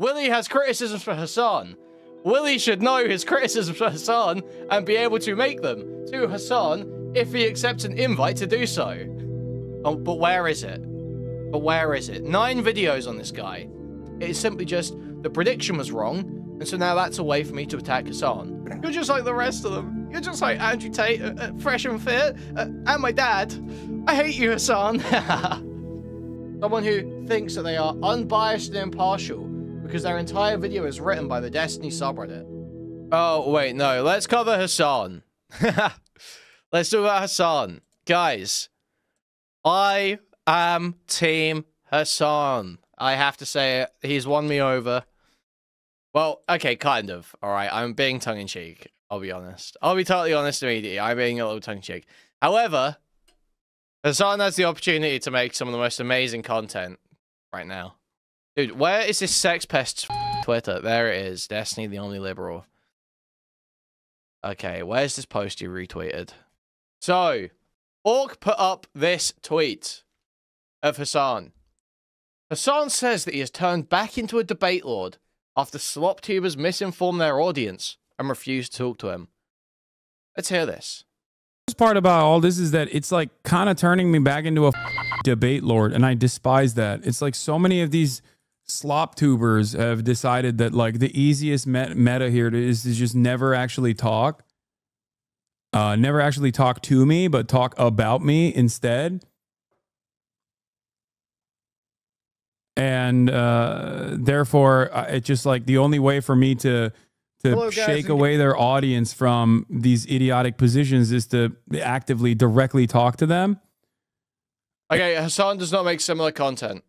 Willie has criticisms for Hassan. Willie should know his criticisms for Hassan and be able to make them to Hassan if he accepts an invite to do so. Oh, but where is it? But where is it? 9 videos on this guy. It is simply just, the prediction was wrong, and so now that's a way for me to attack Hassan. You're just like the rest of them. You're just like Andrew Tate, Fresh and Fit, and my dad. I hate you, Hassan. Someone who thinks that they are unbiased and impartial because their entire video is written by the Destiny subreddit. Oh, wait, no. Let's cover Hassan. Let's talk about Hassan. Guys, I am Team Hassan. I have to say it. He's won me over. Well, okay, kind of. All right, I'm being tongue-in-cheek. I'll be honest. I'll be totally honest immediately. I'm being a little tongue-in-cheek. However, Hassan has the opportunity to make some of the most amazing content right now. Dude, where is this sex pest Twitter? There it is. Destiny, the only liberal. Okay, where's this post you retweeted? So, Orc put up this tweet of Hassan. Hassan says that he has turned back into a debate lord after SlopTubers misinformed their audience and refused to talk to him. Let's hear this. The part about all this is that it's like kind of turning me back into a debate lord, and I despise that. It's like so many of these SlopTubers have decided that like the easiest meta here is to just never actually talk. Never actually talk to me, but talk about me instead. And therefore, it's just like the only way for me to shake away their audience from these idiotic positions is to actively, directly talk to them. Okay, Hassan does not make similar content.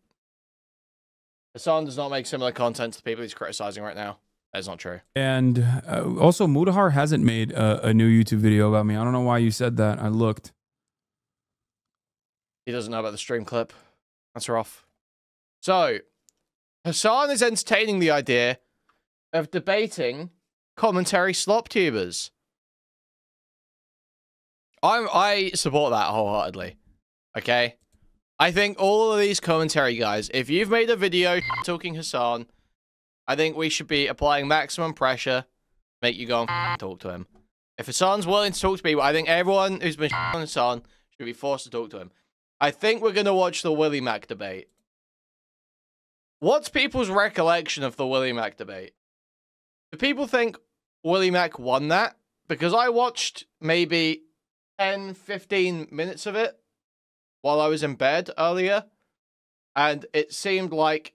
Hassan does not make similar content to the people he's criticizing right now. That's not true. And also, Mudahar hasn't made a new YouTube video about me. I don't know why you said that. I looked. He doesn't know about the stream clip. That's rough. So, Hassan is entertaining the idea of debating commentary SlopTubers. I support that wholeheartedly. Okay? I think all of these commentary guys, if you've made a video talking Hassan, I think we should be applying maximum pressure, make you go and talk to him. If Hassan's willing to talk to me, I think everyone who's been on Hassan should be forced to talk to him. I think we're going to watch the Willie Mac debate. What's people's recollection of the Willie Mac debate? Do people think Willie Mac won that? Because I watched maybe 10, 15 minutes of it while I was in bed earlier, and it seemed like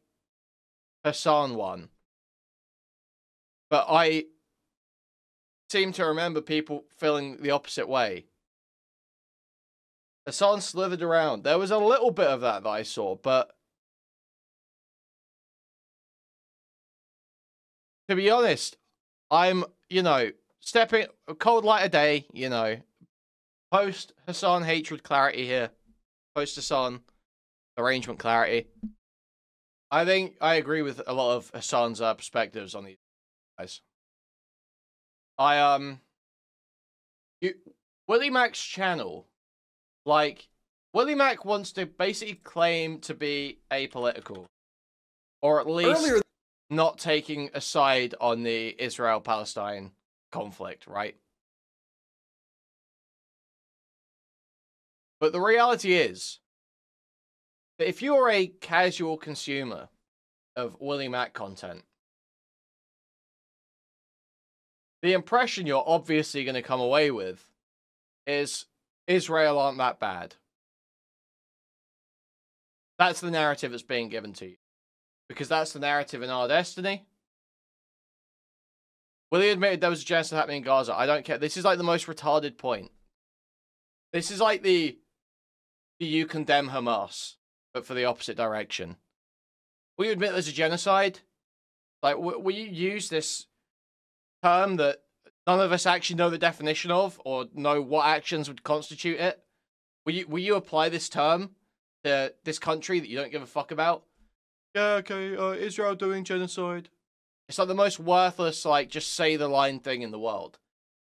Hassan won. But I seem to remember people feeling the opposite way. Hassan slithered around. There was a little bit of that I saw, but to be honest, I'm, you know, stepping a cold light a day, you know, post Hassan hatred clarity here. Post Hassan arrangement clarity. I think I agree with a lot of Hassan's perspectives on these guys. Willie Mac's channel, like, Willie Mac wants to basically claim to be apolitical, or at least not taking a side on the Israel-Palestine conflict, right? But the reality is that if you're a casual consumer of Willie Mac content, the impression you're obviously going to come away with is Israel aren't that bad. That's the narrative that's being given to you. Because that's the narrative in our Destiny. Willie admitted there was a genocide happening in Gaza. I don't care. This is like the most retarded point. This is like the you condemn Hamas, but for the opposite direction. Will you admit there's a genocide? Like, will you use this term that none of us actually know the definition of, or know what actions would constitute it? Will you apply this term to this country that you don't give a fuck about? Yeah, okay, Israel doing genocide. It's like the most worthless, like, just say the line thing in the world.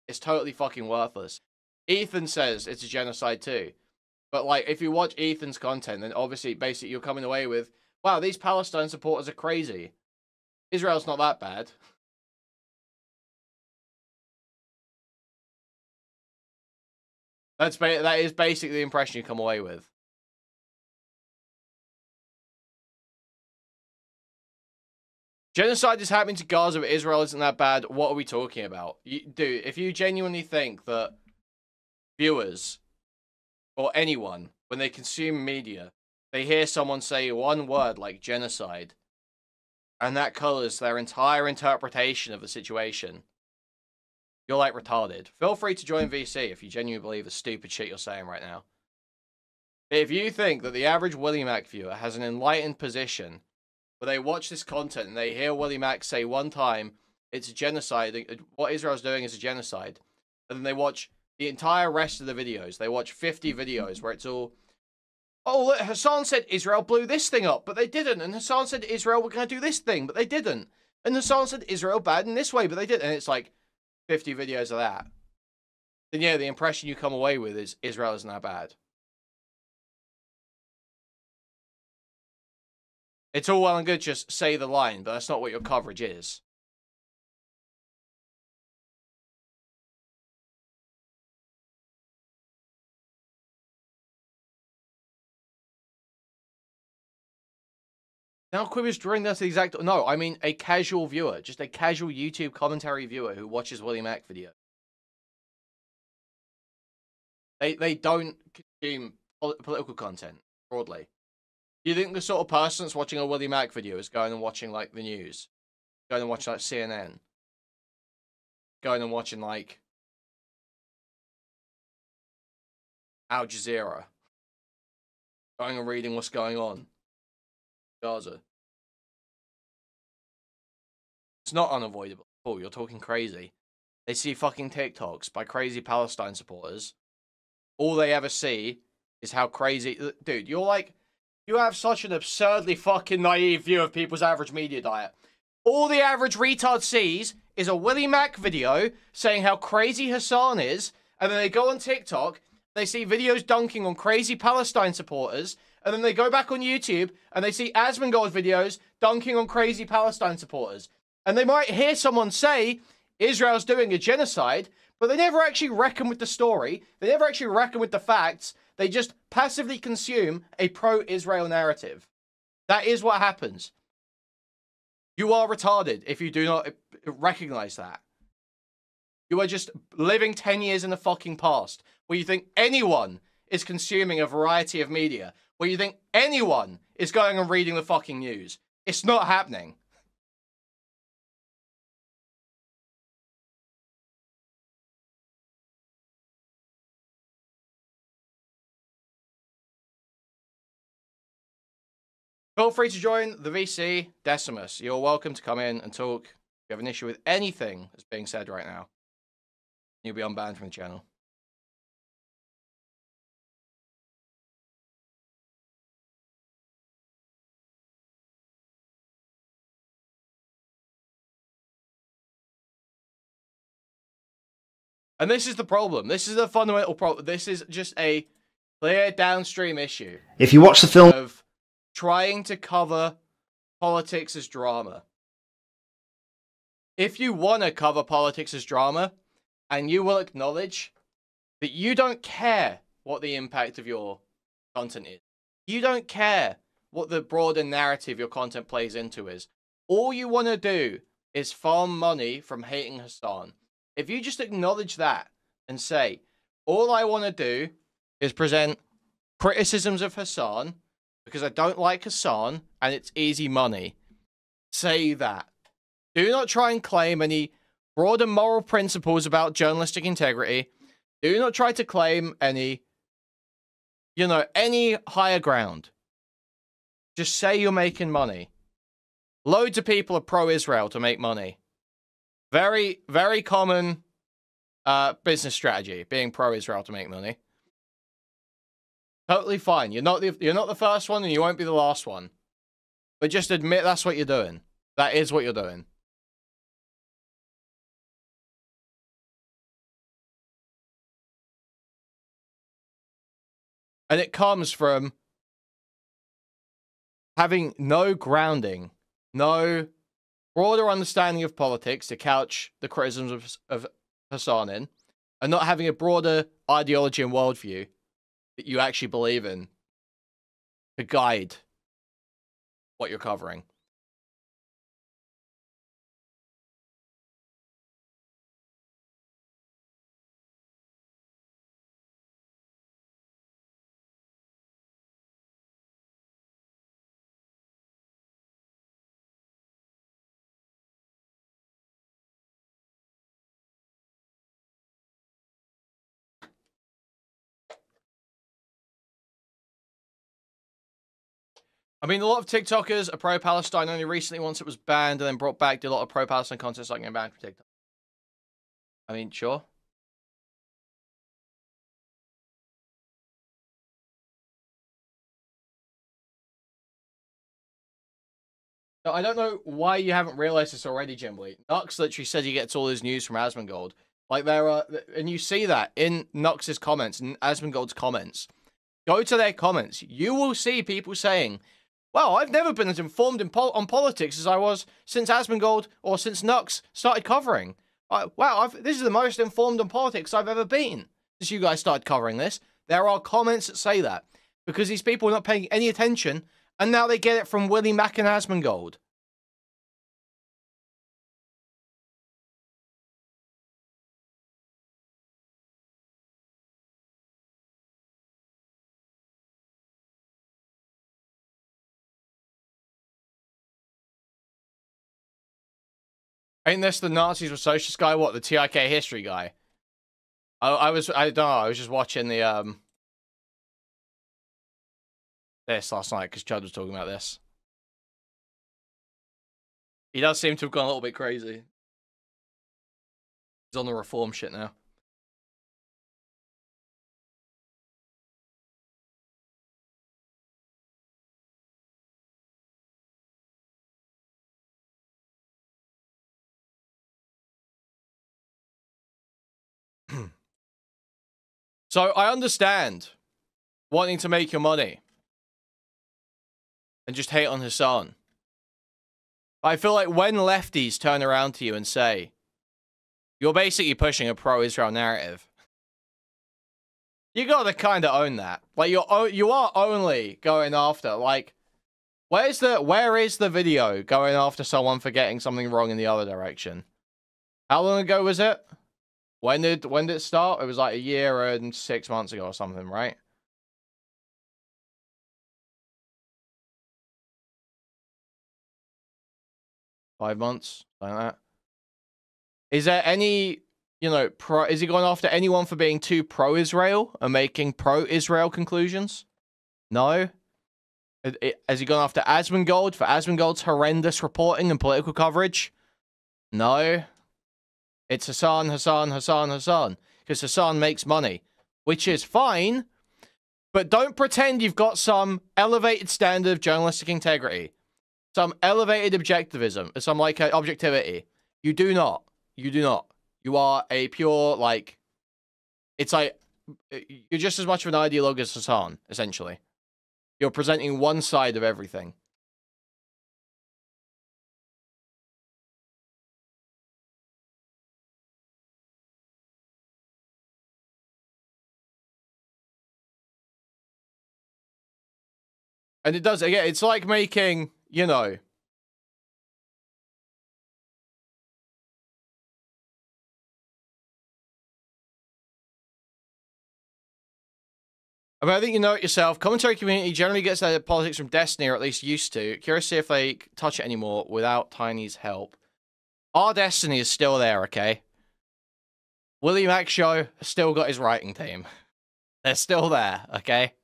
It's totally fucking worthless. Ethan says it's a genocide too. But, like, if you watch Ethan's content, then obviously, basically, you're coming away with, wow, these Palestine supporters are crazy. Israel's not that bad. That is basically the impression you come away with. Genocide is happening to Gaza, but Israel isn't that bad. What are we talking about? Dude, if you genuinely think that viewers or anyone, when they consume media, they hear someone say one word like genocide, and that colors their entire interpretation of the situation, you're like retarded. Feel free to join VC if you genuinely believe the stupid shit you're saying right now. If you think that the average Willie Mac viewer has an enlightened position where they watch this content and they hear Willie Mac say one time it's a genocide, what Israel's doing is a genocide, and then they watch the entire rest of the videos, they watch 50 videos where it's all, oh, look, Hassan said Israel blew this thing up, but they didn't, and Hassan said Israel were going to do this thing, but they didn't, and Hassan said Israel bad in this way, but they didn't, and it's like 50 videos of that. Then yeah, the impression you come away with is Israel isn't that bad. It's all well and good just say the line, but that's not what your coverage is. Now Quib is drawing that's the exact... No, I mean a casual viewer. Just a casual YouTube commentary viewer who watches Willie Mac video. They don't consume political content, broadly. You think the sort of person that's watching a Willie Mac video is going and watching, like, the news? Going and watching, like, CNN? Going and watching, like, Al Jazeera? Going and reading what's going on? Gaza. It's not unavoidable. Oh, you're talking crazy. They see fucking TikToks by crazy Palestine supporters. All they ever see is how crazy... Dude, you're like... You have such an absurdly fucking naive view of people's average media diet. All the average retard sees is a Willie Mac video saying how crazy Hassan is, and then they go on TikTok, they see videos dunking on crazy Palestine supporters, and then they go back on YouTube, and they see Asmongold videos dunking on crazy Palestine supporters. And they might hear someone say, Israel's doing a genocide, but they never actually reckon with the story. They never actually reckon with the facts. They just passively consume a pro-Israel narrative. That is what happens. You are retarded if you do not recognize that. You are just living 10 years in the fucking past, where you think anyone is consuming a variety of media, where you think anyone is going and reading the fucking news. It's not happening. Feel free to join the VC, Decimus. You're welcome to come in and talk. If you have an issue with anything that's being said right now, you'll be unbanned from the channel. And this is the problem. This is a fundamental problem. This is just a clear downstream issue. If you watch the film of trying to cover politics as drama. If you want to cover politics as drama, and you will acknowledge that you don't care what the impact of your content is. You don't care what the broader narrative your content plays into is. All you want to do is farm money from hating Hassan. If you just acknowledge that and say, all I want to do is present criticisms of Hassan because I don't like Hassan and it's easy money. Say that. Do not try and claim any broader moral principles about journalistic integrity. Do not try to claim any, any higher ground. Just say you're making money. Loads of people are pro-Israel to make money. Very, very common business strategy, being pro-Israel to make money. Totally fine. You're not the first one, and you won't be the last one. But just admit that's what you're doing. That is what you're doing. And it comes from having no grounding, no broader understanding of politics to couch the criticisms of Hasan in, and not having a broader ideology and worldview that you actually believe in to guide what you're covering. I mean, a lot of TikTokers are pro-Palestine only recently. Once it was banned and then brought back, did a lot of pro-Palestine content starting getting banned from TikTok. I mean, sure. No, I don't know why you haven't realized this already, Jimbly. Nux literally says he gets all his news from Asmongold. Like, there are, and you see that in Nux's comments, in Asmongold's comments. Go to their comments. You will see people saying, well, I've never been as informed on politics as I was since Asmongold or since Nux started covering. Wow, this is the most informed on politics I've ever been since you guys started covering this. There are comments that say that because these people are not paying any attention, and now they get it from Willie Mack and Asmongold. Ain't this the Nazis were socialist guy? What, the TIK history guy? I don't know, I was just watching the, this last night, because Chud was talking about this. He does seem to have gone a little bit crazy. He's on the reform shit now. So I understand wanting to make your money and just hate on Hasan. I feel like when lefties turn around to you and say, you're basically pushing a pro-Israel narrative, you gotta kind of own that. Like, you are only going after, like, where is the video going after someone for getting something wrong in the other direction? How long ago was it? When did it start? It was like a year and 6 months ago or something, right? Five months, like that. Is there any, you know, is he going after anyone for being too pro-Israel and making pro-Israel conclusions? No. Has he gone after Asmongold for Asmongold's horrendous reporting and political coverage? No. It's Hasan. Because Hasan makes money, which is fine. But don't pretend you've got some elevated standard of journalistic integrity. Some elevated objectivism. Some, like, objectivity. You do not. You do not. You are a pure, like... It's like... You're just as much of an ideologue as Hasan, essentially. You're presenting one side of everything. And it does, again, it's like making, you know... I mean, I think you know it yourself. Commentary community generally gets their politics from Destiny, or at least used to. Curious to see if they touch it anymore without Tiny's help. Our Destiny is still there, okay? Willie Mack Show has still got his writing team. They're still there, okay?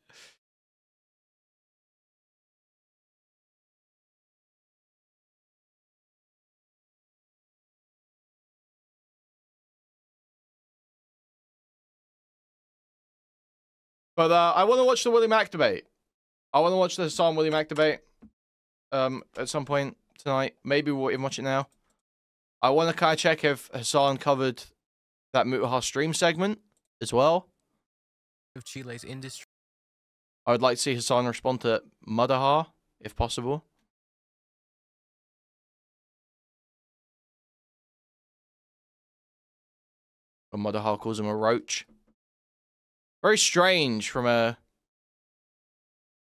But I want to watch the Willie Mack debate. I want to watch the Hasan Willie Mack debate at some point tonight. Maybe we'll even watch it now. I want to kind of check if Hasan covered that Mutaha stream segment as well. Of Chile's industry. I would like to see Hasan respond to Madaha, if possible. Or Mudahar calls him a roach. Very strange from a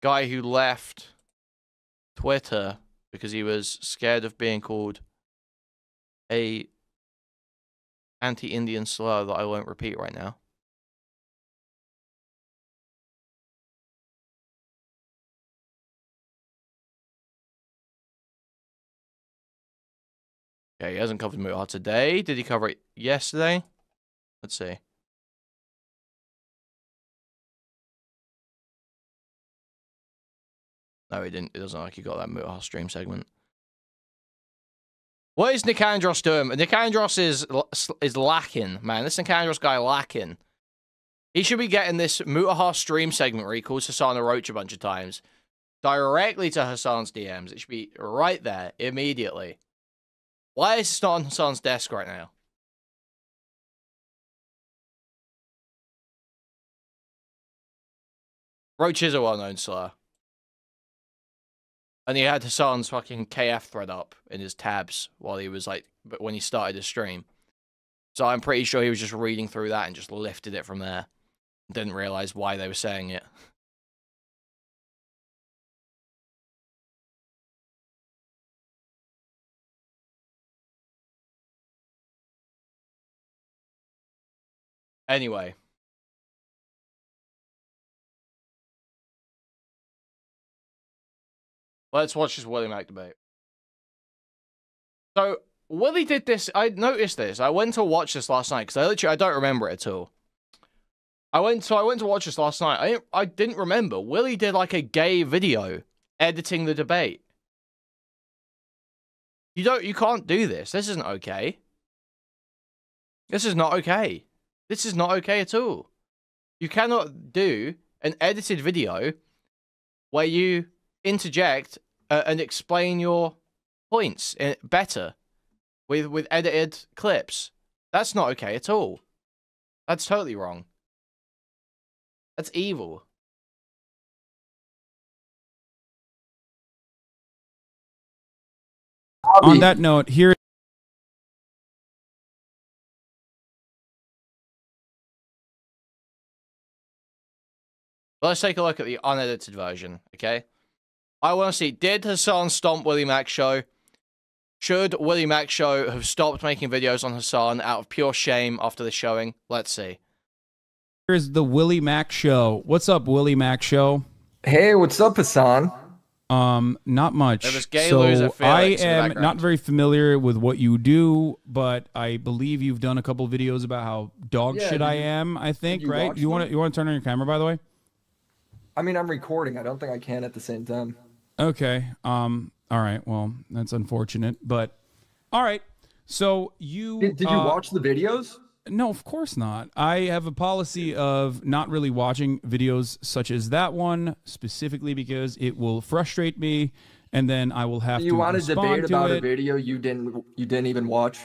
guy who left Twitter because he was scared of being called a anti-Indian slur that I won't repeat right now. Okay, he hasn't covered Mutahar today. Did he cover it yesterday? Let's see. No, he didn't. It doesn't look like he got that Mutahar stream segment. What is Nicandros doing? Nicandros is lacking, man. This Nicandros guy lacking. He should be getting this Mutahar stream segment where he calls Hassan a roach a bunch of times. Directly to Hassan's DMs. It should be right there, immediately. Why is this not on Hassan's desk right now? Roach is a well-known slur. And he had Hassan's fucking KF thread up in his tabs while he was like, when he started his stream. So I'm pretty sure he was just reading through that and just lifted it from there. Didn't realize why they were saying it. Anyway. Let's watch this Willie Mac debate. So, Willie did this. I noticed this. I went to watch this last night because I don't remember it at all. I went to watch this last night. I didn't remember. Willie did like a gay video editing the debate. You can't do this. This isn't okay. This is not okay. This is not okay at all. You cannot do an edited video where you interject and explain your points better with edited clips. That's not okay at all. That's totally wrong. That's evil. On that note, here. Let's take a look at the unedited version, okay? I want to see, did Hassan stomp Willie Mac Show? Should Willie Mac Show have stopped making videos on Hassan out of pure shame after the showing? Let's see. Here's the Willie Mac Show. What's up, Willie Mac Show? Hey, what's up, Hassan? Not much. There was gay loser I Felix in the am background. not very familiar with what you do, but I believe you've done a couple videos about how dog shit I am, I think, you right? watch You want them? to turn on your camera, by the way? I mean, I'm recording. I don't think I can at the same time. Okay. All right. Well, that's unfortunate, but all right. So you Did you watch the videos? No, of course not. I have a policy of not really watching videos such as that one, specifically because it will frustrate me, and then I will have to You want to respond debate to about it. a video you didn't even watch?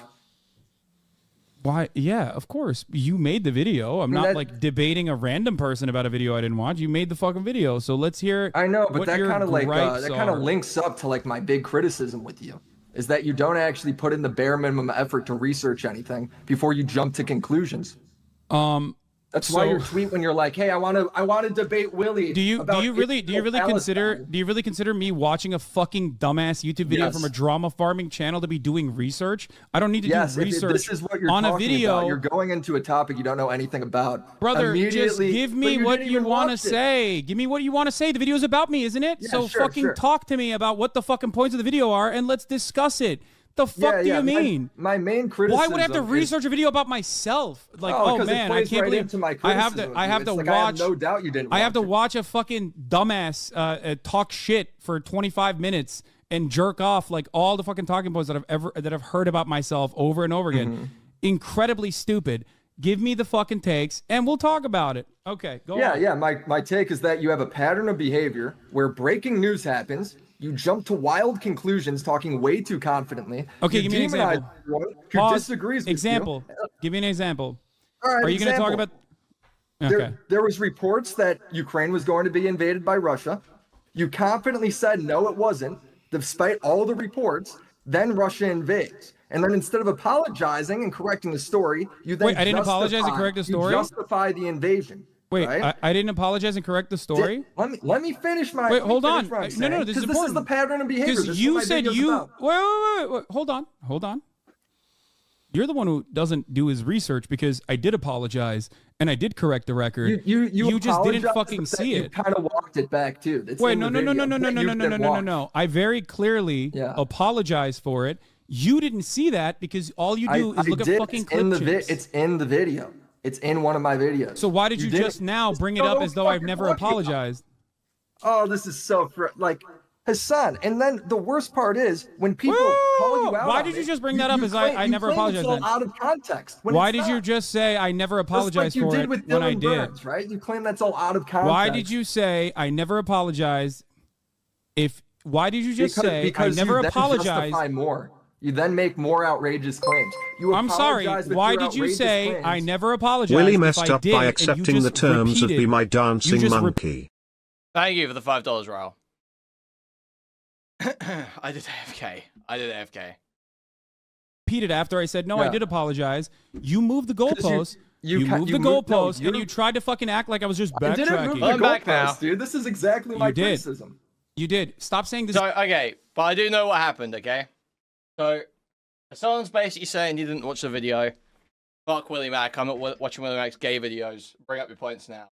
Why? Yeah, of course. You made the video. I'm not that- like debating a random person about a video I didn't watch. You made the fucking video, so let's hear. I know, but what that your kind of like gripes that kind are. of links up to like my big criticism with you. Is that you don't actually put in the bare minimum effort to research anything before you jump to conclusions. That's why so- your tweet when you're like, "Hey, I want to debate Willie." Do you really Palestine. consider me watching a fucking dumbass YouTube video Yes. from a drama farming channel to be doing research? I don't need to Yes, do if research this is what you're on a talking video. about. You're going into a topic you don't know anything about. Brother, just Immediately- give but me you what didn't you even want to watch it. say. Give me what you want to say. The video's about me, isn't it? Yeah, so sure, fucking sure. talk to me about what the fucking points of the video are and let's discuss it. The fuck do you mean? My main criticism. Why would I have to is- research a video about myself? Like, Oh, oh 'cause it man, I plays can't right believe into my I have criticism to. I of have you. to It's like, watch. I have no doubt you didn't. I have to watch it. watch a fucking dumbass talk shit for 25 minutes and jerk off like all the fucking talking points that I've heard about myself over and over again. Mm-hmm. Incredibly stupid. Give me the fucking takes and we'll talk about it. Okay, go on. Yeah. My take is that you have a pattern of behavior where breaking news happens. You jump to wild conclusions, talking way too confidently. Okay, You give me an demonize example. everyone who Pause. disagrees with Example. you. Give me an example. All right, Are you going to talk example. about? Okay. There was reports that Ukraine was going to be invaded by Russia. You confidently said no, it wasn't, despite all the reports. then Russia invades. And then instead of apologizing and correcting the story, you then I didn't apologize and correct the story? You justify the invasion. Wait, right? I didn't apologize and correct the story? Let me finish my. Wait, hold on. No, this is important. This is the pattern of behavior. Because you said you. Wait. Hold on. You're the one who doesn't do his research, because I did apologize and I did correct the record. You just didn't fucking see it. You kind of walked it back too. Wait, no. I very clearly apologized for it. You didn't see that because all you do is look at fucking clip chicks. It's in the video. It's in one of my videos. So why did you just now bring it up as though I've never apologized? Oh, this is so like Hasan. And then the worst part is when people call you out. Why did you just bring that up as I never apologized? It's all out of context. Why did you just say I never apologized for it when I did? Right? You claim that's all out of context. Why did you say I never apologized? Why did you just say I never apologized? Justify more. You then make more outrageous claims. I'm sorry. Why did you say I never apologized? Willie messed up by accepting the terms of Be My Dancing Monkey. Thank you for the $5, Raul. I did AFK. Repeated after I said, no, I did apologize. You moved the goalpost. You moved the goalpost, and you tried to fucking act like I was just backtracking. I'm back now. Dude, this is exactly my criticism. You did. Stop saying this. So, okay, but I do know what happened, okay? So, Hasan's basically saying he didn't watch the video. Fuck Willie Mac, I'm not watching Willie Mac's gay videos. Bring up your points now.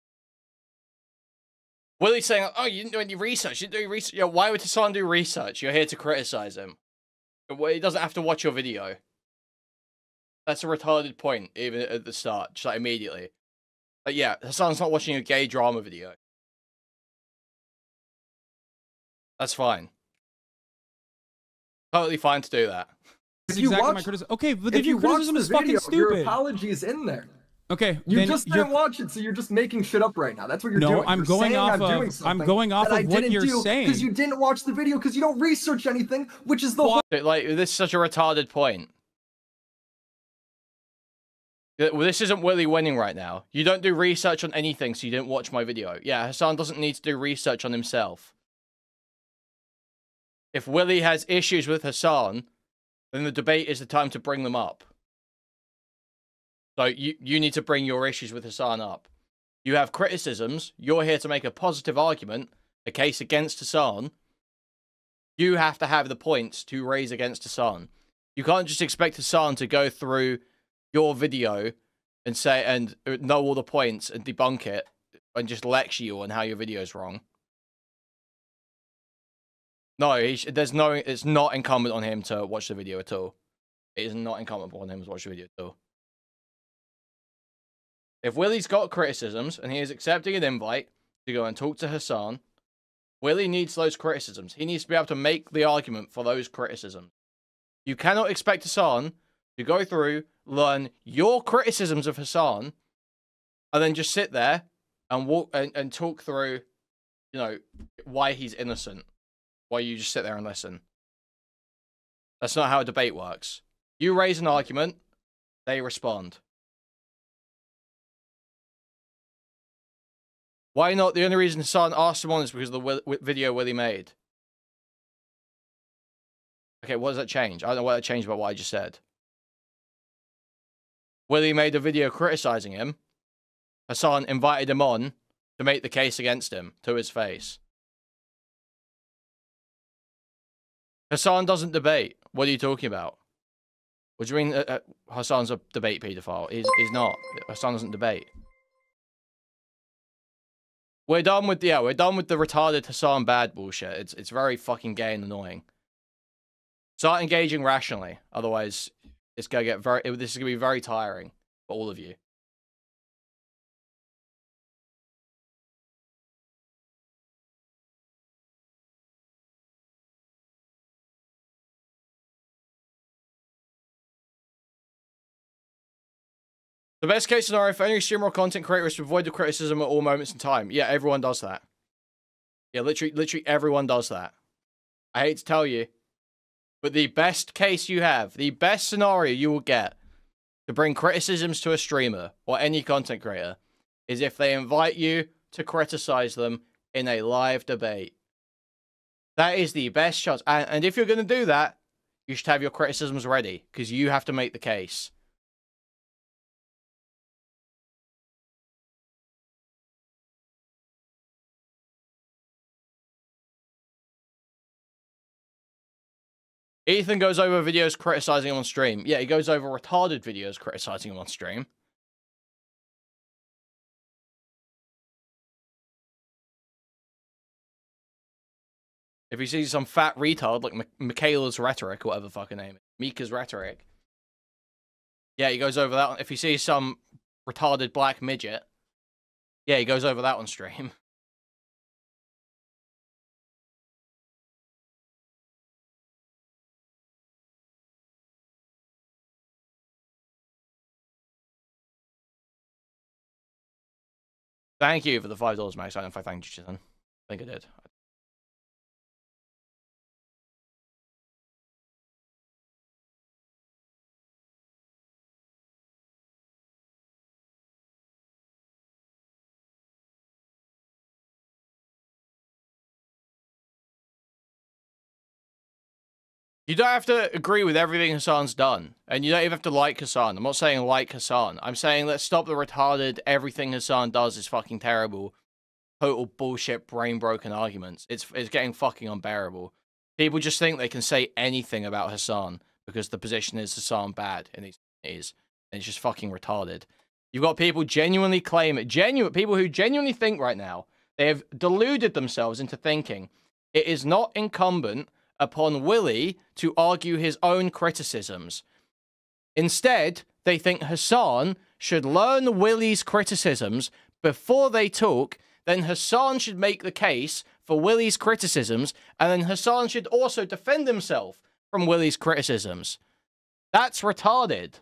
Willie's saying, oh, you didn't do any research. You didn't do research. Yeah, why would Hasan do research? You're here to criticize him. He doesn't have to watch your video. That's a retarded point, even at the start, just like immediately. But yeah, Hasan's not watching a gay drama video. That's fine. Totally fine to do that. That's exactly my criticism. Okay, but then your criticism is fucking stupid. Your apology is in there. Okay, you just didn't watch it, so you're just making shit up right now. That's what you're doing. No, I'm going off of what you're saying. Because you didn't watch the video, because you don't research anything, which is the whole. Like, this is such a retarded point. Well, this isn't Willie winning right now. You don't do research on anything, so you didn't watch my video. Yeah, Hasan doesn't need to do research on himself. If Willie has issues with Hasan, then the debate is the time to bring them up. So you need to bring your issues with Hasan up. You have criticisms. You're here to make a positive argument, a case against Hasan. You have to have the points to raise against Hasan. You can't just expect Hasan to go through your video and say and know all the points and debunk it and just lecture you on how your video is wrong. No, it's not incumbent on him to watch the video at all. It is not incumbent on him to watch the video at all. If Willie's got criticisms and he is accepting an invite to go and talk to Hasan, Willie needs those criticisms. He needs to be able to make the argument for those criticisms. You cannot expect Hasan to go through, learn your criticisms of Hasan, and then just sit there and walk and talk through, you know, why he's innocent. Why you just sit there and listen. That's not how a debate works. You raise an argument, they respond. Why not? The only reason Hasan asked him on is because of the video Willie made. Okay, what does that change? I don't know what that changed about what I just said. Willie made a video criticizing him. Hasan invited him on to make the case against him to his face. Hasan doesn't debate. What are you talking about? What do you mean Hasan's a debate paedophile? He's not. Hasan doesn't debate. We're done with the retarded Hasan bad bullshit. It's very fucking gay and annoying. Start engaging rationally, otherwise it's gonna get this is gonna be very tiring for all of you. The best case scenario for any streamer or content creator is to avoid the criticism at all moments in time. Yeah, everyone does that. Yeah, literally everyone does that. I hate to tell you, but the best case you have, the best scenario you will get to bring criticisms to a streamer or any content creator is if they invite you to criticize them in a live debate. That is the best chance. And if you're going to do that, You should have your criticisms ready, because you have to make the case. Ethan goes over videos criticizing him on stream. Yeah, he goes over retarded videos criticizing him on stream. If he sees some fat retard like Michaela's Rhetoric or whatever the fucking name is, Mika's Rhetoric. Yeah, he goes over that one. If he sees some retarded black midget, yeah, he goes over that on stream. Thank you for the $5, Max. I don't know if I thanked you, Jason. I think I did. You don't have to agree with everything Hassan's done. And you don't even have to like Hassan. I'm not saying like Hassan. I'm saying let's stop the retarded, everything Hassan does is fucking terrible, total bullshit, brain-broken arguments. It's getting fucking unbearable. People just think they can say anything about Hassan because the position is Hassan bad, and it is. And it's just fucking retarded. You've got people genuinely claim it. People who genuinely think right now, they have deluded themselves into thinking it is not incumbent upon Willy to argue his own criticisms. Instead, they think Hassan should learn Willy's criticisms before they talk, then Hassan should make the case for Willy's criticisms, and then Hassan should also defend himself from Willy's criticisms. That's retarded.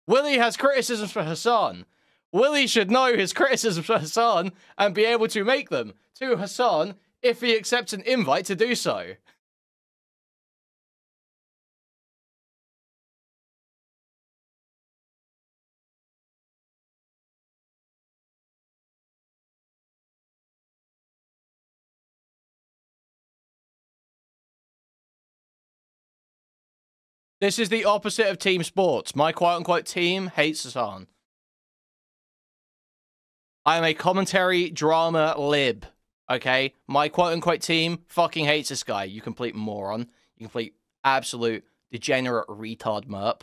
Willy has criticisms for Hassan. Willy should know his criticisms for Hassan and be able to make them to Hassan if he accepts an invite to do so. This is the opposite of team sports. My quote-unquote team hates Hassan. I am a commentary drama lib. Okay, my quote-unquote team fucking hates this guy. You complete moron. You complete absolute degenerate retard merp.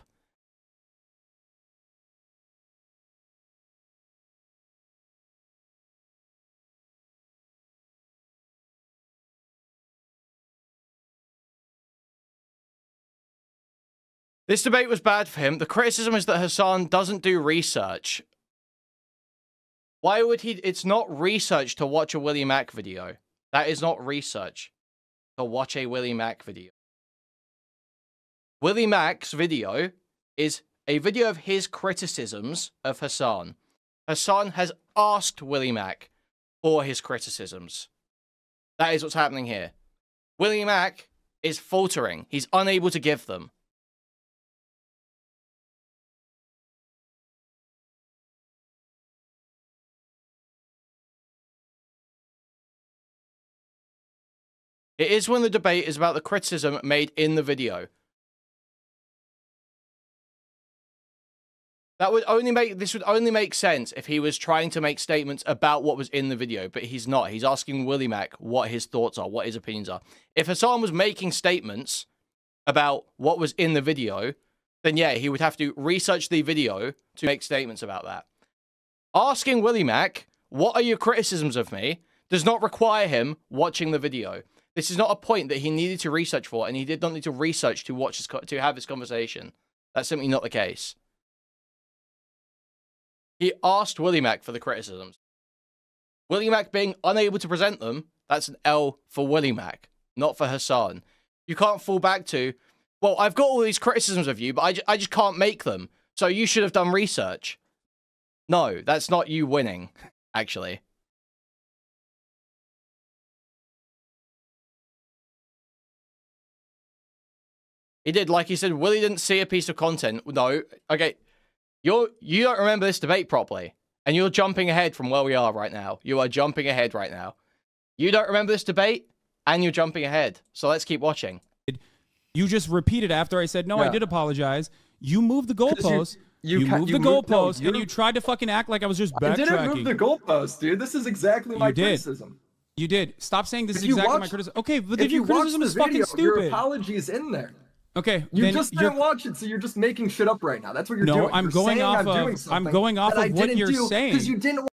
This debate was bad for him. The criticism is that Hassan doesn't do research. Why would he? It's not research to watch a Willy Mack video. That is not research to watch a Willy Mack video. Willy Mack's video is a video of his criticisms of Hassan. Hassan has asked Willy Mack for his criticisms. That is what's happening here. Willy Mack is faltering. He's unable to give them. It is when the debate is about the criticism made in the video. This would only make sense if he was trying to make statements about what was in the video, but he's not. He's asking Willy Mack what his thoughts are, what his opinions are. If Hassan was making statements about what was in the video, then yeah, he would have to research the video to make statements about that. Asking Willy Mack, what are your criticisms of me, does not require him watching the video. This is not a point that he needed to research for, and he did not need to research to have this conversation. That's simply not the case. He asked Willy Mack for the criticisms. Willy Mack being unable to present them, that's an L for Willy Mack, not for Hassan. You can't fall back to, well, I've got all these criticisms of you, but I just can't make them, so you should have done research. No, that's not you winning, actually. He did, like he said, Willy didn't see a piece of content. No, okay, you don't remember this debate properly, and you're jumping ahead from where we are right now. You are jumping ahead right now. You don't remember this debate, and you're jumping ahead. So let's keep watching. You just repeated after I said, no, I did apologize. You moved the goalpost. You moved the goalpost, and you tried to fucking act like I was just backtracking. I didn't move the goalpost, dude. This is exactly my criticism. You did. Stop saying this is exactly my criticism. Okay, but if your criticism is fucking stupid. Your apology is in there. Okay, you just didn't watch it, so you're just making shit up right now. That's what you're doing. No, I'm going off of what you're saying. Because you didn't.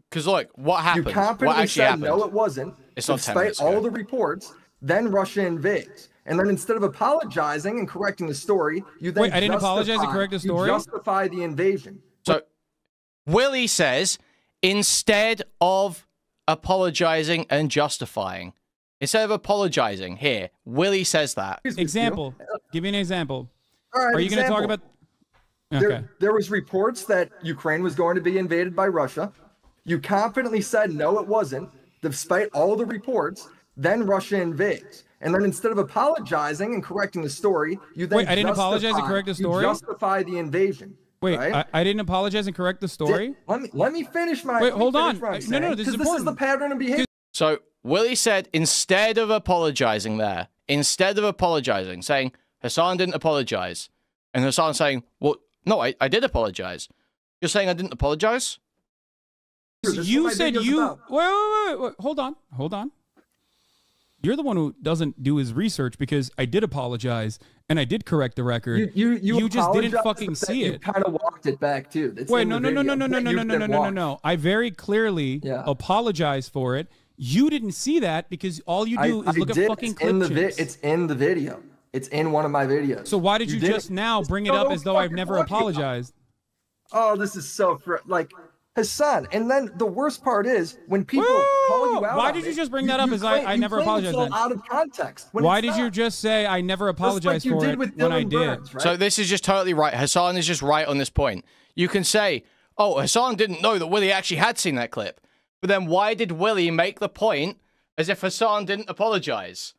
Because look, what happened? You confidently said no, it wasn't. It's not despite all the reports. Then Russia invades, and then instead of apologizing and correcting the story, you then I didn't apologize and correct the story. You justify the invasion. So, Willie says instead of apologizing and justifying. Instead of apologizing, here, Willie says that. Example. Give me an example. All right, are you going to talk about... Okay. There was reports that Ukraine was going to be invaded by Russia. You confidently said, no, it wasn't, despite all the reports. Then Russia invades. And then instead of apologizing and correcting the story, you then I didn't apologize and correct the story? You justify the invasion. Wait, right? I didn't apologize and correct the story? Let me finish my... Wait, hold on. No, this is important. This is the pattern of behavior. So Willie said instead of apologizing there, instead of apologizing, saying Hassan didn't apologize, and Hassan saying, well, no, I did apologize. You're saying I didn't apologize? You said you... Wait, hold on. You're the one who doesn't do his research because I did apologize and I did correct the record. You just didn't fucking see it. You kind of walked it back too. Wait, no. I very clearly apologized for it. You didn't see that because all you do is look at fucking clip chips. It's in the video. It's in one of my videos. So why did you just now bring it up as though I've never apologized? Oh, this is so like Hassan. And then the worst part is when people call you out. Why did you just bring that up as I never apologized? It's all out of context. Why did you just say I never apologized for it when I did? Right? So this is just totally right. Hassan is just right on this point. You can say, oh, Hassan didn't know that Willie actually had seen that clip. But then why did Willie make the point as if Hassan didn't apologize?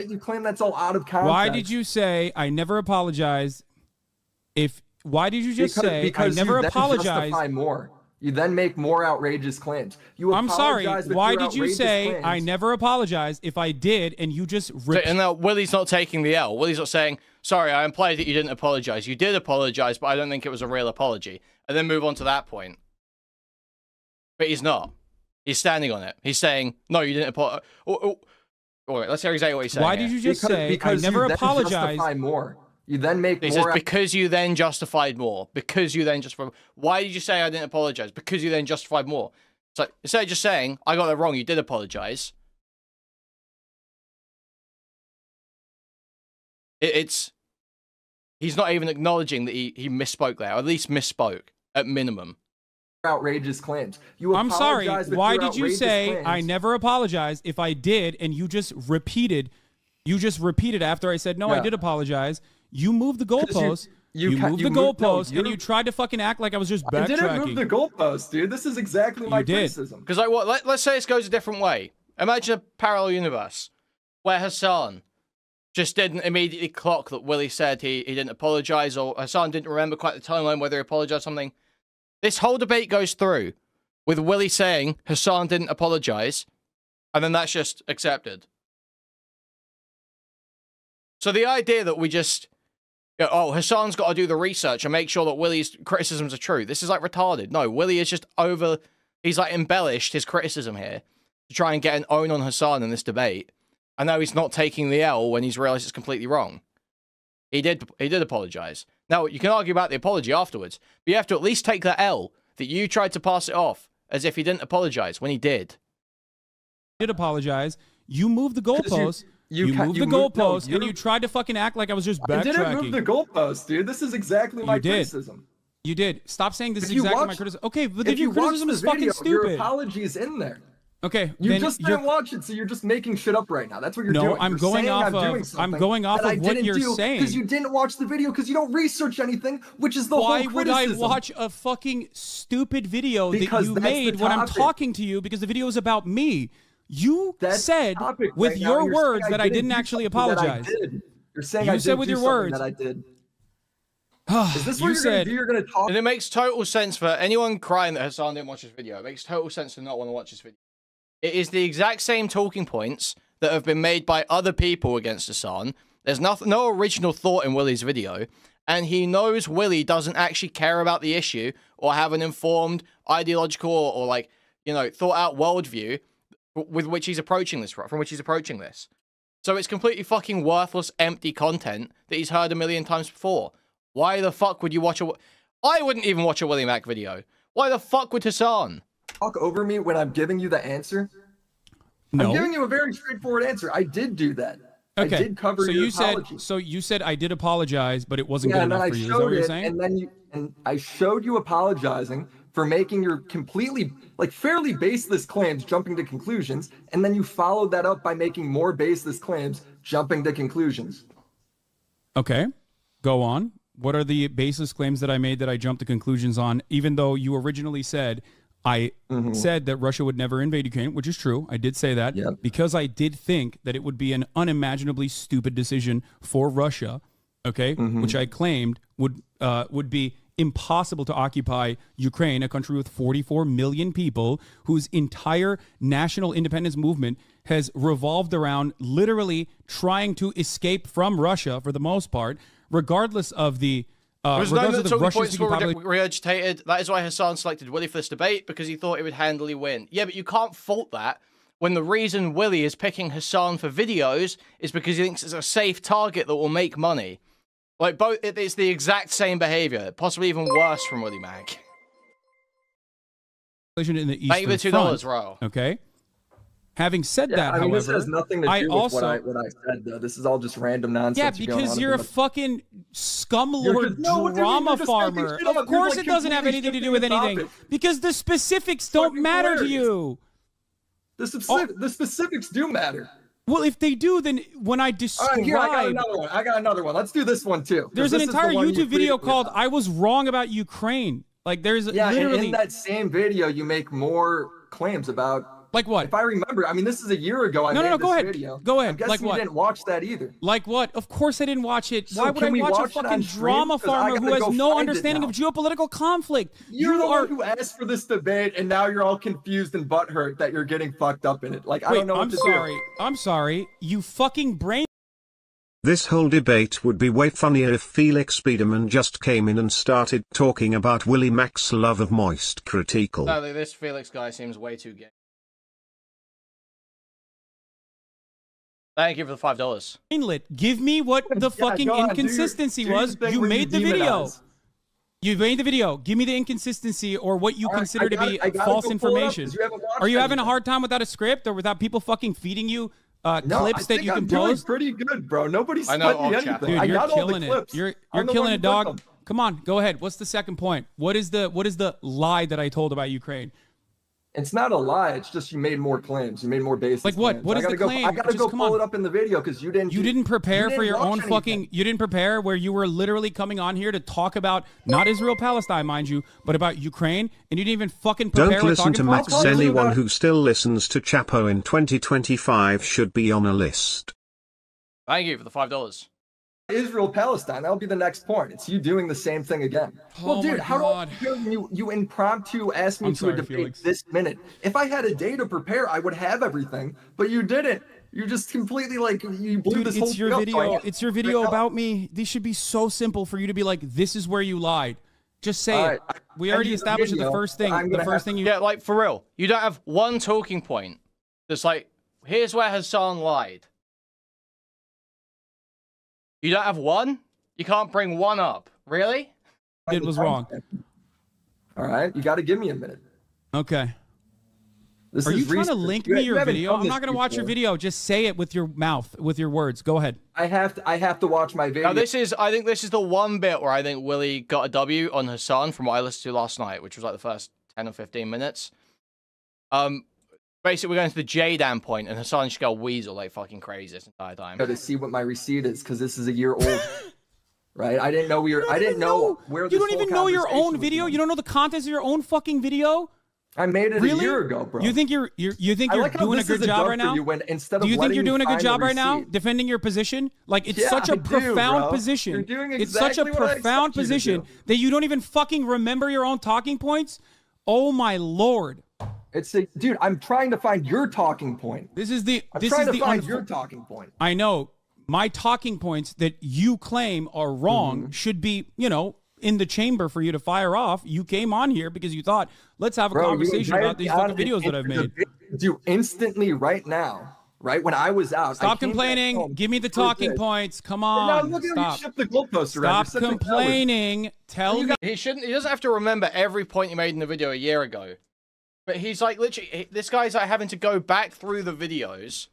You claim that's all out of context. Why did you say I never apologized? Why did you just say I never apologized? Justify more. You then make more outrageous claims. I'm sorry. Why did you say I never apologized if I did and you just ripped? And now Willie's not taking the L. Willie's not saying, sorry, I implied that you didn't apologize. You did apologize, but I don't think it was a real apology. And then move on to that point. But he's not. He's standing on it. He's saying, no, you didn't apologize. All right, let's hear exactly what he's saying. Why did you just say I never apologized? Justify more. You then make more. He says, because you then justified more. Because you then justified. Why did you say I didn't apologize? Because you then justified more. So instead of just saying, I got that wrong, you did apologize. He's not even acknowledging that he misspoke there, or at least misspoke, at minimum. Outrageous claims. I'm sorry. Why did you say I never apologized if I did and you just repeated after I said no, I did apologize. You moved the goalpost. You moved the goalpost and you tried to fucking act like I was just backtracking. I didn't move the goalpost, dude. This is exactly my criticism. Because like what? Let's say this goes a different way. Imagine a parallel universe where Hassan just didn't immediately clock that Willie said he didn't apologize, or Hassan didn't remember quite the timeline whether he apologized or something. This whole debate goes through with Willie saying Hassan didn't apologize, and then that's just accepted. So the idea that we just, oh, Hassan's got to do the research and make sure that Willie's criticisms are true. This is like retarded. No, Willie is just he's like embellished his criticism here to try and get an own on Hassan in this debate. And now he's not taking the L when he's realized it's completely wrong. He did apologize. Now, you can argue about the apology afterwards, but you have to at least take that L that you tried to pass it off as if he didn't apologize when he did. Did apologize. You moved the goalpost. You moved the goalpost, and you tried to fucking act like I was just backtracking. I didn't move the goalpost, dude. This is exactly my criticism. You did. Stop saying this is exactly my criticism. Okay, but if your criticism is fucking stupid. Your apology is in there. Okay, you just didn't watch it, so you're just making shit up right now. That's what you're doing. No, I'm going off of what you're saying. Because you didn't watch the video, because you don't research anything, which is the whole criticism. Why would I watch a fucking stupid video that you made when I'm talking to you? Because the video is about me. You said with your words that I didn't actually apologize. You're saying I said with your words that I did. Is this what you're going to talk? And it makes total sense for anyone crying that Hassan didn't watch this video. It makes total sense to not want to watch this video. It is the exact same talking points that have been made by other people against Hasan. There's no original thought in Willie's video, and he knows Willie doesn't actually care about the issue or have an informed ideological or like, you know, thought out worldview with which he's approaching this, from which he's approaching this. So it's completely fucking worthless, empty content that he's heard a million times before. Why the fuck would you watch a... I wouldn't even watch a Willie Mack video. Why the fuck would Hasan? Talk over me when I'm giving you the answer? No. I'm giving you a very straightforward answer. I did do that. Okay. I did cover so your you apology. said so you said I did apologize, but it wasn't Yeah, good and then enough I for you. Is that showed what you're it, saying? and I showed you apologizing for making your completely, like, fairly baseless claims, jumping to conclusions, and then you followed that up by making more baseless claims, jumping to conclusions. Okay, go on. What are the baseless claims that I made that I jumped to conclusions on, even though you originally said I said that Russia would never invade Ukraine, which is true. I did say that because I did think that it would be an unimaginably stupid decision for Russia, okay, which I claimed would be impossible to occupy Ukraine, a country with 44 million people whose entire national independence movement has revolved around literally trying to escape from Russia for the most part, regardless of the There's no that talking points were regurgitated. That is why Hasan selected Willie for this debate, because he thought it would handily win. Yeah, but you can't fault that when the reason Willie is picking Hasan for videos is because he thinks it's a safe target that will make money. Like, both, it's the exact same behavior, possibly even worse from Willie Mack. In the Eastern Thank you for $2, Ro. Okay. Having said that, I mean, however, this has nothing to do with what I said, though. This is all just random nonsense. Yeah, because you're a fucking scumlord drama farmer. Of course it doesn't have anything to do with anything. Because the specifics don't matter to you. The specifics do matter. Well, if they do, then when I describe... All right, here, I got another one. Let's do this one, too. There's an entire YouTube video called I Was Wrong About Ukraine. Like, there's literally... and in that same video, you make more claims about... Like what? If I remember, I mean, this is a year ago. No, go ahead. Video. Go ahead. I'm guessing like what? You didn't watch that either. Like what? Of course I didn't watch it. So why would I watch a fucking drama farmer who has no understanding of geopolitical conflict? You're the one who asked for this debate, and now you're all confused and butthurt that you're getting fucked up in it. Like, I don't know what to do. I'm sorry. You fucking brain... This whole debate would be way funnier if Felix Biederman just came in and started talking about Willie Mack's love of moist critical. No, this Felix guy seems way too gay. Thank you for the $5. Give me what the fucking inconsistency was. You made the video. You made the video. Give me the inconsistency or what you consider to be false information. Are you having a hard time without a script or without people fucking feeding you clips that you can post? Pretty good, bro. Nobody's I know, me anything. Dude, I you're got killing all the clips. You're killing it, dog. Come on, go ahead. What's the second point? What is the lie that I told about Ukraine? It's not a lie. It's just you made more claims. You made more basis. Like what? What is the claim? I gotta go pull it up in the video because you didn't. You didn't prepare for your own fucking. You didn't prepare where you were literally coming on here to talk about not Israel Palestine, mind you, but about Ukraine, and you didn't even fucking prepare. Don't listen to Max. Anyone who still listens to Chapo in 2025 should be on a list. Thank you for the $5. Israel Palestine. That'll be the next point. It's you doing the same thing again. Well, dude, how do you impromptu ask me to a debate Felix. This minute? If I had a day to prepare, I would have everything, but you didn't. You just completely you blew this whole thing up. It's your video about me. These should be so simple for you to be like, this is where you lied. Just say it. We already established the first thing. The first thing you... Yeah, like, for real. You don't have one talking point that's like, here's where Hasan lied. You don't have one? You can't bring one up. Really? It was wrong. All right. You got to give me a minute. Okay. Are you trying to link me your video? I'm not going to watch your video. Just say it with your mouth, with your words. Go ahead. I have to watch my video. Now, I think this is the one bit where I think Willie got a W on Hasan from what I listened to last night, which was like the first 10 or 15 minutes. Basically, we're going to the JDAM point, and Hasan just got weasel like fucking crazy this entire time. To see what my receipt is, because this is a year old, right? I didn't know I didn't know where. You don't even know your own video. You don't know the contents of your own fucking video. I made it a year ago, bro. You think you're doing a good job right now? Do you think you're doing a good job right now, defending your position? Like it's such a profound position. You're doing exactly it's such a profound position that you don't even fucking remember your own talking points. Oh my lord. It's a, dude, I'm trying to find your talking point. This is the I'm this trying is to the find your talking point. I know my talking points that you claim are wrong should be, you know, in the chamber for you to fire off. You came on here because you thought, let's have a conversation about these fucking videos that I've made. Do instantly right now, right when I was out. Stop complaining. Give me the talking points. Come on. Now look at how you shift the goalpost around. Stop complaining. Tell me. He shouldn't. He doesn't have to remember every point he made in the video a year ago. But he's like literally. This guy's like having to go back through the videos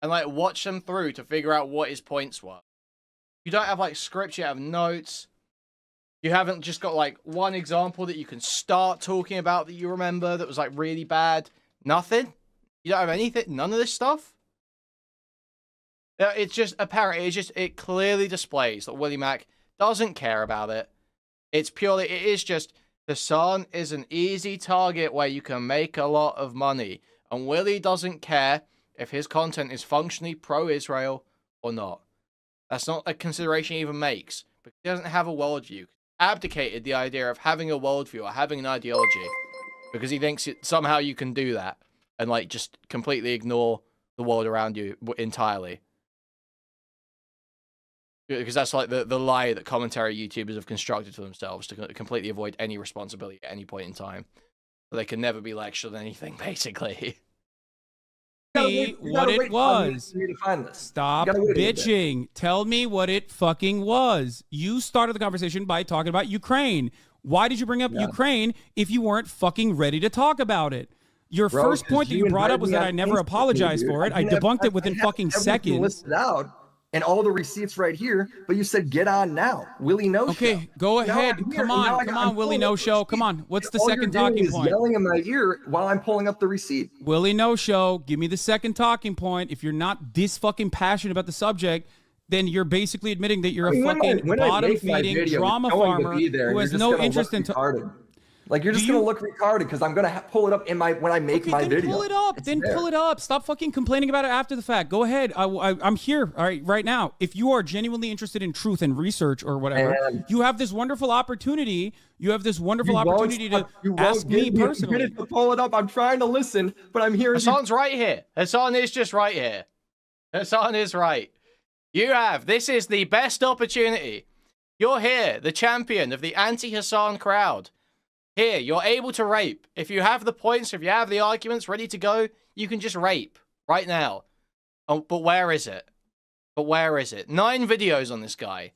and like watch them through to figure out what his points were. You don't have like scripts. You have notes. You haven't just got like one example that you can start talking about that you remember that was like really bad. Nothing. You don't have anything. None of this stuff. It's just apparent. It clearly displays that Willie Mack doesn't care about it. It is just Hasan is an easy target where you can make a lot of money, and Willie doesn't care if his content is functionally pro-Israel or not. That's not a consideration he even makes because he doesn't have a worldview. Abdicated the idea of having a worldview or having an ideology because he thinks somehow you can do that and like just completely ignore the world around you entirely. Because that's like the lie that commentary YouTubers have constructed for themselves to completely avoid any responsibility at any point in time. So they can never be lectured on anything, basically. What it was. Stop bitching. Tell me what it fucking was. You started the conversation by talking about Ukraine. Why did you bring up Ukraine if you weren't fucking ready to talk about it? Your first point that you brought up was that I never apologized for it. I debunked it within fucking seconds. Listed out and all the receipts right here, but you said get on now. Willie No Show. Okay, go ahead. Come on, Willie No Show. Come on. What's the second talking point? Yelling in my ear while I'm pulling up the receipt. Willie No Show, give me the second talking point. If you're not this fucking passionate about the subject, then you're basically admitting that you're a fucking bottom-feeding drama farmer who has no interest in. Like you're just gonna look retarded because I'm gonna pull it up in my when I make my video. Pull it up. Pull it up. Stop fucking complaining about it after the fact. Go ahead. I'm here. All right now. If you are genuinely interested in truth and research or whatever, you have this wonderful opportunity. You have this wonderful opportunity to ask me personally. To pull it up. I'm trying to listen, but I'm hearing. Hasan's right here. Hasan is just right here. Hasan is right. This is the best opportunity. You're here, the champion of the anti-Hasan crowd. Here, you're able to rape. If you have the points, if you have the arguments ready to go, you can just rape right now. Oh, but where is it? 9 videos on this guy.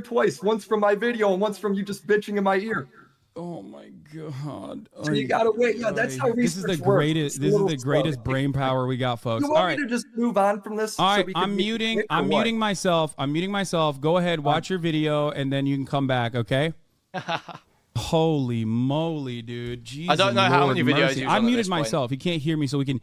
Twice, once from my video and once from you just bitching in my ear. Oh my god! So you gotta wait. Yeah, that's how research works. This is the greatest brain power we got, folks. You want me to just move on from this? All right, I'm muting myself. Go ahead, watch your video, and then you can come back. Okay. Holy moly, dude. Jesus, I don't know how many videos I muted myself. He can't hear me, so we can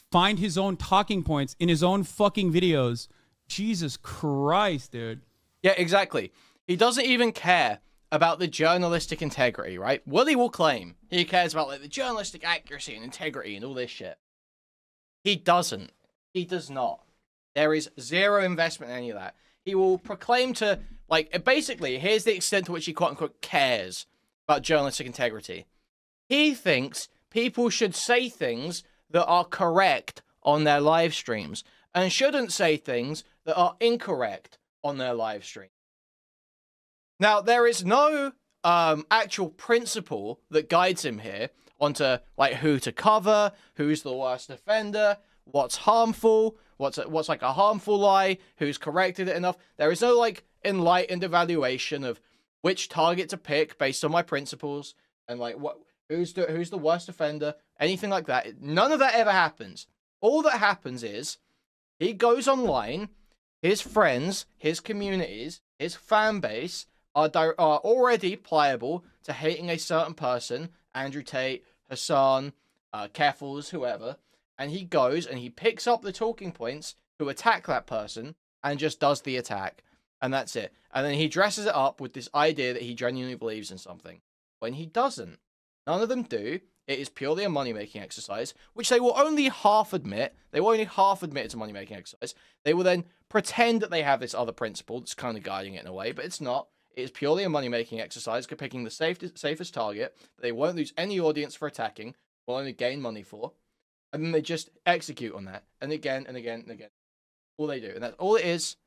find his own talking points in his own fucking videos. Jesus Christ, dude. Yeah, exactly. He doesn't even care about the journalistic integrity, right? Willie will claim he cares about like the journalistic accuracy and integrity and all this shit. He doesn't. He does not. There is zero investment in any of that. He will proclaim to, like, basically, here's the extent to which he quote-unquote cares about journalistic integrity. He thinks people should say things that are correct on their live streams and shouldn't say things that are incorrect on their live stream. Now, there is no actual principle that guides him here onto like who to cover, who's the worst offender, what's harmful, what's like a harmful lie, who's corrected it enough. There is no like enlightened evaluation of which target to pick based on my principles and like who's the worst offender, anything like that. None of that ever happens. All that happens is he goes online, his friends, his communities, his fan base are already pliable to hating a certain person, Andrew Tate, Hasan, Keffals, whoever, and he goes and he picks up the talking points to attack that person and just does the attack. And that's it. And then he dresses it up with this idea that he genuinely believes in something. When he doesn't. None of them do. It is purely a money-making exercise, which they will only half admit. They will only half admit it's a money-making exercise. They will then pretend that they have this other principle that's kind of guiding it in a way, but it's not. It is purely a money-making exercise, picking the safest target that they won't lose any audience for attacking, will only gain money for, and then they just execute on that, and again and again and again. All they do, and that's all it is.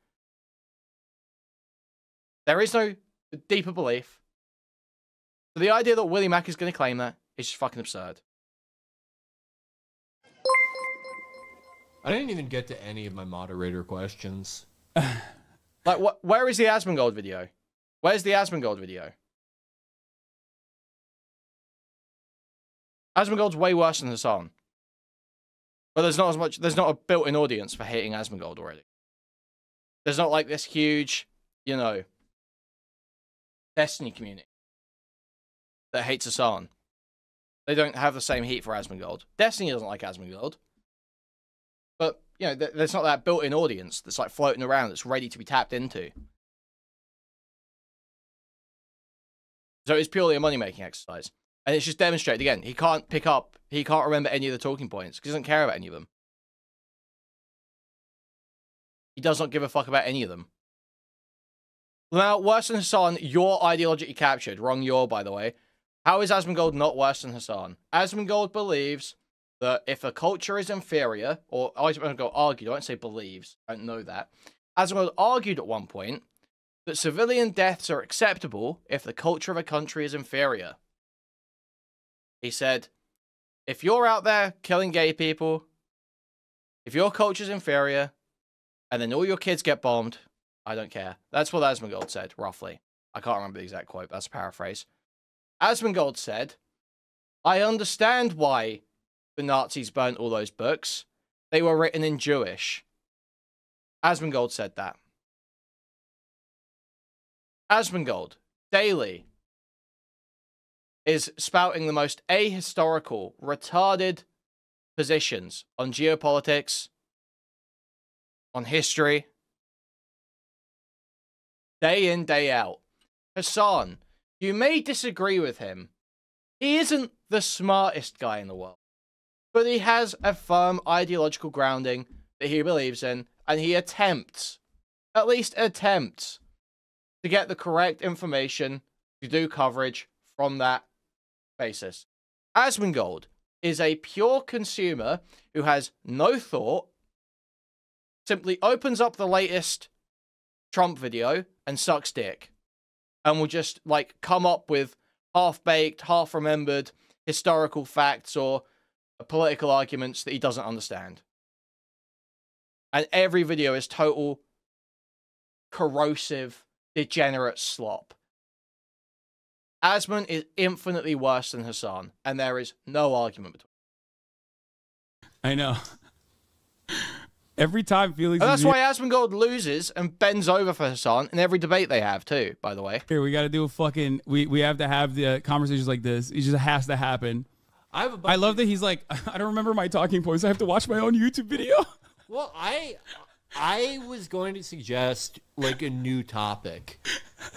There is no deeper belief. So the idea that Willie Mack is going to claim that is just fucking absurd. I didn't even get to any of my moderator questions. Like, where is the Asmongold video? Where's the Asmongold video? Asmongold's way worse than Hassan. But there's not a built-in audience for hating Asmongold already. There's not like this huge, you know, Destiny community that hates Hassan. They don't have the same heat for Asmongold. Destiny doesn't like Asmongold. But, you know, there's not that built-in audience that's like floating around that's ready to be tapped into. So it's purely a money-making exercise. And it's just demonstrated again. He can't remember any of the talking points because he doesn't care about any of them. He does not give a fuck about any of them. Now, worse than Hassan, you're ideologically captured. Wrong you're, by the way. How is Asmongold not worse than Hassan? Asmongold believes that if a culture is inferior, or Asmongold argued, I don't say believes, I don't know that. Asmongold argued at one point that civilian deaths are acceptable if the culture of a country is inferior. He said, if you're out there killing gay people, if your culture's inferior, and then all your kids get bombed, I don't care. That's what Asmongold said, roughly. I can't remember the exact quote, that's a paraphrase. Asmongold said, I understand why the Nazis burnt all those books. They were written in Jewish. Asmongold said that. Asmongold, daily, is spouting the most ahistorical, retarded positions on geopolitics, on history, day in, day out. Hassan, you may disagree with him. He isn't the smartest guy in the world, but he has a firm ideological grounding that he believes in, and he attempts, at least attempts, to get the correct information to do coverage from that basis. Asmongold is a pure consumer who has no thought, simply opens up the latest Trump video and sucks dick, and will just like come up with half-baked, half-remembered historical facts or political arguments that he doesn't understand. And every video is total corrosive, degenerate slop. Asmon is infinitely worse than Hassan, and there is no argument between them. I know. Every time Felix... And that's why Asmongold loses and bends over for Hassan in every debate they have, too, by the way. Here, we got to do a fucking... We have to have the conversations like this. It just has to happen. I love that he's like, I don't remember my talking points. I have to watch my own YouTube video. Well, I was going to suggest, like, a new topic.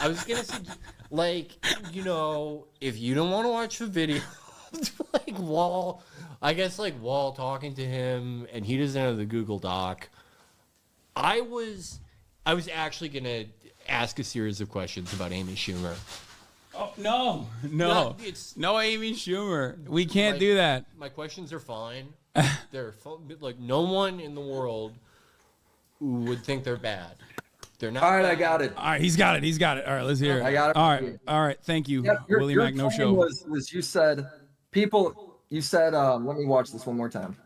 I was going to like, you know, if you don't want to watch the video, like, Wall talking to him, and he doesn't have the Google Doc. I was actually going to ask a series of questions about Amy Schumer. Oh, no, Amy Schumer. We can't do that. My questions are fine. They're like, no one in the world would think they're bad. They're not. All right, bad. I got it. All right, he's got it. All right, let's hear it. I got it. All right. Thank you, Yeah, Willie Mac. No show. Was you said people? You said let me watch this one more time.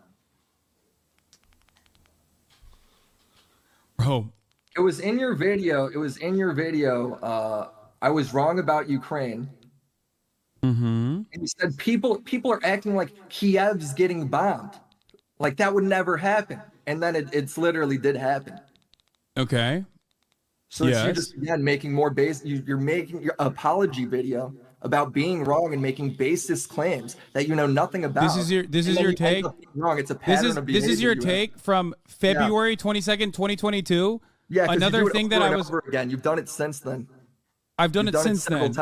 Bro, it was in your video. I was wrong about Ukraine. Mm-hmm. And you said people are acting like Kiev's getting bombed, like that would never happen, and then it's literally did happen. Okay. So you're just again making more base. You're making your apology video about being wrong and making baseless claims that you know nothing about. This is your take. Wrong. It's a pattern of behavior. This is your take from February 22nd, 2022. Yeah. Another thing that I was again. You've done it since then. I've done it since then.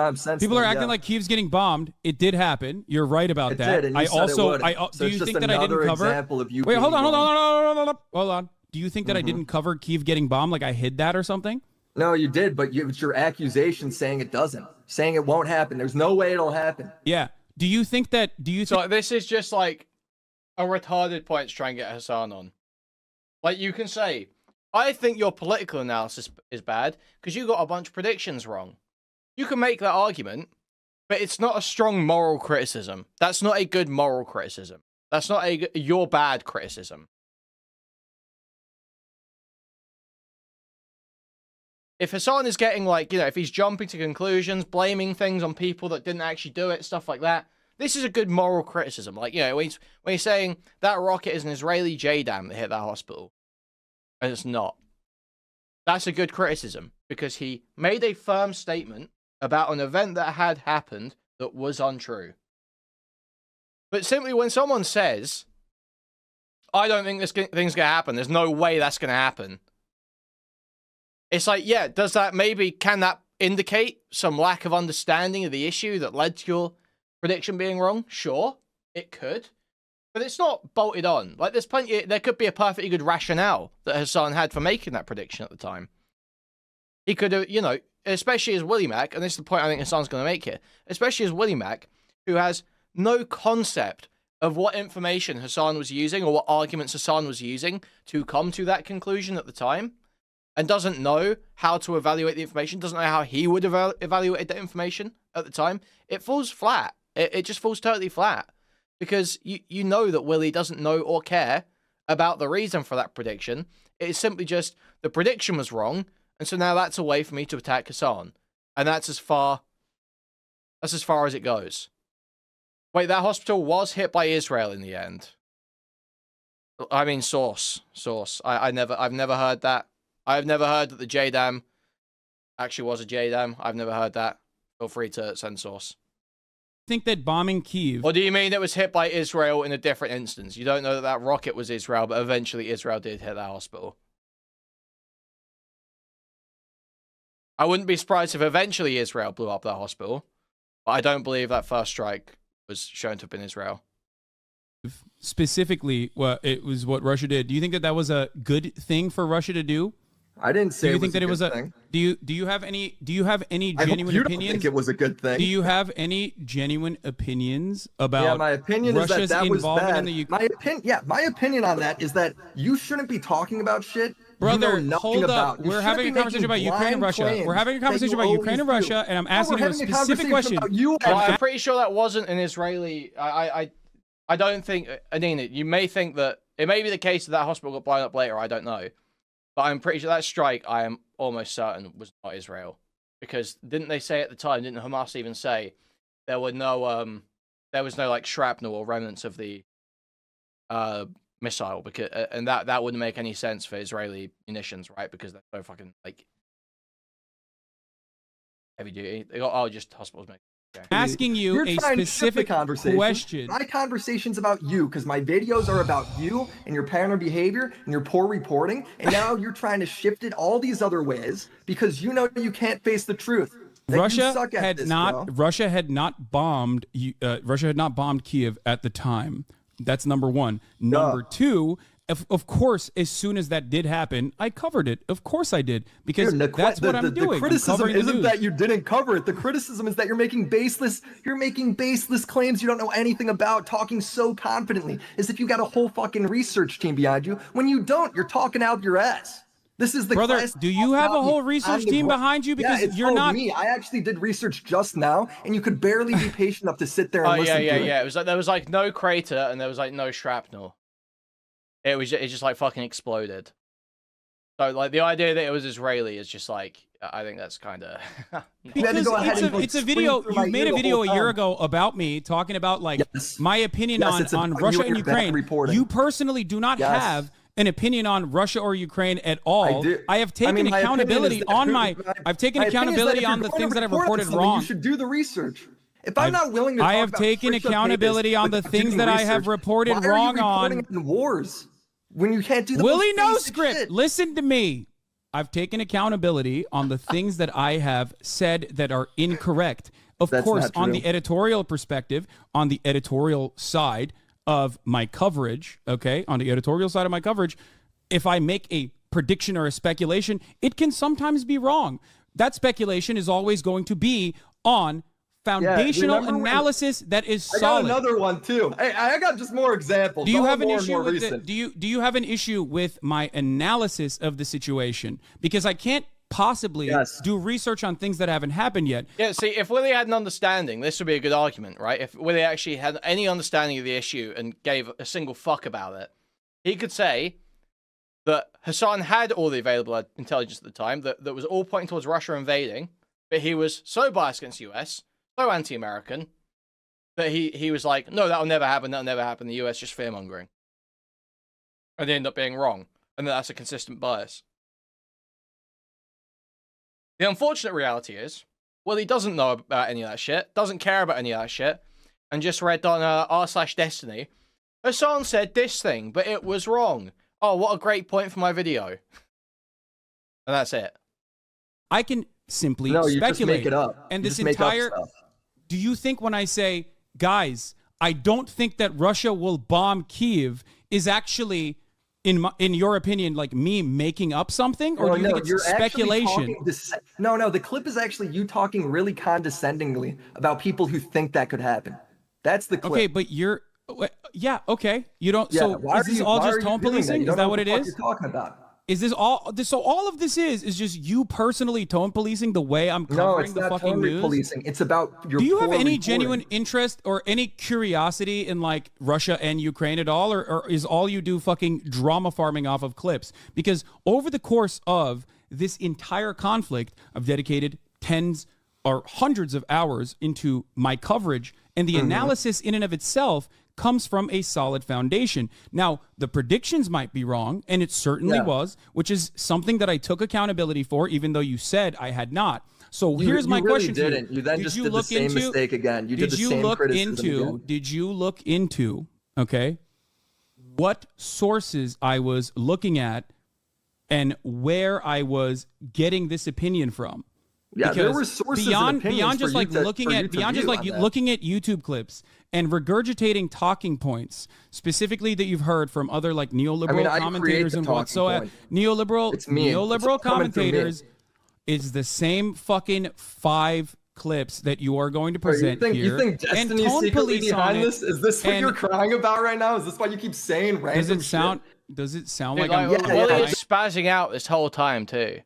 People are acting like Kiev's getting bombed. It did happen. You're right about that. Did, I also. Do you think that I didn't cover? Wait, hold on. Do you think that I didn't cover Kiev getting bombed? Like I hid that or something? No, you did, but it's your accusation saying it doesn't, saying it won't happen. There's no way it'll happen. Yeah. Do you think that? Do you? So this is just like a retarded point to try and get Hassan on. Like you can say, I think your political analysis is bad because you got a bunch of predictions wrong. You can make that argument, but it's not a strong moral criticism. That's not a good moral criticism. That's not a you're bad criticism. If Hassan is getting like, you know, if he's jumping to conclusions, blaming things on people that didn't actually do it, stuff like that, this is a good moral criticism. Like, you know, when he's saying that rocket is an Israeli JDAM that hit that hospital, and it's not. That's a good criticism because he made a firm statement about an event that had happened that was untrue. But simply when someone says, I don't think this thing's going to happen, there's no way that's going to happen. It's like, yeah, can that indicate some lack of understanding of the issue that led to your prediction being wrong? Sure, it could. But it's not bolted on. Like, there could be a perfectly good rationale that Hassan had for making that prediction at the time. He could have, you know, especially as Willie Mack, and this is the point I think Hassan's going to make here, especially as Willie Mack, who has no concept of what information Hassan was using or what arguments Hassan was using to come to that conclusion at the time, and doesn't know how to evaluate the information, doesn't know how he would have evaluated that information at the time, it falls flat. It just falls totally flat. Because you know that Willie doesn't know or care about the reason for that prediction. It is simply just, the prediction was wrong, and so now that's a way for me to attack Hassan. And that's as far as it goes. Wait, that hospital was hit by Israel in the end. I mean, source. I've never heard that. I've never heard that the JDAM actually was a JDAM. I've never heard that. Feel free to send source. Think that bombing Kyiv... Or do you mean it was hit by Israel in a different instance? You don't know that that rocket was Israel, but eventually Israel did hit that hospital. I wouldn't be surprised if eventually Israel blew up that hospital, but I don't believe that first strike was shown to have been Israel. Specifically, it was what Russia did. Do you think that that was a good thing for Russia to do? I didn't say. Do you it think that it was a? thing. Do you have any genuine you opinions? Don't think it was a good thing. Do you have any genuine opinions about? Yeah, my opinion Russia's is that was involvement bad. in the Ukraine? My opinion on that is that you shouldn't be talking about shit. Brother, you know hold up. We're having a conversation about Ukraine and Russia. We're having a conversation about Ukraine and Russia, and I'm asking you a specific question. I'm pretty sure that wasn't an Israeli. I don't think, Adina, you may think that it may be the case that that hospital got blown up later. I don't know. But I'm pretty sure that strike, I am almost certain, was not Israel. Because didn't they say at the time, didn't Hamas even say there was no like shrapnel or remnants of the missile? Because and that wouldn't make any sense for Israeli munitions, right? Because they're so fucking like heavy duty. They got just hospitals make. Okay. Asking you a specific question. My conversation's about you because my videos are about you and your pattern behavior and your poor reporting, and now you're trying to shift it all these other ways because you know you can't face the truth. Russia had not bombed Kyiv at the time. That's number one. Number two, of course, as soon as that did happen, I covered it. Of course I did, because that's what I'm doing. The criticism isn't that you didn't cover it. The criticism is that you're making baseless claims you don't know anything about, talking so confidently, as if you got a whole fucking research team behind you, when you don't. You're talking out your ass. This is the brother. Do you have a whole research team behind you? Because you're not. Me. I actually did research just now, and you could barely be patient enough to sit there and listen to it. Yeah. It was like there was like no crater and there was like no shrapnel. It just like fucking exploded. So like the idea that it was Israeli is just like, I think that's kind of. Because it's a video. You made a video a year ago about me talking about like my opinion on Russia and Ukraine. You personally do not have an opinion on Russia or Ukraine at all. I have taken accountability on my. I've taken accountability on the things that I've reported wrong. You should do the research. If I'm not willing to, I have taken accountability on the things that I have reported wrong on. Wars. When you can't do the Willie No Script, listen to me. I've taken accountability on the things that I have said that are incorrect. Of course, on the editorial perspective, on the editorial side of my coverage, okay, on the editorial side of my coverage, if I make a prediction or a speculation, it can sometimes be wrong. That speculation is always going to be on foundational remember when- analysis that is I got solid. another one too. Hey, I got just more examples. Do you all have an more and issue more with recent. do you have an issue with my analysis of the situation? Because I can't possibly Yes. do research on things that haven't happened yet. Yeah, see, if Willie had an understanding, this would be a good argument, right? If Willie actually had any understanding of the issue and gave a single fuck about it, he could say that Hassan had all the available intelligence at the time, that was all pointing towards Russia invading, but he was so biased against the US, so anti-American, that he was like, no, that'll never happen, the US just fear-mongering. And they end up being wrong, and that's a consistent bias. The unfortunate reality is, well, he doesn't know about any of that shit, doesn't care about any of that shit, and just read on r/Destiny, Hassan said this thing, but it was wrong. Oh, what a great point for my video. And that's it. I can simply No, you speculate. just make it up. And You this just make up entire stuff. do you think when I say, guys, I don't think that Russia will bomb Kyiv is actually in your opinion, like me making up something, or do you think it's speculation? No, the clip is actually you talking really condescendingly about people who think that could happen. That's the clip. Okay, but you're, yeah, okay. You don't. Yeah, so is this all just tone policing? Is that what it is? You're talking about. Is this all? So all of this is just you personally tone policing the way I'm covering No, it's the not fucking tone news? policing. It's about your. Do you have poor any reporting. genuine interest or any curiosity in like Russia and Ukraine at all, or is all you do fucking drama farming off of clips? Because over the course of this entire conflict, I've dedicated tens or hundreds of hours into my coverage, and the analysis in and of itself comes from a solid foundation. Now, the predictions might be wrong, and it certainly was, which is something that I took accountability for, even though you said I had not. So here's my question to you. Didn't. You then Did just you did the look same into, mistake again. You did the you same look criticism into, again. Did you look into, okay, what sources I was looking at and where I was getting this opinion from? Yeah, there Because were sources beyond and opinions just for like you to, looking for at you to beyond just view like on that. looking at YouTube clips and regurgitating talking points specifically that you've heard from other like neoliberal I create commentators the and talking whatsoever. point. Neoliberal It's me. It's neoliberal coming through me. commentators is the same fucking 5 clips that you are going to Bro, present here. You think and Destiny's tone secretly police on behind it. this? Is this what And you're crying about right now? Is this why you keep saying random Does it shit? sound? Does it sound Dude, like I'm? Willie yeah. is spazzing out this whole time too.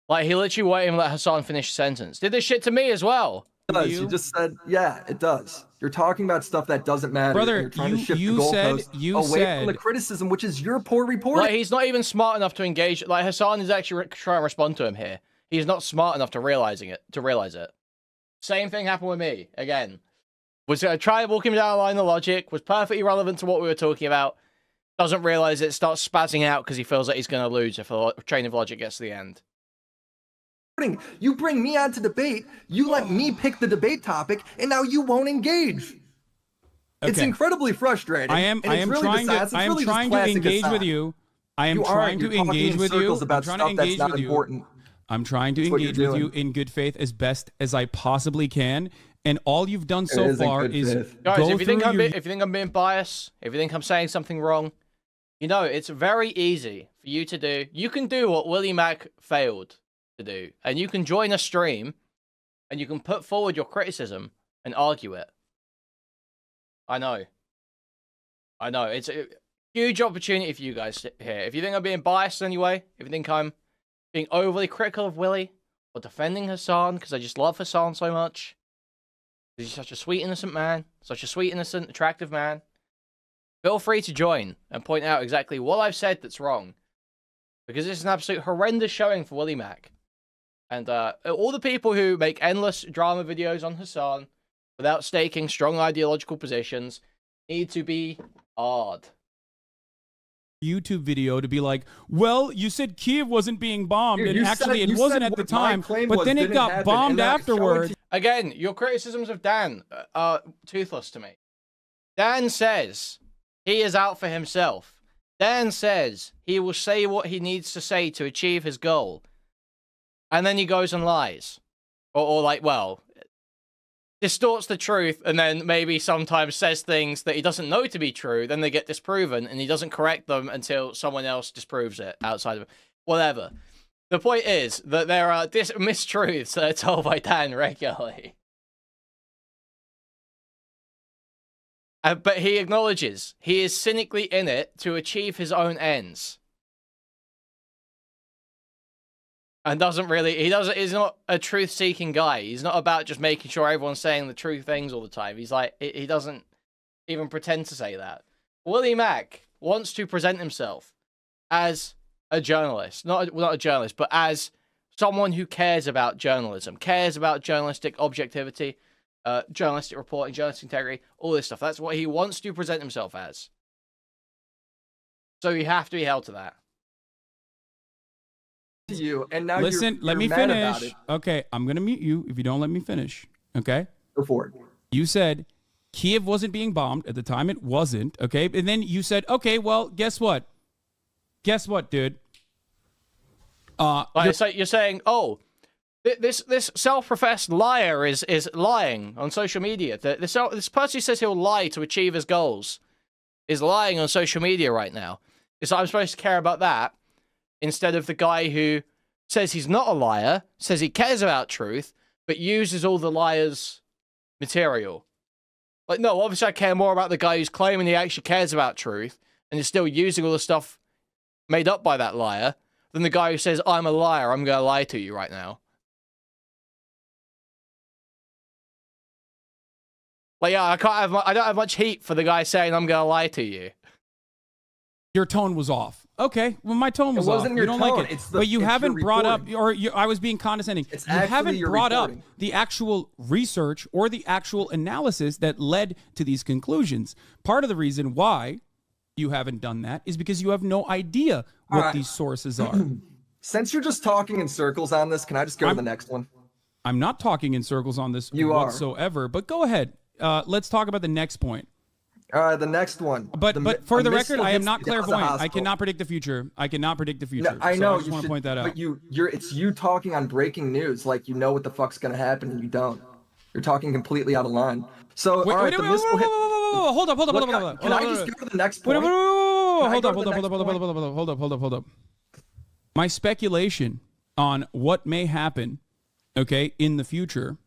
Like he literally won't even let Hassan finish a sentence. Did this shit to me as well. It does. you? You just said, yeah, it does. You're talking about stuff that doesn't matter. Brother, and you're trying to you- shift you the said- goalposts you away said- from the criticism, which is your poor reporting. Like he's not even smart enough to engage. Like Hassan is actually trying to respond to him here. He's not smart enough to realize it. Same thing happened with me again. Was gonna try walking down the line of logic. Was perfectly relevant to what we were talking about. Doesn't realize it. Starts spazzing out because he feels like he's going to lose if the train of logic gets to the end. You bring me on to debate, you let me pick the debate topic, and now you won't engage. It's Okay. incredibly frustrating. I am and it's really trying to Hassan. It's I am really just trying to classic engage Hassan. with you. I am You trying aren't. to You're talking engage in with you. circles about I'm trying stuff to that's engage not with you. important. I'm trying to That's what engage you're with you doing. in good faith as best as I possibly can. And all you've done so is in far good is faith. Guys, go if you think through if you think I'm being biased, if you think I'm saying something wrong, you know it's very easy for you to do. You can do what Willie Mack failed to do, and you can join a stream, and you can put forward your criticism and argue it. I know. It's a huge opportunity for you guys here. If you think I'm being biased anyway, if you think I'm being overly critical of Willie or defending Hassan because I just love Hassan so much. He's such a sweet, innocent man. Such a sweet, innocent, attractive man. Feel free to join and point out exactly what I've said that's wrong. Because it's an absolute horrendous showing for Willie Mack. And all the people who make endless drama videos on Hassan without staking strong ideological positions need to be odd. YouTube video to be like, well, you said Kyiv wasn't being bombed, Dude, and you actually said- it you wasn't said at the what my time, claim but was then it didn't got happen, bombed and that's showing afterward. Again, your criticisms of Dan are toothless to me. Dan says he is out for himself. Dan says he will say what he needs to say to achieve his goal. And then he goes and lies. Or like, well, distorts the truth and then maybe sometimes says things that he doesn't know to be true. Then they get disproven and he doesn't correct them until someone else disproves it outside of it. Whatever. The point is that there are mistruths that are told by Dan regularly. But he acknowledges he is cynically in it to achieve his own ends. And he's not a truth-seeking guy. He's not about just making sure everyone's saying the true things all the time. He's like, he doesn't even pretend to say that. Willie Mack wants to present himself as a journalist. Not a journalist, but as someone who cares about journalism, cares about journalistic objectivity, journalistic reporting, journalistic integrity, all this stuff. That's what he wants to present himself as. So you have to be held to that. You and now listen, you're let me mad about finish. it. Okay, I'm gonna mute you if you don't let me finish. Okay, Go for it. you said Kiev wasn't being bombed at the time. It wasn't. Okay, and then you said, okay, well, guess what? Guess what, dude? So you're saying, oh, this self-professed liar is lying on social media. This person who says he'll lie to achieve his goals is lying on social media right now. So I'm supposed to care about that instead of the guy who says he's not a liar, says he cares about truth, but uses all the liar's material. Like, no, obviously I care more about the guy who's claiming he actually cares about truth and is still using all the stuff made up by that liar than the guy who says, I'm a liar, I'm going to lie to you right now. Like, yeah, I don't have much heat for the guy saying I'm going to lie to you. Your tone was off. Okay, well, my tone was off. It wasn't your you don't tone. like it, It's but you it's haven't your brought up, reporting. I was being condescending. It's you actually haven't your brought reporting. up the actual research or the actual analysis that led to these conclusions. Part of the reason why you haven't done that is because you have no idea what these sources are. Since you're just talking in circles on this, can I just go to the next one? I'm not talking in circles on this You are. whatsoever, but go ahead. Let's talk about the next point. The next one. But for a the record, missile I am hits not the Gaza clairvoyant. I hospital. cannot predict the future. I cannot predict the future. No, I So know. I just want to point that out. But it's you talking on breaking news, like you know what the fuck's gonna happen, and you don't. You're talking completely out of line. So, Wait, all right, the missile hit. hold up. Can I just go to the next point? Hold up. My speculation on what may happen, okay, in the future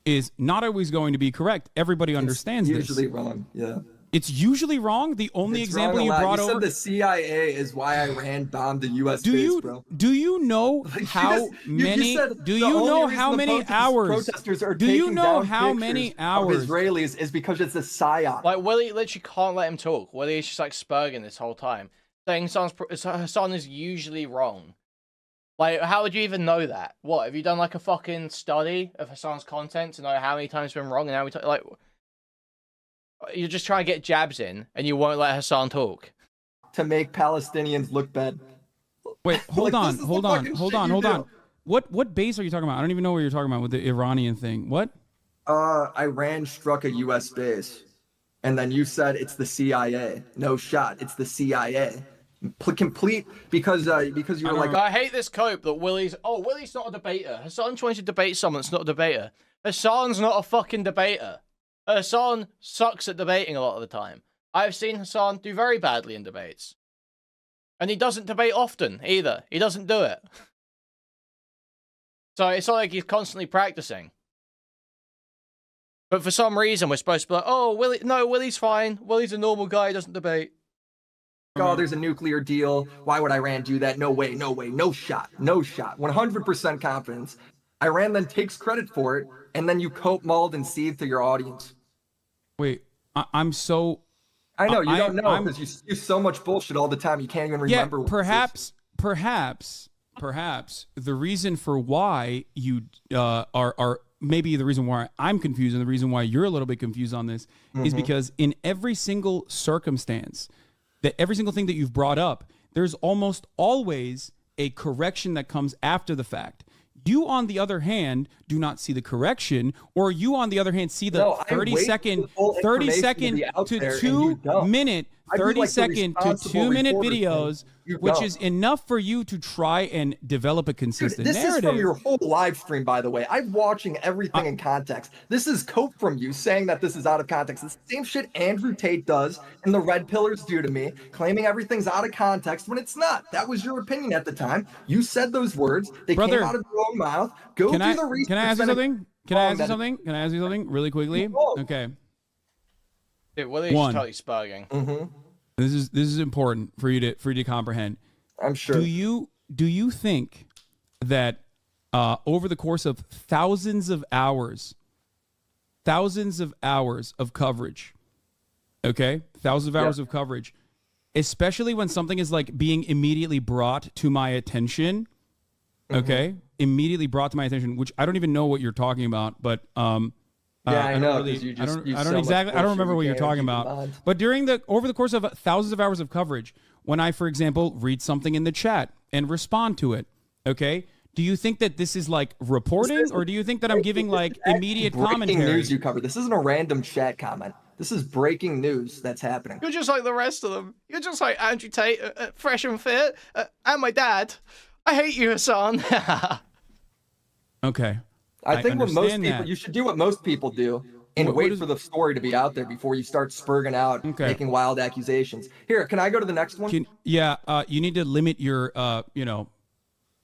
is not always going to be correct. Everybody understands this. Usually wrong, yeah. It's usually wrong. The only It's example wrong a you lot. brought You over. said the CIA is why Iran bombed the U.S. Do base, you bro. do you know You how just- you many? said Do the you only know reason how the many hours? protesters are Do you taking know down how pictures many of hours? Israelis is because it's a psyop. Like, Willie literally can't let him talk. Willie's just like spurging this whole time, saying Hassan is usually wrong. Like, how would you even know that? What, have you done like a fucking study of Hassan's content to know how many times it's been wrong and how many times, like, you're just trying to get jabs in and you won't let Hassan talk? To make Palestinians look bad. Wait, hold Like, on, this is hold the on, fucking hold shit on, you hold do. on. What base are you talking about? I don't even know what you're talking about with the Iranian thing. What? Iran struck a U.S. base, and then you said it's the CIA. No shot, it's the CIA. Complete because you're like, I hate this cope that Willie's not a debater. Hassan trying to debate someone that's not a debater. Hassan's not a fucking debater. Hassan sucks at debating a lot of the time. I've seen Hassan do very badly in debates. And he doesn't debate often either. He doesn't do it. So it's not like he's constantly practicing. But for some reason we're supposed to be like, oh, Willie's fine. Willie's a normal guy, he doesn't debate. oh, there's a nuclear deal. Why would Iran do that? No way, no way, no shot, no shot. 100% confidence. Iran then takes credit for it, and then you cope, mauled, and seethe to your audience. Wait, I'm so. I know you don't know I'm- because you use so much bullshit all the time. You can't even Yeah, remember. what this is. perhaps the reason for why you are maybe the reason why I'm confused and the reason why you're a little bit confused on this is because in every single circumstance, that every single thing that you've brought up, there's almost always a correction that comes after the fact. You, on the other hand, do not see the correction, or you, on the other hand, see the No, I 30 wait second, for the full 30 information to second be out to there, and you 2 don't. minute, I'd be 30 like the second to responsible 2 minute reporter videos, thing. You which don't. is enough for you to try and develop a consistent This is narrative. from your whole live stream, by the way. I'm watching everything in context. This is cope from you saying that this is out of context. It's the same shit Andrew Tate does and the Red Pillars do to me, claiming everything's out of context when it's not. That was your opinion at the time. You said those words. They Brother, came out of your own mouth. Go Can do I the research. can I ask you and- something? Can I wrong ask you that- something? Can I ask you something really quickly? Wrong. Okay. Dude, Willie's One. totally spugging. Mm-hmm. This is important for you to comprehend. I'm sure. Do you think that over the course of thousands of hours of coverage, okay, thousands of hours of coverage, especially when something is like being immediately brought to my attention, okay, immediately brought to my attention, which I don't even know what you're talking about, but Yeah, I know. Really, You I just, don't, you I don't so exactly. much I don't remember bullshit what you you're can't talking keep in about. mind. But over the course of thousands of hours of coverage, when I, for example, read something in the chat and respond to it, okay, do you think that this is like reporting, or do you think that I'm giving like immediate breaking commentary? news you cover. This isn't a random chat comment. This is breaking news that's happening. You're just like the rest of them. You're just like Andrew Tate, fresh and fit, and my dad. I hate you, Hassan. Okay. I think what most understand people, that. you should do what most people do and What wait is- for the story to be out there before you start spurging out, Okay. making wild accusations. Here, can I go to the next one? You need to limit your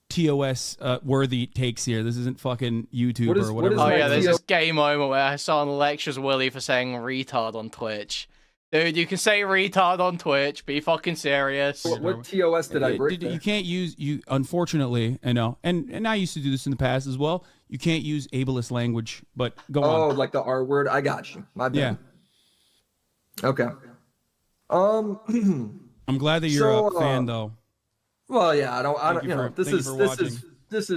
TOS worthy takes here. This isn't fucking YouTube What is- or what whatever. is Oh my yeah, there's Theo- this gay moment where Hassan lectures Willie for saying retard on Twitch. Dude, you can say retard on Twitch. Be fucking serious. What TOS did I break there? You can't use unfortunately, I know, and I used to do this in the past as well. You can't use ableist language, but go Oh, on. like the R word? I got you. My Yeah. bad. Okay. I'm glad that you're So, a fan though. Well, yeah, I don't, Thank you you know, for- thank you for watching. this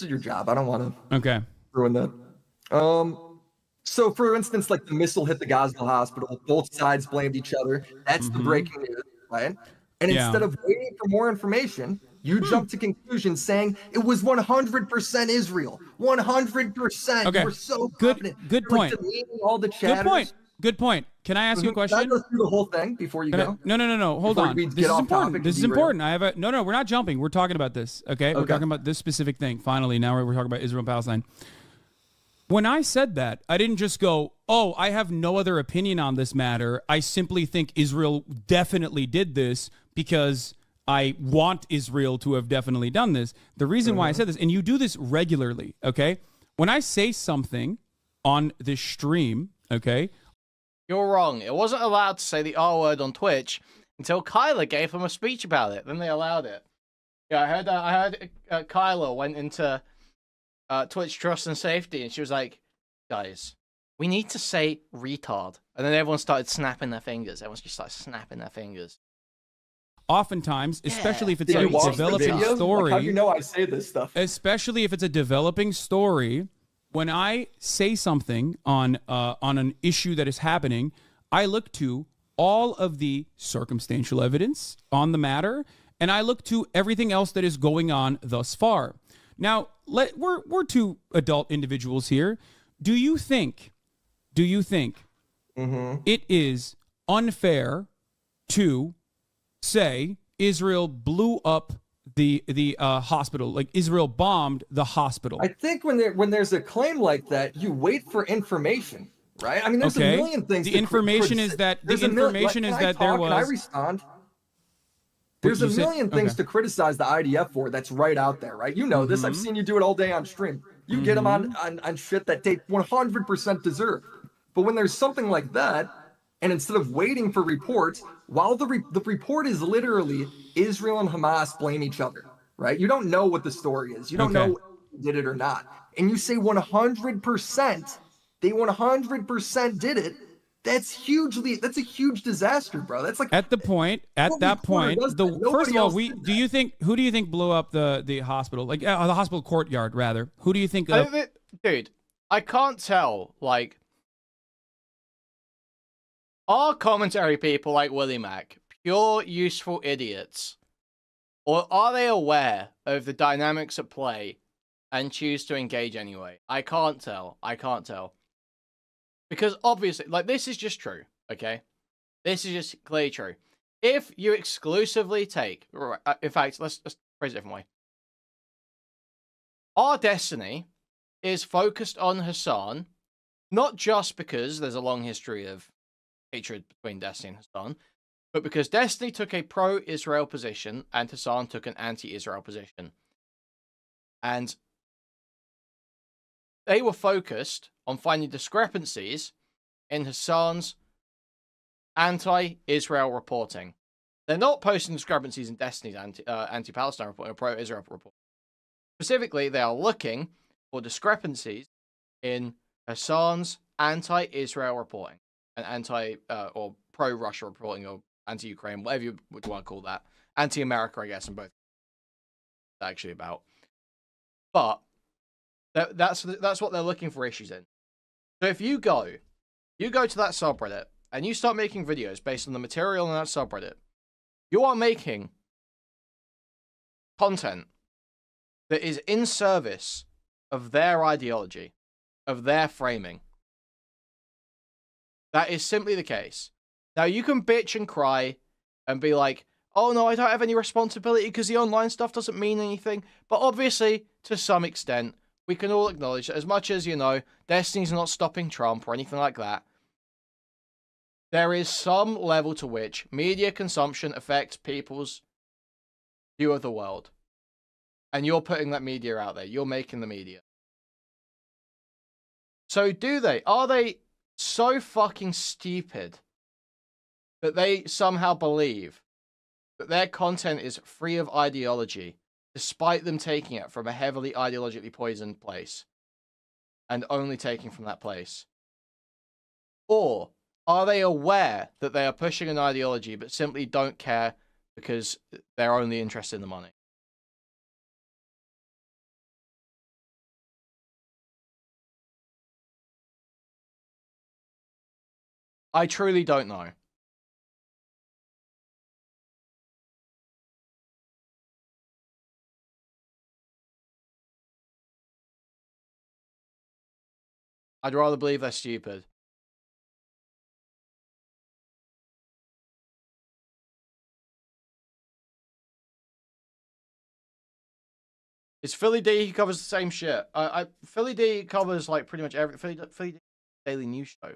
is your job. I don't want to Okay. ruin that. So for instance, like the missile hit the Gaza hospital, both sides blamed each other. That's the breaking news, right? And Yeah. instead of waiting for more information, you jump to conclusions saying it was 100% Israel. 100%. Okay. You were so Good- confident. good You're, like, point. demeaning all the Good chatters. point. Good point. Can I ask you a Can I question? go through the whole thing before you go? No. Hold Before on. we This get is off important. topic This and is derail. important. I have a no. We're not jumping. We're talking about this. Okay. We're Okay. talking about this specific thing. Finally, now we're talking about Israel and Palestine. When I said that, I didn't just go, "Oh, I have no other opinion on this matter. I simply think Israel definitely did this because I want Israel to have definitely done this." The reason why I said this, and you do this regularly, okay? When I say something on this stream, okay, You're wrong. It wasn't allowed to say the R word on Twitch until Kyla gave him a speech about it. Then they allowed it. Yeah, I heard Kyla went into Twitch Trust and Safety, and she was like, "Guys, we need to say retard." And then everyone started snapping their fingers. Everyone just started snapping their fingers. oftentimes, especially if it's Did you a watch the developing videos? story, Like, how do you know I say this stuff? especially if it's a developing story, when I say something on an issue that is happening, I look to all of the circumstantial evidence on the matter, and I look to everything else that is going on thus far. Now, we're two adult individuals here. Do you think it is unfair to say Israel blew up the hospital, like Israel bombed the hospital? I think when there's a claim like that, you wait for information, right? I mean, there's Okay. a million things. The to information is that- the there's a mil- information like, is can I that there talk? Can I was- respond? There's a you said- million things okay. to criticize the IDF for. That's right out there, right? You know this. Mm-hmm. I've seen you do it all day on stream. You get them on shit that they 100% deserve. But when there's something like that, and instead of waiting for reports, while the report is literally Israel and Hamas blame each other, right? You don't know what the story is. You don't Okay. know if they did it or not. And you say 100%, they 100% did it. That's a huge disaster, bro. That's like At that point, Nobody first does that. of Nobody all, else did that. who do you think blew up the hospital, like the hospital courtyard rather? Who do you think? Dude, I can't tell. Like, are commentary people like Willie Mac pure useful idiots? Or are they aware of the dynamics at play and choose to engage anyway? I can't tell. Because obviously, like, this is just true, okay? This is just clearly true. If you exclusively take, in fact, let's phrase it a different way. Our destiny is focused on Hassan, not just because there's a long history of hatred between Destiny and Hassan, but because Destiny took a pro-Israel position and Hassan took an anti-Israel position. And they were focused on finding discrepancies in Hassan's anti-Israel reporting. They're not posting discrepancies in Destiny's anti-Palestine report or pro-Israel report. Specifically, they are looking for discrepancies in Hassan's anti-Israel reporting and or pro-Russia reporting or anti-Ukraine, whatever you would want to call that. Anti-America, I guess, and both actually about. But that's what they're looking for issues in. So if you go to that subreddit and you start making videos based on the material in that subreddit, you are making content that is in service of their ideology, of their framing. That is simply the case. Now, you can bitch and cry and be like, oh no, I don't have any responsibility because the online stuff doesn't mean anything. But obviously, to some extent, we can all acknowledge that as much as, you know, Destiny's not stopping Trump or anything like that, there is some level to which media consumption affects people's view of the world. And you're putting that media out there. You're making the media. So are they so fucking stupid that they somehow believe that their content is free of ideology, despite them taking it from a heavily ideologically poisoned place and only taking from that place? Or are they aware that they are pushing an ideology but simply don't care because they're only interested in the money? I truly don't know. I'd rather believe they're stupid. It's Philly D. He covers the same shit. Philly D covers like pretty much every Philly D daily news show.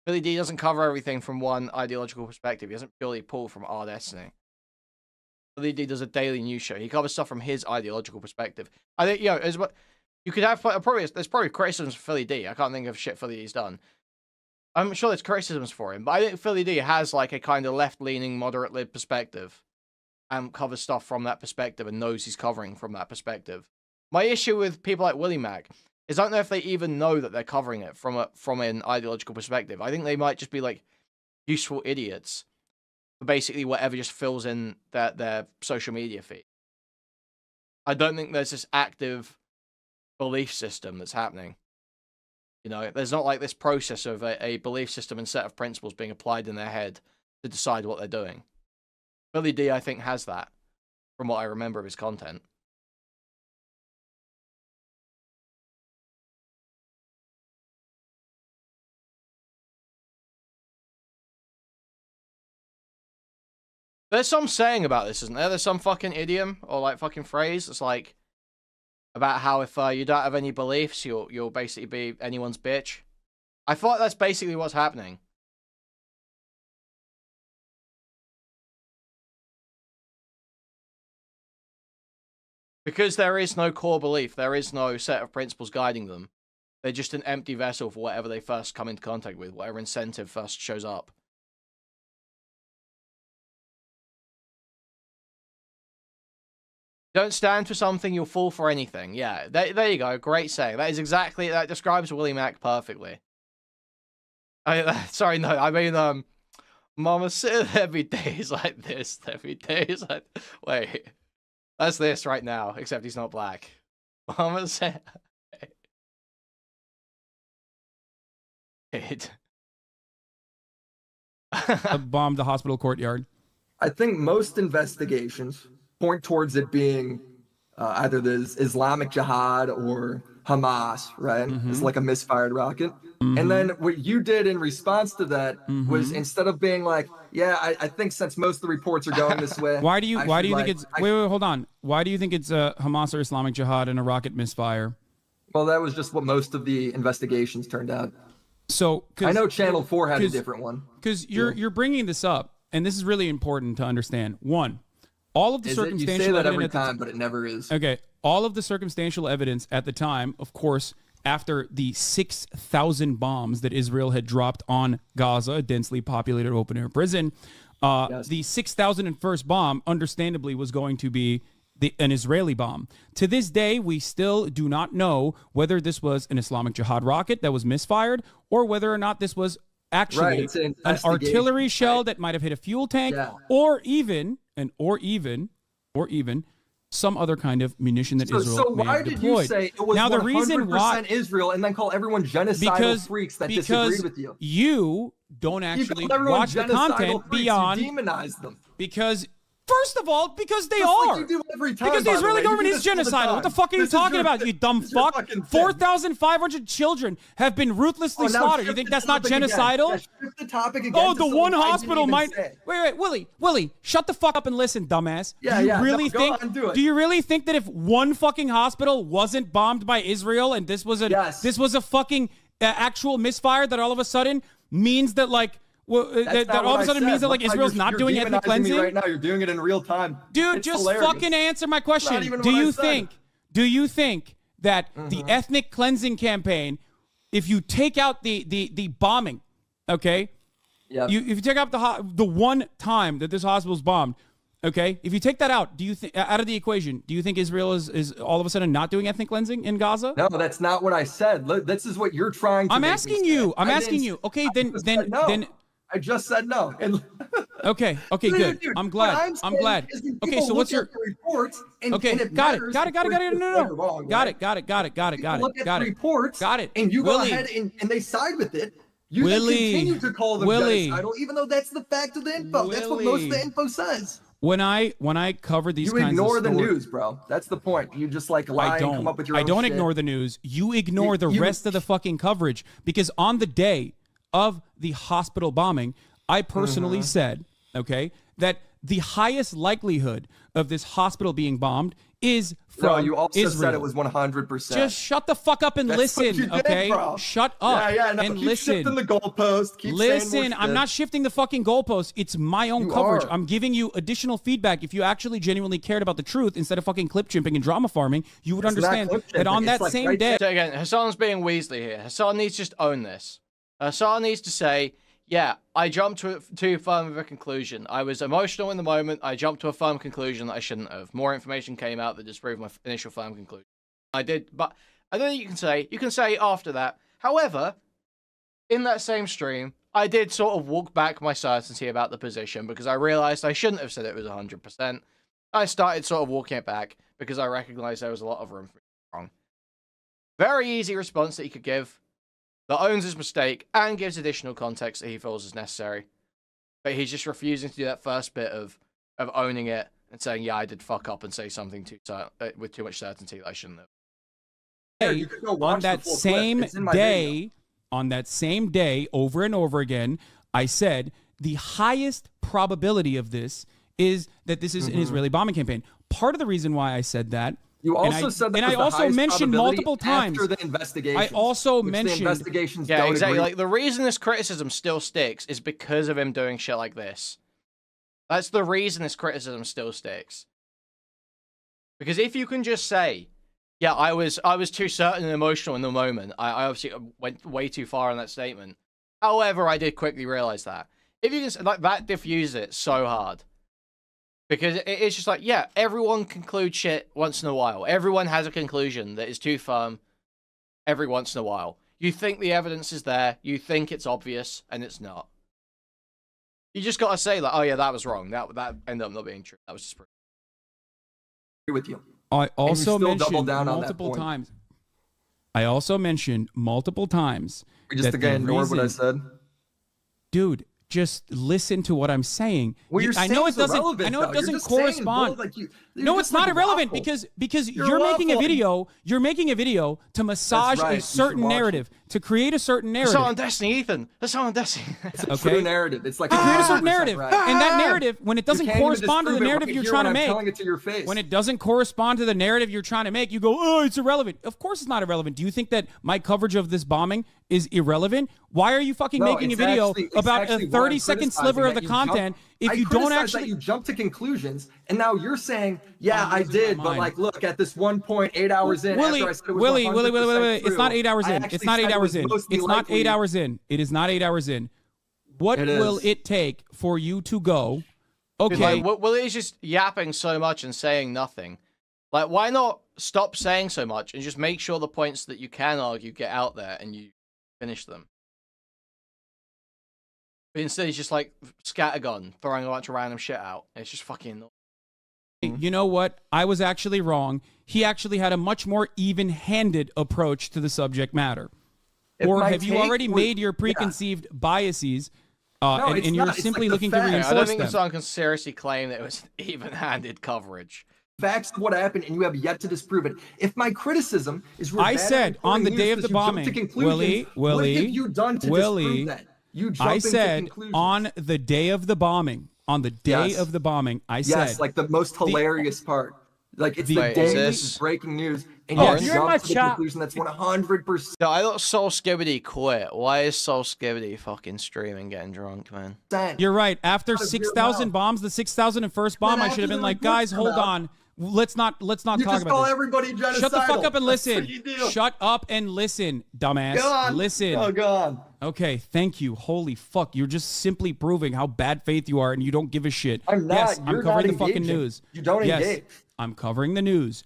Philly D doesn't cover everything from one ideological perspective. He doesn't purely pull from our Destiny. Philly D does a daily news show. He covers stuff from his ideological perspective. I think, you know, as what you could have there's probably criticisms for Philly D. I can't think of shit Philly D's done. I'm sure there's criticisms for him, but I think Philly D has like a kind of left-leaning, moderate lib perspective and covers stuff from that perspective and knows he's covering from that perspective. My issue with people like Willie Mac is I don't know if they even know that they're covering it from an ideological perspective. I think they might just be like useful idiots for basically whatever just fills in their social media feed. I don't think there's this active belief system that's happening. You know, there's not like this process of a belief system and set of principles being applied in their head to decide what they're doing. Billy D, I think, has that, from what I remember of his content. There's some saying about this, isn't there? There's some fucking idiom or like fucking phrase that's like about how if you don't have any beliefs, you'll basically be anyone's bitch. I thought that's basically what's happening. Because there is no core belief, there is no set of principles guiding them. They're just an empty vessel for whatever they first come into contact with, whatever incentive first shows up. Don't stand for something, you'll fall for anything. Yeah, there you go. Great saying. That is exactly, that describes Willie Mac perfectly. Sorry, no, I mean, Mama said every day is like this. Every day is like, wait, that's this right now, except he's not black. Mama said, bombed the hospital courtyard. I think most investigations point towards it being either the Islamic Jihad or Hamas, right? Mm-hmm. It's like a misfired rocket. Mm-hmm. And then what you did in response to that mm-hmm. was instead of being like, yeah, I think since most of the reports are going this way. Why do you think it's wait, hold on. Why do you think it's Hamas or Islamic Jihad and a rocket misfire? Well, that was just what most of the investigations turned out. So I know Channel 4 had a different one. Because you're bringing this up, and this is really important to understand. One, all of the circumstantial you say that evidence every time, but it never is. Okay, all of the circumstantial evidence at the time, of course, after the 6,000 bombs that Israel had dropped on Gaza, a densely populated open-air prison. The 6,001st bomb, understandably, was going to be an Israeli bomb. To this day, we still do not know whether this was an Islamic Jihad rocket that was misfired or whether or not this was actually an artillery shell that might have hit a fuel tank, or even some other kind of munition that Israel may have deployed. So why did you say it was now, the 100% reason why, Israel and then call everyone genocidal freaks that disagreed with you? You don't actually watch the content beyond. You demonize them. Because, first of all, because they Just are. like you do every time, because the Israeli government is genocidal. What the fuck are you talking about, you dumb fuck? 4,500 children have been ruthlessly slaughtered. You think that's not genocidal? Shift the topic again. Oh, the one hospital might. Wait, Willie, shut the fuck up and listen, dumbass. Yeah, do you really think that if one fucking hospital wasn't bombed by Israel and this was a fucking actual misfire, that all of a sudden means that like. Well, that all of a sudden means that like Israel's not doing ethnic cleansing right now. You're doing it in real time, dude. Just fucking answer my question. Do you think that the ethnic cleansing campaign, if you take out the bombing, okay, if you take out the one time that this hospital's bombed, okay, if you take that out, do you think out of the equation, do you think Israel is all of a sudden not doing ethnic cleansing in Gaza? No, that's not what I said. This is what you're trying to. I'm asking you. Okay, then. I just said no. And okay, good. Dude, I'm glad. Okay, so what's your reports? Okay, got it. No. Got it. Reports. Got it. And you go ahead and they side with it. You continue to call them genocidal, even though that's the fact of the info. That's what most of the info says. When I cover these kinds of stories, you ignore the news, bro. That's the point. You just like lie and come up with your own shit. I don't ignore the news. You ignore the rest of the fucking coverage, because on the day of the hospital bombing, I personally said, okay, that the highest likelihood of this hospital being bombed is from you also Israel. Said it was 100%. Just shut the fuck up and listen, okay? Shut up and keep listen. Shifting the goalpost. Listen, I'm not shifting the fucking goalpost. It's my own coverage. I'm giving you additional feedback. If you actually genuinely cared about the truth instead of fucking clip chimping and drama farming, you would understand that on that same day. So again, Hassan's being Weasley here. Hassan needs to just own this. Hassan needs to say, yeah, I jumped to too firm of a conclusion. I was emotional in the moment. I jumped to a firm conclusion that I shouldn't have. More information came out that disproved my initial firm conclusion. I did, but I don't think you can say after that. However, in that same stream, I did sort of walk back my certainty about the position because I realized I shouldn't have said it was 100%. I started sort of walking it back because I recognized there was a lot of room for it wrong. Very easy response that he could give. That owns his mistake and gives additional context that he feels is necessary. But he's just refusing to do that first bit of owning it and saying, yeah, I did fuck up and say something with too much certainty that I shouldn't have. On that same day, over and over again, I said the highest probability of this is that this is an Israeli bombing campaign. Part of the reason why I said that, you also said that, and I also mentioned multiple times after the investigation. I also mentioned the investigations. Yeah, exactly. Like the reason this criticism still sticks is because of him doing shit like this. That's the reason this criticism still sticks. Because if you can just say, yeah, I was too certain and emotional in the moment. I obviously went way too far on that statement. However, I did quickly realize that. If you can, like, that diffuses it so hard. Because it's just like, yeah, everyone concludes shit once in a while. Everyone has a conclusion that is too firm every once in a while. You think the evidence is there, you think it's obvious, and it's not. You just gotta say, like, oh yeah, that was wrong. That ended up not being true. That was just agree with you. I also mentioned multiple times. I also mentioned multiple times. We just again ignored what I said. Dude, just listen to what I'm saying. Well, I know it doesn't. I know it doesn't correspond. No, it's not irrelevant because you're making a video. You're making a video to massage a certain narrative, to create a certain narrative. That's all on Destiny, Ethan. That's all on Destiny. It's a true narrative. It's like to create a certain narrative, and that narrative, when it doesn't correspond to the narrative you're trying to make, telling it to your face. When it doesn't correspond to the narrative you're trying to make, you go, oh, it's irrelevant. Of course, it's not irrelevant. Do you think that my coverage of this bombing is irrelevant? Why are you fucking making a video about a 30-second sliver of the content if I you don't criticize actually, that you jump to conclusions, and now you're saying, yeah, I'm I losing did, my but mind. like, look at this 1.8 hours in. Willie, after I said it was Willie, 100% it's not true, 8 hours I in. actually It's not said 8 it hours was in. mostly It's not likely- 8 hours in. It is not 8 hours in. What It will is. it take for you to go? Dude, Okay, like, Willie's just yapping so much and saying nothing. Like, why not stop saying so much and just make sure the points that you can argue get out there and you finish them? But instead, he's just like scattergun, throwing a bunch of random shit out. It's just fucking. you know what? I was actually wrong. He actually had a much more even-handed approach to the subject matter. If Or my have you take already was- made your yeah. preconceived biases, No, and it's you're not. It's simply like the looking to facts. reinforce I don't think them? someone can seriously claim that it was even-handed coverage. Facts of what happened, and you have yet to disprove it. If my criticism is, I said on the day of the bombing, Willie, what have you done to Willie, disprove that? You jump I into said conclusions. on the day of the bombing, Yes. of the bombing, I Yes, said like the most hilarious part. Like it's the Wait, is daily this- breaking news, and Oh, you you're jump my to the chat. conclusion that's 100%. No, I thought Soul Skibbity quit. Why is Soul Skibbity fucking streaming getting drunk, man? you're right. After Out of your 6,000 mouth. bombs, the 6,001st bomb, I should have after been the like, reports guys, come hold out, on. Let's not You talk just about call this. everybody genocidal. Shut the fuck up and That's listen. what you do. Shut up and listen, dumbass. Go on. Listen. Oh, go on. Okay, thank you. Holy fuck. You're just simply proving how bad faith you are and you don't give a shit. I'm not. Yes, You're I'm covering not the fucking engaging. news. You don't yes, engage. I'm covering the news.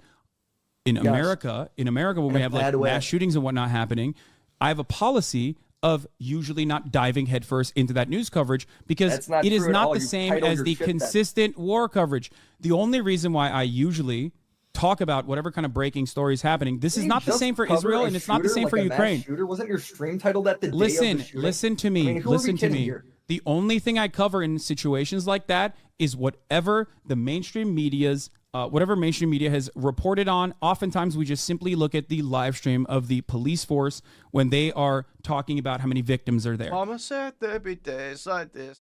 In America, when we a have like bad way. mass shootings and whatnot happening, I have a policy of usually not diving headfirst into that news coverage because That's not it is true at not all. the You same titled as your the shit that. consistent war coverage. The only reason why I usually talk about whatever kind of breaking story is happening, this is Didn't not you the just same for cover Israel a and it's not the shooter, same like for a mass Ukraine. Shooter? Wasn't your stream titled that the day of Listen, the shooting? listen to me. I mean, who are we listen to kidding me. here? The only thing I cover in situations like that is whatever the mainstream media's, whatever mainstream media has reported on. Oftentimes, we just simply look at the live stream of the police force when they are talking about how many victims are there. Mama said there'd be days like this.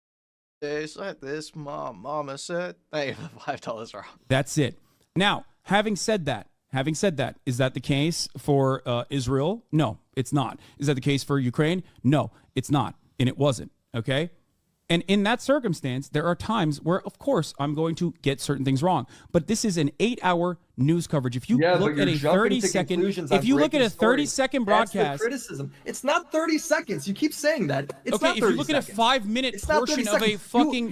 Days like this, Mama said. Hey, $5 wrong. That's it. Now, having said that, is that the case for Israel? No, it's not. Is that the case for Ukraine? No, it's not. And it wasn't. Okay. And in that circumstance, there are times where, of course, I'm going to get certain things wrong. But this is an 8-hour news coverage. If you Yeah, look but at you're a jumping to 30-second, conclusions if on you look at a breaking stories. 30-second That's the broadcast, criticism. It's not 30 seconds. You keep saying that. It's okay, not if 30 you look at a seconds. 5-minute It's not 30 portion of a seconds. fucking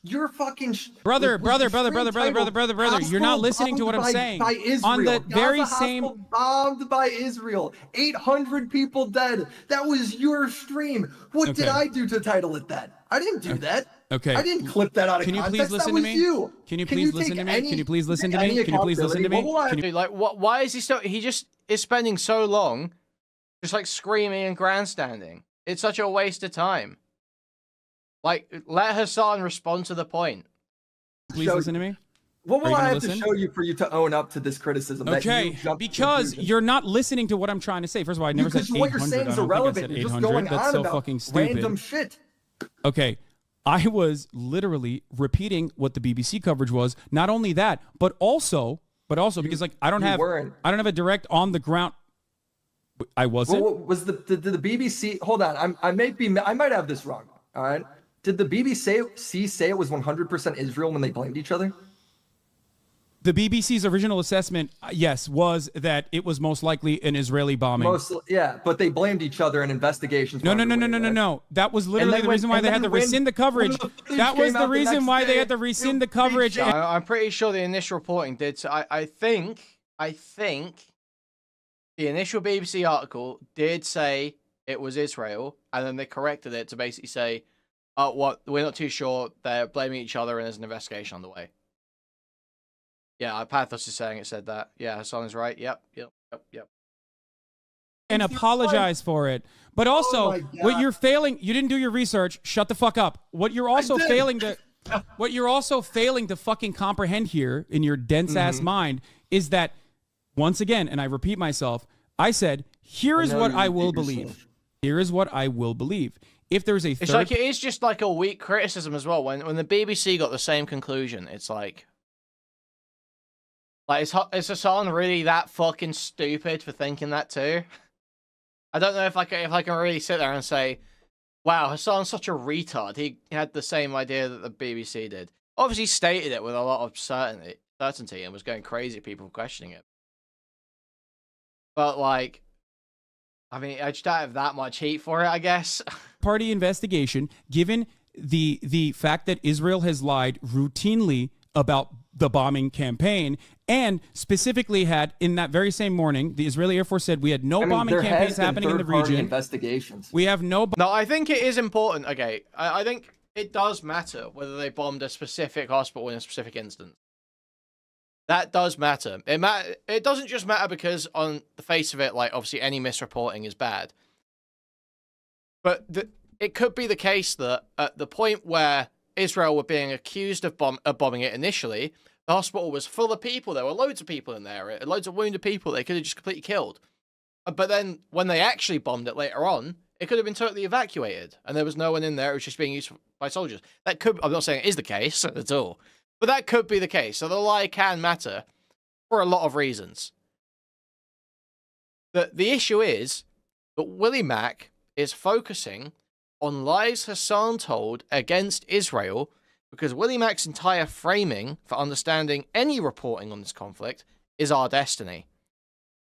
You're fucking brother, was your stream brother, you're not titled listening to what I'm Bombed saying. By Israel. On the very Gaza same hospital bombed by Israel. 800 people dead. That was your stream. What did Okay. I do to title it that? I didn't do that. Okay. I didn't clip that out of Can you context. please listen that to was me? You. Can you please listen to me? Can you please listen to me? Can you please listen to me? Can you- Dude, like, why is he still? He just is spending so long, just like screaming and grandstanding. It's such a waste of time. Like, let Hassan respond to the point. Please So- listen to me. What Are will you I gonna have to listen? show you for you to own up to this criticism? that you Okay, jumped to because conclusions? you're not listening to what I'm trying to say. First of all, I never said Because 800. what you're saying I is don't think I irrelevant. said You're just 800. going That's on so about fucking stupid. random shit. Okay, I was literally repeating what the BBC coverage was. Not only that, but also because like I don't have a direct on the ground. I wasn't. Well, was did the BBC? Hold on, I might have this wrong. All right, did the BBC say it was 100% Israel when they blamed each other? The BBC's original assessment, yes, was that it was most likely an Israeli bombing. Yeah, but they blamed each other in investigations. No. That was literally the reason why they had to rescind the coverage. That was the reason why they had to rescind the coverage. I'm pretty sure the initial reporting did. So I think the initial BBC article did say it was Israel, and then they corrected it to basically say, "Oh, what? We're not too sure. They're blaming each other, and there's an investigation on the way." Yeah, Pathos is saying it said that. Yeah, Hassan is right. Yep. And apologize for it. But also, what you're failing, you didn't do your research. Shut the fuck up. What you're also failing to fucking comprehend here in your dense ass mind is that, once again, and I repeat myself, I said, here is what I will believe. Here is what I will believe. If there's a It's like it is just like a weak criticism as well. When the BBC got the same conclusion, it's like is Hassan really that fucking stupid for thinking that too? I don't know if I can really sit there and say wow, Hassan's such a retard. He had the same idea that the BBC did. Obviously stated it with a lot of certainty and was going crazy at people questioning it. But, like, I mean, I just don't have that much heat for it, I guess. Party investigation, given the fact that Israel has lied routinely about the bombing campaign, and specifically had, in that very same morning, the Israeli Air Force said we had no bombing campaigns happening in the region. Investigations. We have no... No, I think it is important. Okay, I think it does matter whether they bombed a specific hospital in a specific instance. That does matter. It doesn't just matter because on the face of it, like, obviously any misreporting is bad. But it could be the case that at the point where Israel were being accused of bombing it initially, the hospital was full of people. There were loads of people in there, loads of wounded people they could have just completely killed. But then when they actually bombed it later on, it could have been totally evacuated and there was no one in there. It was just being used by soldiers. That could, I'm not saying it is the case at all, but that could be the case. So the lie can matter for a lot of reasons. The issue is that Willie Mack is focusing on lies Hassan told against Israel, because Willie Mack's entire framing for understanding any reporting on this conflict is our destiny.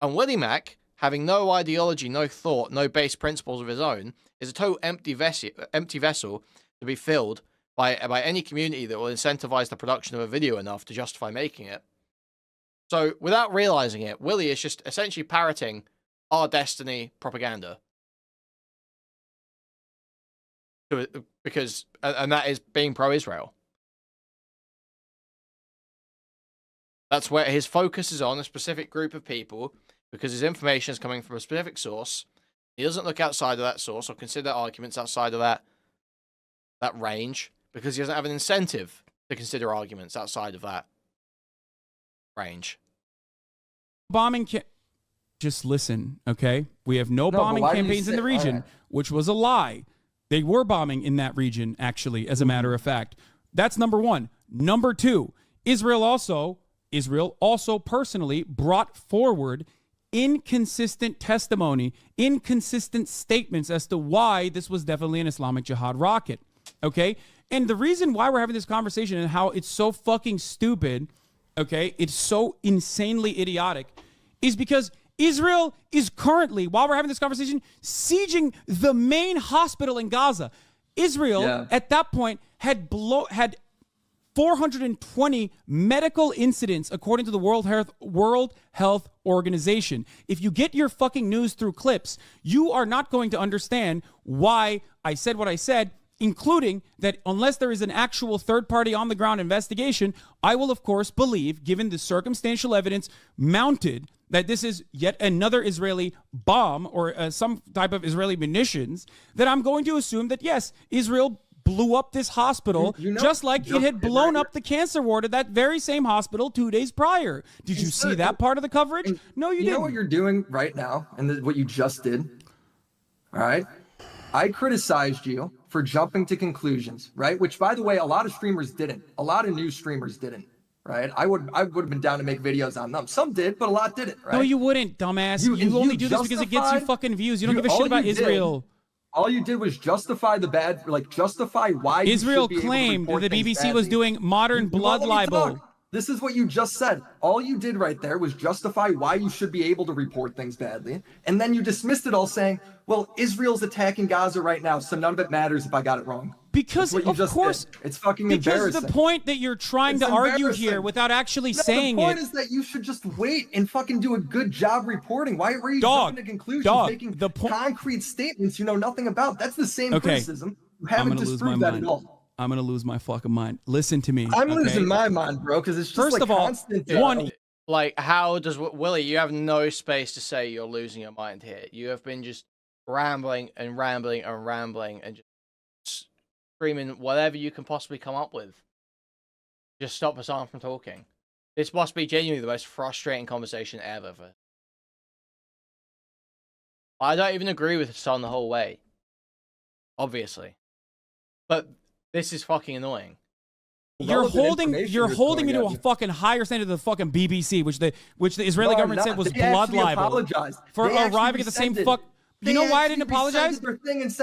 And Willie Mack, having no ideology, no thought, no base principles of his own, is a total empty vessel to be filled by any community that will incentivize the production of a video enough to justify making it. So, without realizing it, Willie is just essentially parroting our destiny propaganda. Because, and that is being pro-Israel. That's where his focus is on, a specific group of people, because his information is coming from a specific source. He doesn't look outside of that source or consider arguments outside of that range, because he doesn't have an incentive to consider arguments outside of that range. Bombing just listen, okay? We have no bombing campaigns in the region, which was a lie. They were bombing in that region, actually, as a matter of fact. That's number one. Number two, Israel also personally brought forward inconsistent testimony, inconsistent statements as to why this was definitely an Islamic Jihad rocket, okay? And the reason why we're having this conversation and how it's so fucking stupid, okay, it's so insanely idiotic, is because Israel is currently, while we're having this conversation, sieging the main hospital in Gaza. Israel, at that point, had 420 medical incidents, according to the World Health Organization. If you get your fucking news through clips, you are not going to understand why I said what I said, including that unless there is an actual third-party on-the-ground investigation, I will, of course, believe, given the circumstantial evidence mounted, that this is yet another Israeli bomb or some type of Israeli munitions, that I'm going to assume that, yes, Israel blew up this hospital just like it had blown up the cancer ward at that very same hospital 2 days prior. Did you see that part of the coverage? No, you didn't. You know what you're doing right now and what you just did? All right? I criticized you for jumping to conclusions, right? Which, by the way, a lot of streamers didn't. A lot of new streamers didn't. Right, I would have been down to make videos on them. Some did, but a lot didn't. Right? No, you wouldn't, dumbass. You only do this because it gets you fucking views. You don't give a shit about Israel. All you did was justify the bad, justify why Israel claimed that the BBC was doing modern blood libel. This is what you just said. All you did right there was justify why you should be able to report things badly, and then you dismissed it all, saying, "Well, Israel's attacking Gaza right now, so none of it matters if I got it wrong." Because of course, it's fucking embarrassing. Because the point that you're trying to argue here without actually saying it. The point is that you should just wait and fucking do a good job reporting. Why are you jumping to conclusions, making concrete statements you know nothing about? That's the same criticism. You haven't disproved that at all. I'm gonna lose my fucking mind. Listen to me. I'm losing my mind, bro, because it's just first of all, constant. Like, how does Willie? You have no space to say you're losing your mind here. You have been just rambling and rambling and rambling and just screaming whatever you can possibly come up with. Just stop Hassan from talking. This must be genuinely the most frustrating conversation ever. I don't even agree with Hassan the whole way, obviously, but this is fucking annoying. You're holding me to a fucking higher standard than the fucking BBC, which the Israeli government said was blood libel for arriving at the same fuck. You know why I didn't apologize?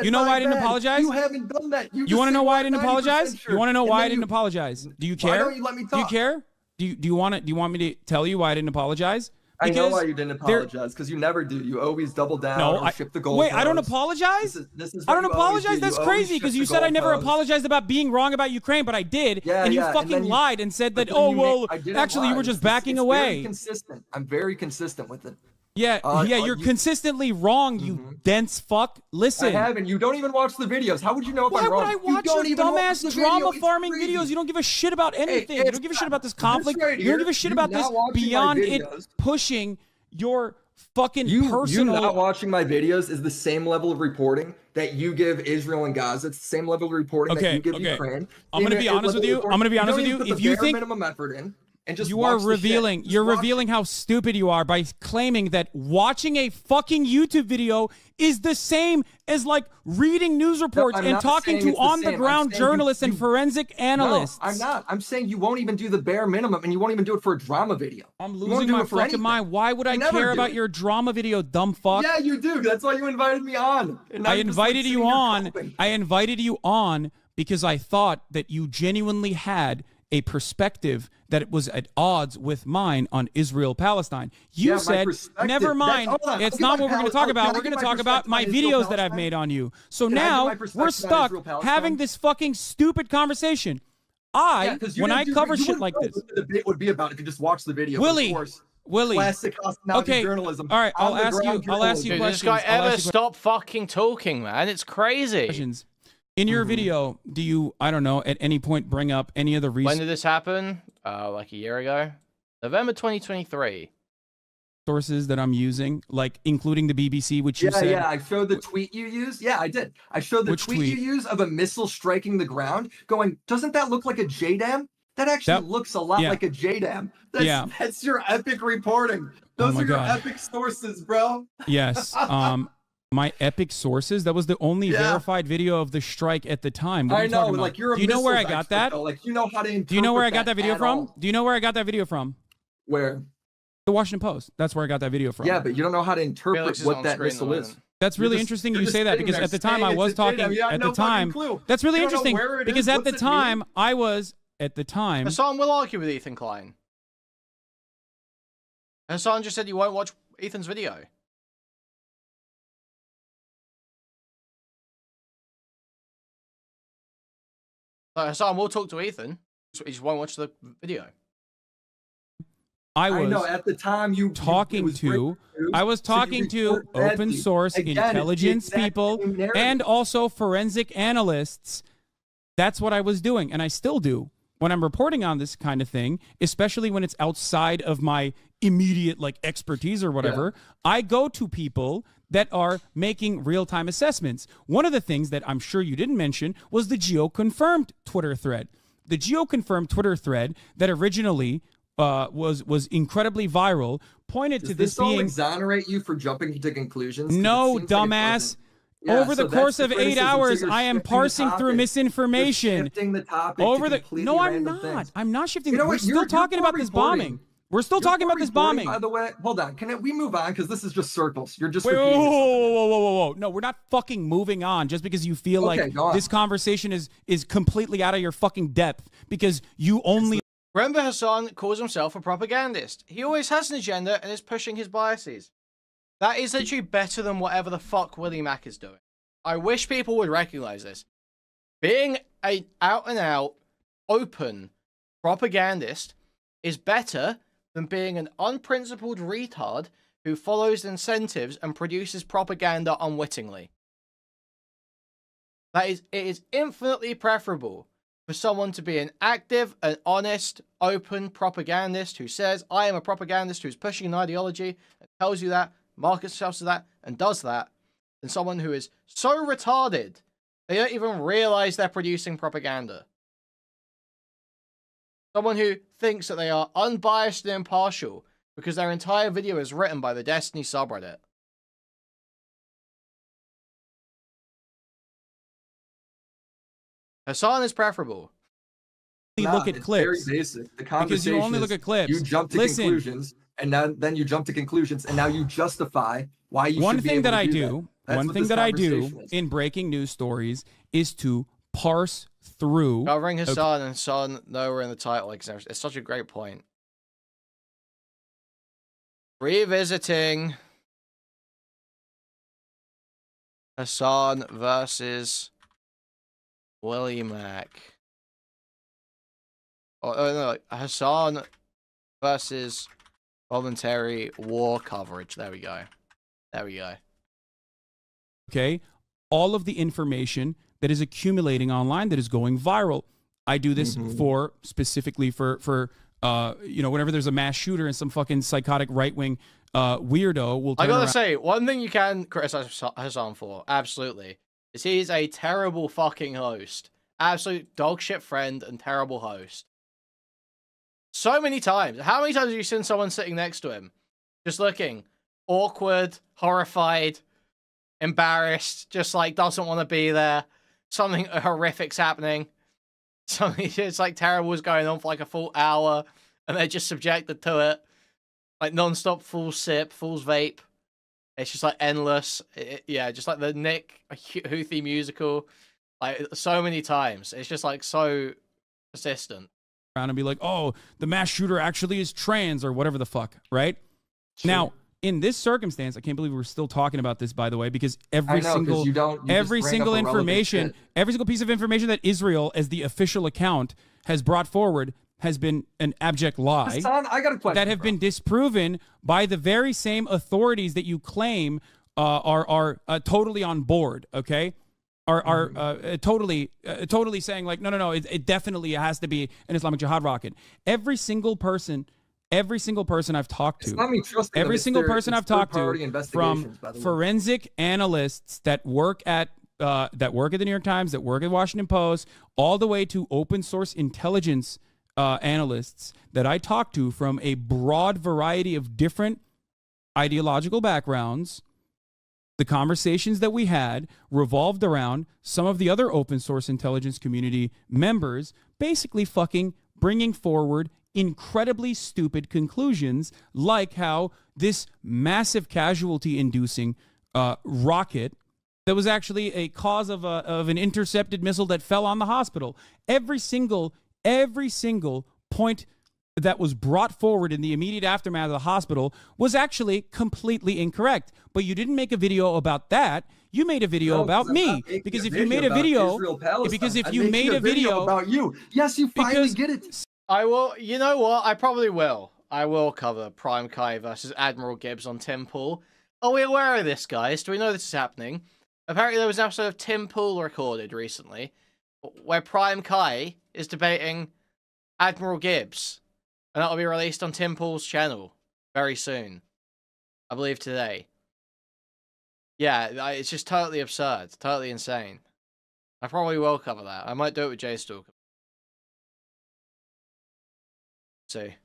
You know why I didn't apologize? You haven't done that. You want to know why I didn't apologize? You want to know why I didn't apologize? Do you care? Why don't you let me talk? Do you care? Do you want me to tell you why I didn't apologize? I know why you didn't apologize, because you never do. You always double down. No, ship the goal. Wait, I don't apologize. This is I don't apologize. That's crazy, because you said I never apologized about being wrong about Ukraine, but I did, and you fucking lied and said that. Oh well, actually, you were just backing away. Very consistent. I'm very consistent with it. Yeah, you're consistently wrong, you dense fuck. Listen. I haven't. You don't even watch the videos. How would you know if I'm wrong? Why would I watch your dumbass drama farming videos? You don't give a shit about anything. You don't give a shit about this conflict. You don't give a shit about this beyond it pushing your fucking personal... You not watching my videos is the same level of reporting that you give Israel and Gaza. It's the same level of reporting that you give Ukraine. I'm going to be honest with you. If you think... minimum effort in. And just you are revealing, you're revealing how stupid you are by claiming that watching a fucking YouTube video is the same as like reading news reports and talking to on-the-ground journalists and forensic analysts. No, I'm not. I'm saying you won't even do the bare minimum, and you won't even do it for a drama video. I'm losing my fucking mind. Why would I care about your drama video, dumb fuck? Yeah, you do. That's why you invited me on. I invited you on. I invited you on because I thought that you genuinely had a perspective that it was at odds with mine on Israel-Palestine. You said, never mind, it's not what we're going to talk about. We're going to talk about my videos that I've made on you. So now we're stuck having this fucking stupid conversation. When I cover shit like this. The debate would be about if you just watch the video. Willie, classic hospitality journalism. All right, I'll ask you questions. Does this guy ever stop fucking talking, man? It's crazy. In your video, do you, I don't know, at any point bring up any of the reasons? When did this happen? Like a year ago? November 2023. Sources that I'm using, like including the BBC, which you said. Yeah, I showed the tweet you used. Yeah, I did. I showed the tweet you used of a missile striking the ground, going, doesn't that look like a JDAM? That actually looks a lot like a JDAM. That's your epic reporting. Those are your epic sources, bro. Yes. My epic sources. That was the only verified video of the strike at the time. What are you talking about? Like you're a Do you know where I got that? Though. Like you know how to interpret. Do you know where I got that video from? Do you know where I got that video from? Where? The Washington Post. That's where I got that video from. Yeah, but you don't know how to interpret what that missile is. That's really interesting you say that, because at the time I was talking at the time. That's really interesting because at the time I was Hassan will argue with Ethan Klein. Hassan just said you won't watch Ethan's video. Hassan will talk to Ethan. He just won't watch the video. I know at the time I was talking to open source intelligence people and also forensic analysts. That's what I was doing, and I still do when I'm reporting on this kind of thing, especially when it's outside of my immediate like expertise or whatever. I go to people that are making real-time assessments. One of the things that I'm sure you didn't mention was the GeoConfirmed Twitter thread. The GeoConfirmed Twitter thread that originally was incredibly viral pointed to this being... Does this all exonerate you for jumping to conclusions? No, dumbass. Over the course of 8 hours, I am parsing through misinformation. Shifting the topic No, I'm not. I'm not shifting. We're still talking about this bombing. We're still talking about this bombing. By the way, hold on. Can we move on? Because this is just circles. You're just whoa. No, we're not fucking moving on just because you feel like this conversation is completely out of your fucking depth because you only... Remember, Hassan calls himself a propagandist. He always has an agenda and is pushing his biases. That is literally better than whatever the fuck Willie Mack is doing. I wish people would recognize this. Being an out-and-out, open propagandist is better than being an unprincipled retard who follows incentives and produces propaganda unwittingly. It is infinitely preferable for someone to be an active, an honest, open propagandist who says, I am a propagandist who's pushing an ideology and tells you that, markets themselves to that, and does that, than someone who is so retarded they don't even realize they're producing propaganda. Someone who thinks that they are unbiased and impartial because their entire video is written by the Destiny subreddit. Hassan is preferable. Look at clips. Very basic. The because you only look at clips. You jump to conclusions, and then you jump to conclusions, and now you justify why you should be able to do that. one what thing this that I do conversation is. in breaking news stories is to parse through. Covering Hassan and Son nowhere in the title. Like, it's such a great point. Revisiting Hassan versus Willie Mack. Oh no, Hassan versus voluntary war coverage. There we go. There we go. Okay, all of the information that is accumulating online that is going viral. I do this for specifically for whenever there's a mass shooter and some fucking psychotic right-wing weirdo will turn I gotta around. say, one thing you can criticize Hassan for, absolutely, is he's a terrible fucking host. Absolute dogshit friend and terrible host. So many times. How many times have you seen someone sitting next to him? Just looking awkward, horrified, embarrassed, just like doesn't want to be there. Something horrific's happening. Something just like terrible is going on for like a full hour and they're just subjected to it. Like non-stop full sip, fool's vape. It's just like endless. Yeah, just like the Nick Houthi musical. Like so many times. It's just like so persistent. Around and be like, oh, the mass shooter actually is trans or whatever the fuck, right? Sure. Now, in this circumstance, I can't believe we're still talking about this, by the way, because every single information, every single piece of information that Israel, as the official account, has brought forward has been an abject lie. Hassan, I got a question. That have been disproven by the very same authorities that you claim are totally on board, okay? Are totally saying like, no, it definitely has to be an Islamic Jihad rocket. Every single person I've talked to, every single person I've talked to, from forensic analysts that work at the New York Times, that work at Washington Post, all the way to open source intelligence analysts that I talk to from a broad variety of different ideological backgrounds. The conversations that we had revolved around some of the other open source intelligence community members basically fucking bringing forward incredibly stupid conclusions, like how this massive casualty inducing rocket that was actually a cause of an intercepted missile that fell on the hospital. Every single point that was brought forward in the immediate aftermath of the hospital was actually completely incorrect. But you didn't make a video about that. You made a video about me. Because if you made a video, about you, yes, you finally get it. I will. You know what? I probably will. I will cover Prime Kai versus Admiral Gibbs on Tim Pool. Are we aware of this, guys? Do we know this is happening? Apparently, there was an episode of Tim Pool recorded recently where Prime Kai is debating Admiral Gibbs. And that'll be released on Tim Pool's channel very soon. I believe today. Yeah, it's just totally absurd. Totally insane. I probably will cover that. I might do it with Jay Stalker. See.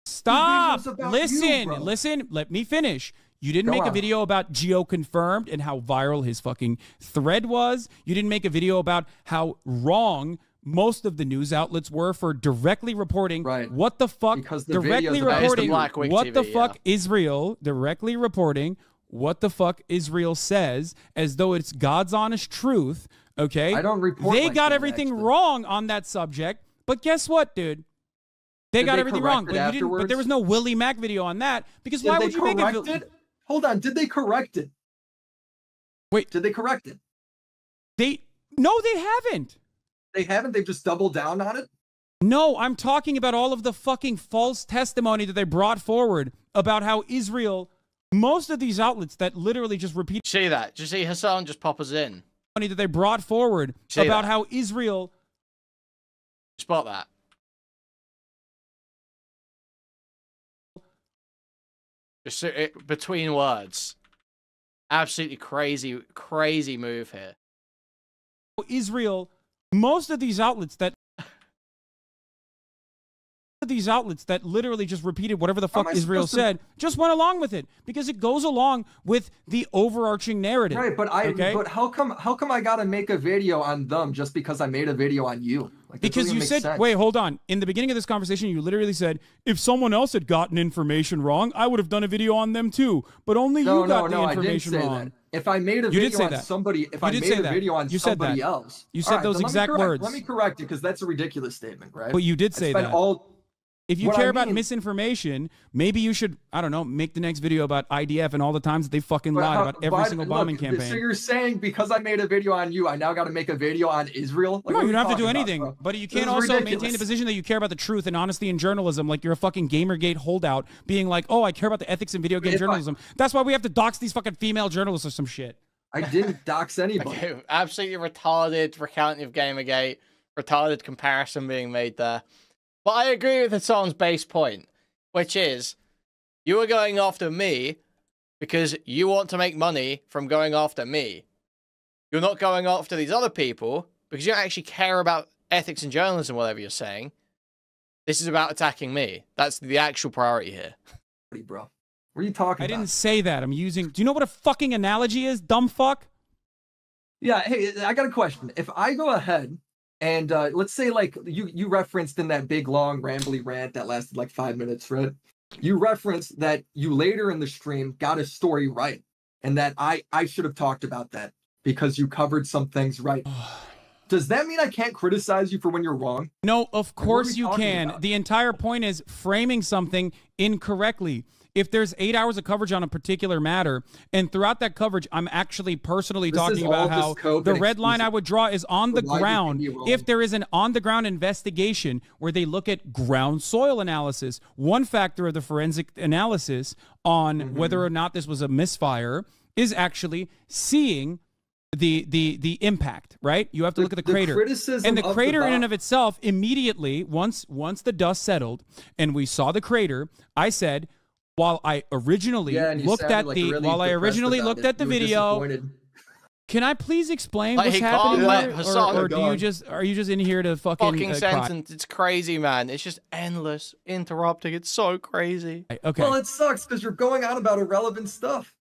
Stop! Listen, let me finish. You didn't make a video about Geo Confirmed and how viral his fucking thread was. You didn't make a video about how wrong most of the news outlets were for directly reporting what the fuck, directly reporting what the fuck Israel, directly reporting what the fuck Israel says as though it's God's honest truth, okay? I don't report. They got everything wrong on that subject, but guess what, dude? They got everything wrong, but you didn't. But there was no Willie Mack video on that because why would you make it? Hold on, did they correct it? Wait, did they correct it? No, they haven't. They haven't? They've just doubled down on it? No, I'm talking about all of the fucking false testimony that they brought forward about how Israel, most of these outlets that literally just repeat. See that? Did you see Hassan just pop us in? That they brought forward about how Israel. Spot that. Just between words. Absolutely crazy move here. Israel, most of these outlets that literally just repeated whatever the fuck Israel said, just went along with it because it goes along with the overarching narrative. Right, but but how come I gotta make a video on them just because I made a video on you? Like, because you said, wait, hold on. In the beginning of this conversation, you literally said, if someone else had gotten information wrong, I would have done a video on them too. But only you got the information wrong. That. if I made a You did video say on that. somebody, if You I did made say a that. video on You said somebody that. else. You said All right, those then exact words. Let me correct it because that's a ridiculous statement, right? But you did say spent that. If you what care I about mean- misinformation, maybe you should, I don't know, make the next video about IDF and all the times that they fucking lied about every single bombing campaign. So you're saying because I made a video on you, I now got to make a video on Israel? Like, No, what you are don't have to do talking about, anything. bro? But you This can't is also ridiculous. maintain the position that you care about the truth and honesty in journalism like you're a fucking Gamergate holdout being like, oh, I care about the ethics in video game journalism. That's why we have to dox these fucking female journalists or some shit. I didn't dox anybody. Okay, absolutely retarded recounting of Gamergate, retarded comparison being made there. But I agree with Hassan's base point, which is you are going after me because you want to make money from going after me. You're not going after these other people because you don't actually care about ethics and journalism, whatever you're saying. This is about attacking me. That's the actual priority here. Bro, what are you talking I about? didn't say that. I'm using. Do you know what a fucking analogy is, dumb fuck? Yeah, hey, I got a question. If I go ahead and let's say like you referenced in that big long rambly rant that lasted like 5 minutes, right? You referenced that you later in the stream got a story right and that I should have talked about that because you covered some things right. Does that mean I can't criticize you for when you're wrong? No, of Like, what are course we you talking can. about? The entire point is framing something incorrectly. If there's 8 hours of coverage on a particular matter, and throughout that coverage, I'm actually personally This is talking all about just how COVID the red line exclusive. I would draw is on the So why do you ground. think you're wrong? If there is an on-the-ground investigation where they look at ground soil analysis, one factor of the forensic analysis on Mm-hmm. whether or not this was a misfire is actually seeing the impact, right? You have to look at the crater. criticism And the of the crater in and bot- of itself, immediately, once the dust settled and we saw the crater, I said, while I originally Yeah, and you looked sounded at like the really while I depressed originally about looked it. at the You were video, disappointed. can I please explain Like, what's he happening can't here? let Hassan Or do go you on. just are you just in here to fucking Fucking cry? sentence. It's crazy, man. It's just endless interrupting. It's so crazy. Okay. Well, it sucks because you're going on about irrelevant stuff.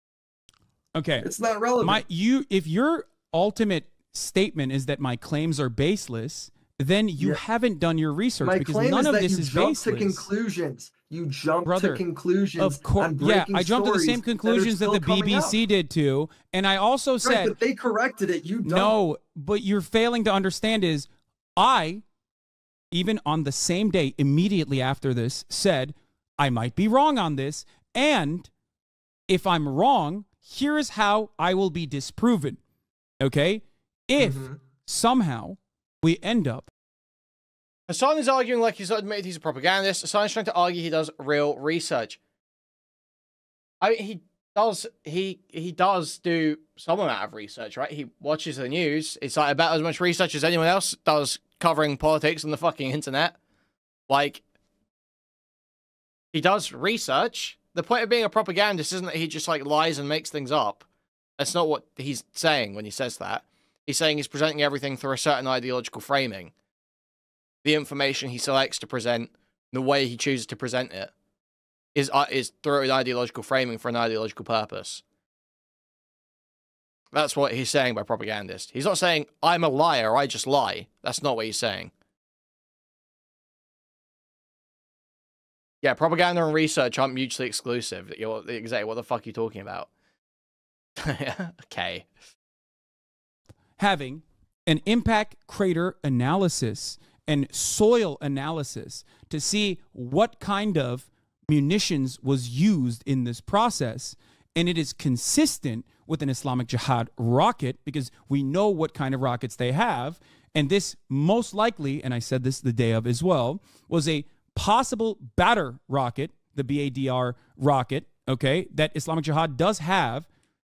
Okay. It's not relevant. If your ultimate statement is that my claims are baseless, then you Yeah. haven't done your research My because claim none is of that this you is jump baseless. to conclusions. You jump Brother, to conclusions. Of course, on yeah, breaking I jumped to the same stories conclusions that are the still coming out. BBC did too, and I also Right, said but they corrected it. You don't. no. But you're failing to understand is I, even on the same day, immediately after this, said I might be wrong on this, and if I'm wrong, here is how I will be disproven. Okay, if somehow we end up. Hassan is arguing like he's not admitted he's a propagandist. Hassan is trying to argue he does real research. I mean, he does do some amount of research, right? He watches the news. It's like about as much research as anyone else does covering politics on the fucking internet. Like, he does research. The point of being a propagandist isn't that he just like lies and makes things up. That's not what he's saying when he says that. He's saying he's presenting everything through a certain ideological framing. The information he selects to present, the way he chooses to present it, is through an ideological framing for an ideological purpose. That's what he's saying by propagandist. He's not saying, I'm a liar, I just lie. That's not what he's saying. Yeah, propaganda and research aren't mutually exclusive. Exactly, what the fuck are you talking about? Okay. Having an impact crater analysis and soil analysis to see what kind of munitions was used in this process, and it is consistent with an Islamic Jihad rocket because we know what kind of rockets they have, and this most likely, and I said this the day of as well, was a possible batter rocket, the BADR rocket, okay, that Islamic Jihad does have.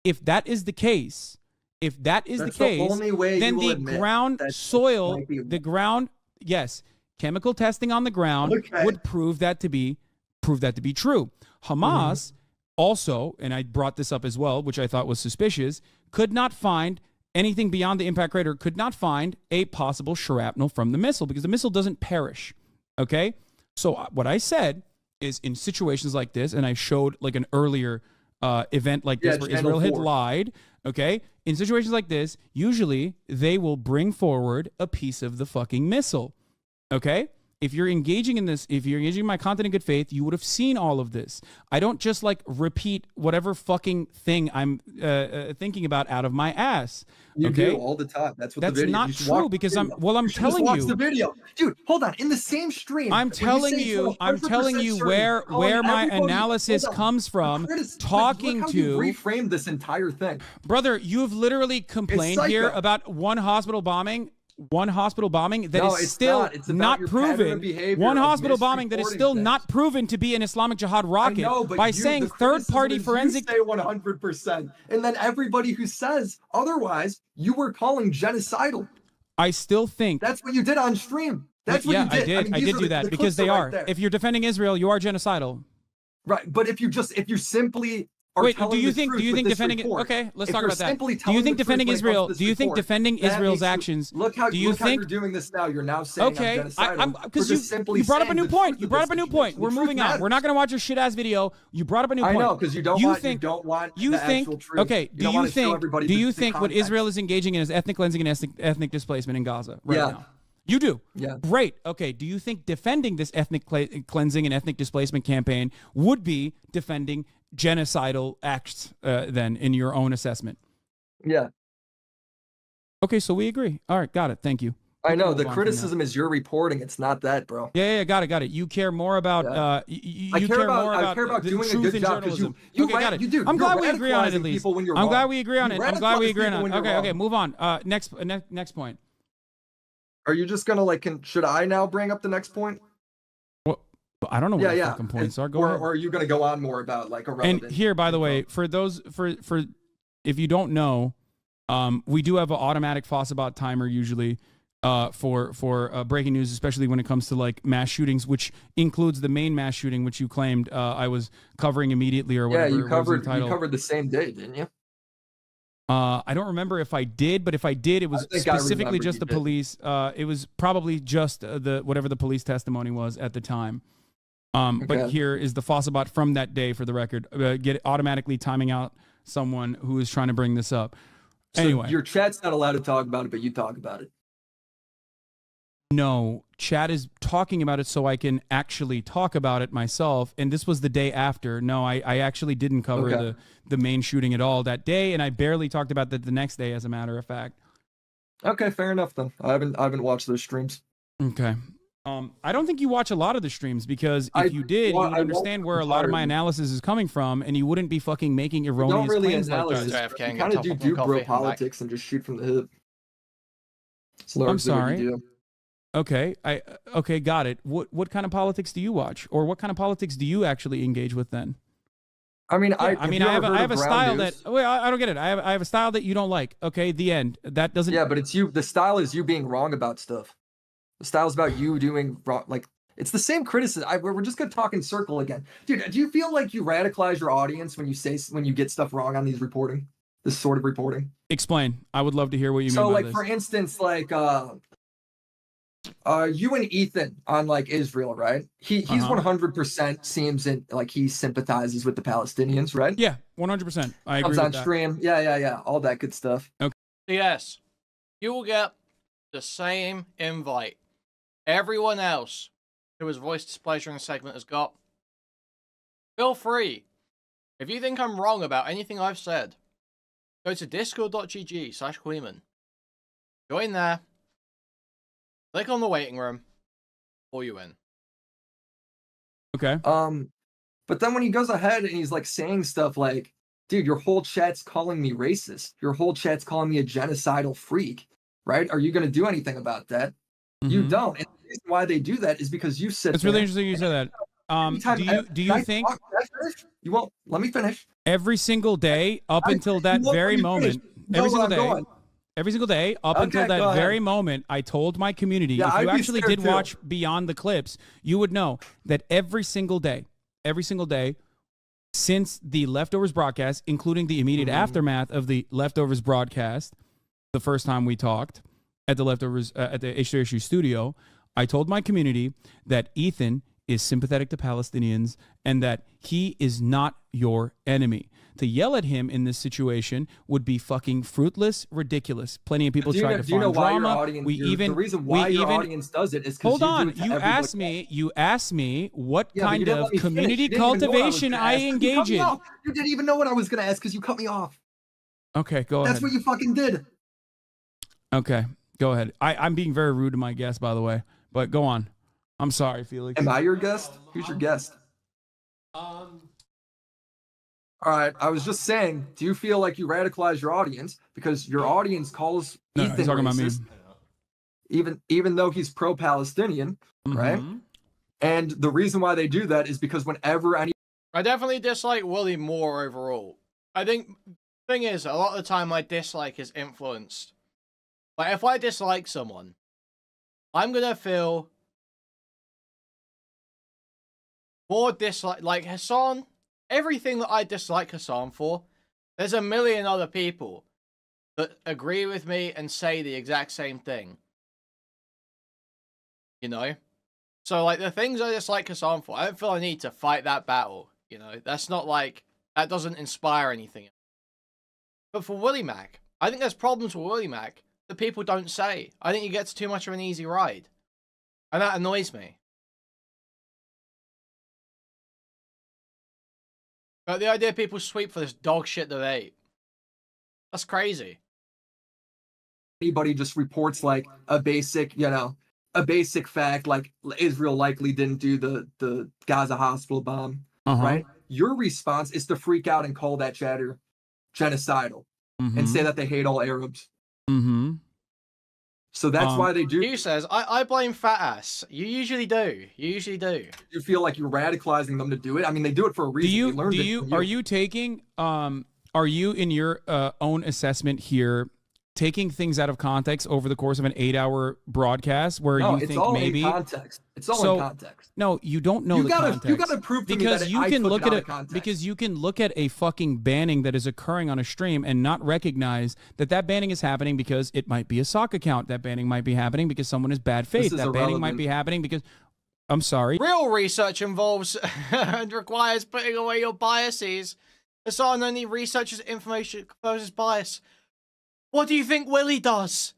If that is the case, That's the only way then you will the admit ground that soil, might be- the ground, yes, chemical testing on the ground Okay. would prove that to be true. Hamas also, and I brought this up as well, which I thought was suspicious, could not find anything beyond the impact crater, could not find a possible shrapnel from the missile because the missile doesn't perish. Okay? So what I said is in situations like this, and I showed like an earlier event like this Yeah, where Channel Israel had 4. lied. Okay? In situations like this, usually they will bring forward a piece of the fucking missile. Okay? if you're engaging in this, if you're engaging in my content in good faith, you would have seen all of this. I don't just like repeat whatever fucking thing I'm thinking about out of my ass. You okay? do all the time. That's what That's the video. not true because I'm telling watch you. the video, dude. Hold on. In the same stream, I'm telling you where my analysis comes from. Talking look how to you reframed this entire thing, brother. You've literally complained here about one hospital bombing. One hospital bombing that is still not proven. One hospital bombing that is still not proven to be an Islamic Jihad rocket by saying third-party forensic. You say 100%, and then everybody who says otherwise, you were calling genocidal. I still think that's what you did on stream. That's what you did. I did do that because they are. If you're defending Israel, you are genocidal. Right, but if you simply wait, do you think defending it? Okay, let's talk about that. Do you think defending Israel? Do you think defending Israel's actions? Look how you're doing this now. You're now saying okay, because you brought up a new point. You brought up a new point. We're moving on. We're not going to watch your shit ass video. You brought up a new point. I know because you don't want the actual truth. Okay, do you think what Israel is engaging in is ethnic cleansing and ethnic displacement in Gaza right now? You do? Yeah. Great. Okay. Do you think defending this ethnic cleansing and ethnic displacement campaign would be defending genocidal acts then in your own assessment? Yeah. Okay, so we agree. All right, got it. Thank you. I know the criticism is your reporting. It's not that, bro. Yeah, got it. You care more about I care about doing a good job because you got it. I'm glad we agree on it at least. I'm glad we agree on it. Okay, move on. Next point. Are you just gonna should I now bring up the next point? Well, I don't know what the fucking points are. Go ahead. Or are you gonna go on more about irrelevant? And here, by the way, for if you don't know, we do have an automatic Fossabot timer usually for breaking news, especially when it comes to mass shootings, which includes the main mass shooting, which you claimed I was covering immediately or whatever. Yeah, you covered the same day, didn't you? I don't remember if I did, but if I did, it was specifically just the police. It was probably just whatever the police testimony was at the time. But here is the Fossabot from that day for the record. Get automatically timing out someone who is trying to bring this up. Anyway, so your chat's not allowed to talk about it, but you talk about it. No, chat is talking about it so I can actually talk about it myself. And this was the day after. No, I actually didn't cover the main shooting at all that day, and I barely talked about that the next day, as a matter of fact. Okay, fair enough then. I haven't watched those streams. Okay. I don't think you watch a lot of the streams because if you did, you would understand where a lot of my analysis is coming from, and you wouldn't be fucking making erroneous claims like that. You kind of do bro politics and just shoot from the hip. I'm sorry. Okay, okay, got it. What kind of politics do you watch, or what kind of politics do you actually engage with then? I mean, I have a style that. Wait, I don't get it. I have a style that you don't like. Okay, the end. That doesn't. Yeah, but it's you. The style is you being wrong about stuff. The style is about you doing wrong. It's the same criticism. We're just gonna talk in circle again, dude. Do you feel like you radicalize your audience when you get stuff wrong on these reporting? This sort of reporting. Explain. I would love to hear what you mean by this. So, for instance, you and Ethan on Israel, right? He's 100% seems he sympathizes with the Palestinians, right? Yeah, 100%. I agree. Comes on stream. Yeah. All that good stuff. Okay. Yes, you will get the same invite everyone else who has voiced displeasure in the segment has got. Feel free. If you think I'm wrong about anything I've said, go to discord.gg/Queeman. Join there. Click on the waiting room. Pull you in. Okay. But then when he goes ahead and he's saying stuff dude, your whole chat's calling me racist. Your whole chat's calling me a genocidal freak, right? Are you going to do anything about that? Mm-hmm. You don't. And the reason why they do that is because you sit. It's really interesting you said that. Do you think you won't let me finish? Every single day up until that very moment, every single day up until that very moment, I told my community, if you actually did watch beyond the clips, you would know that every single day, since the Leftovers broadcast, including the immediate aftermath of the Leftovers broadcast, the first time we talked at the Leftovers at the H3HU studio, I told my community that Ethan is sympathetic to Palestinians and that he is not your enemy. To yell at him in this situation would be fucking fruitless, ridiculous. Plenty of people try to find drama. The reason why your audience does it is because hold on. You asked me what kind of community cultivation I engage in. You didn't even know what I was going to ask because you cut me off. Okay, go ahead. That's what you fucking did. Okay, go ahead. I'm being very rude to my guest, by the way, but go on. I'm sorry, Felix. Am I your guest? Who's your guest? All right, I was just saying, do you feel like you radicalize your audience because your audience calls Ethan he's talking racist, about me. even though he's pro-Palestinian, right? And the reason why they do that is because whenever any... I definitely dislike Willie more overall. I think the thing is, a lot of the time my dislike is influenced. Like, if I dislike someone, I'm going to feel more dislike. Like Hassan, everything that I dislike Hassan for, there's a million other people that agree with me and say the exact same thing. You know? So, like, the things I dislike Hassan for, I don't feel I need to fight that battle. You know? That's not like, that doesn't inspire anything. But for Willie Mac, I think there's problems with Willie Mac that people don't say. I think he gets too much of an easy ride. And that annoys me. But the idea people sweep for this dog shit debate. That's crazy. Anybody just reports like a basic, a basic fact, like Israel likely didn't do the Gaza hospital bomb, right? Your response is to freak out and call that chatter genocidal and say that they hate all Arabs. So that's why they do. You says, I blame fat ass. You usually do. You usually do. You feel like you're radicalizing them to do it? I mean, they do it for a reason. Are you taking, are you in your own assessment here, taking things out of context over the course of an 8-hour broadcast where you think maybe in context. It's all in context. No, you don't know the context. You gotta prove to me that you can look at it because you can look at a fucking banning that is occurring on a stream and not recognize that that banning is happening because it might be a sock account. That banning might be happening because someone is bad faith. That banning might be happening because I'm sorry. Real research involves and requires putting away your biases. Hassan only researches information that exposes bias. What do you think Willie does?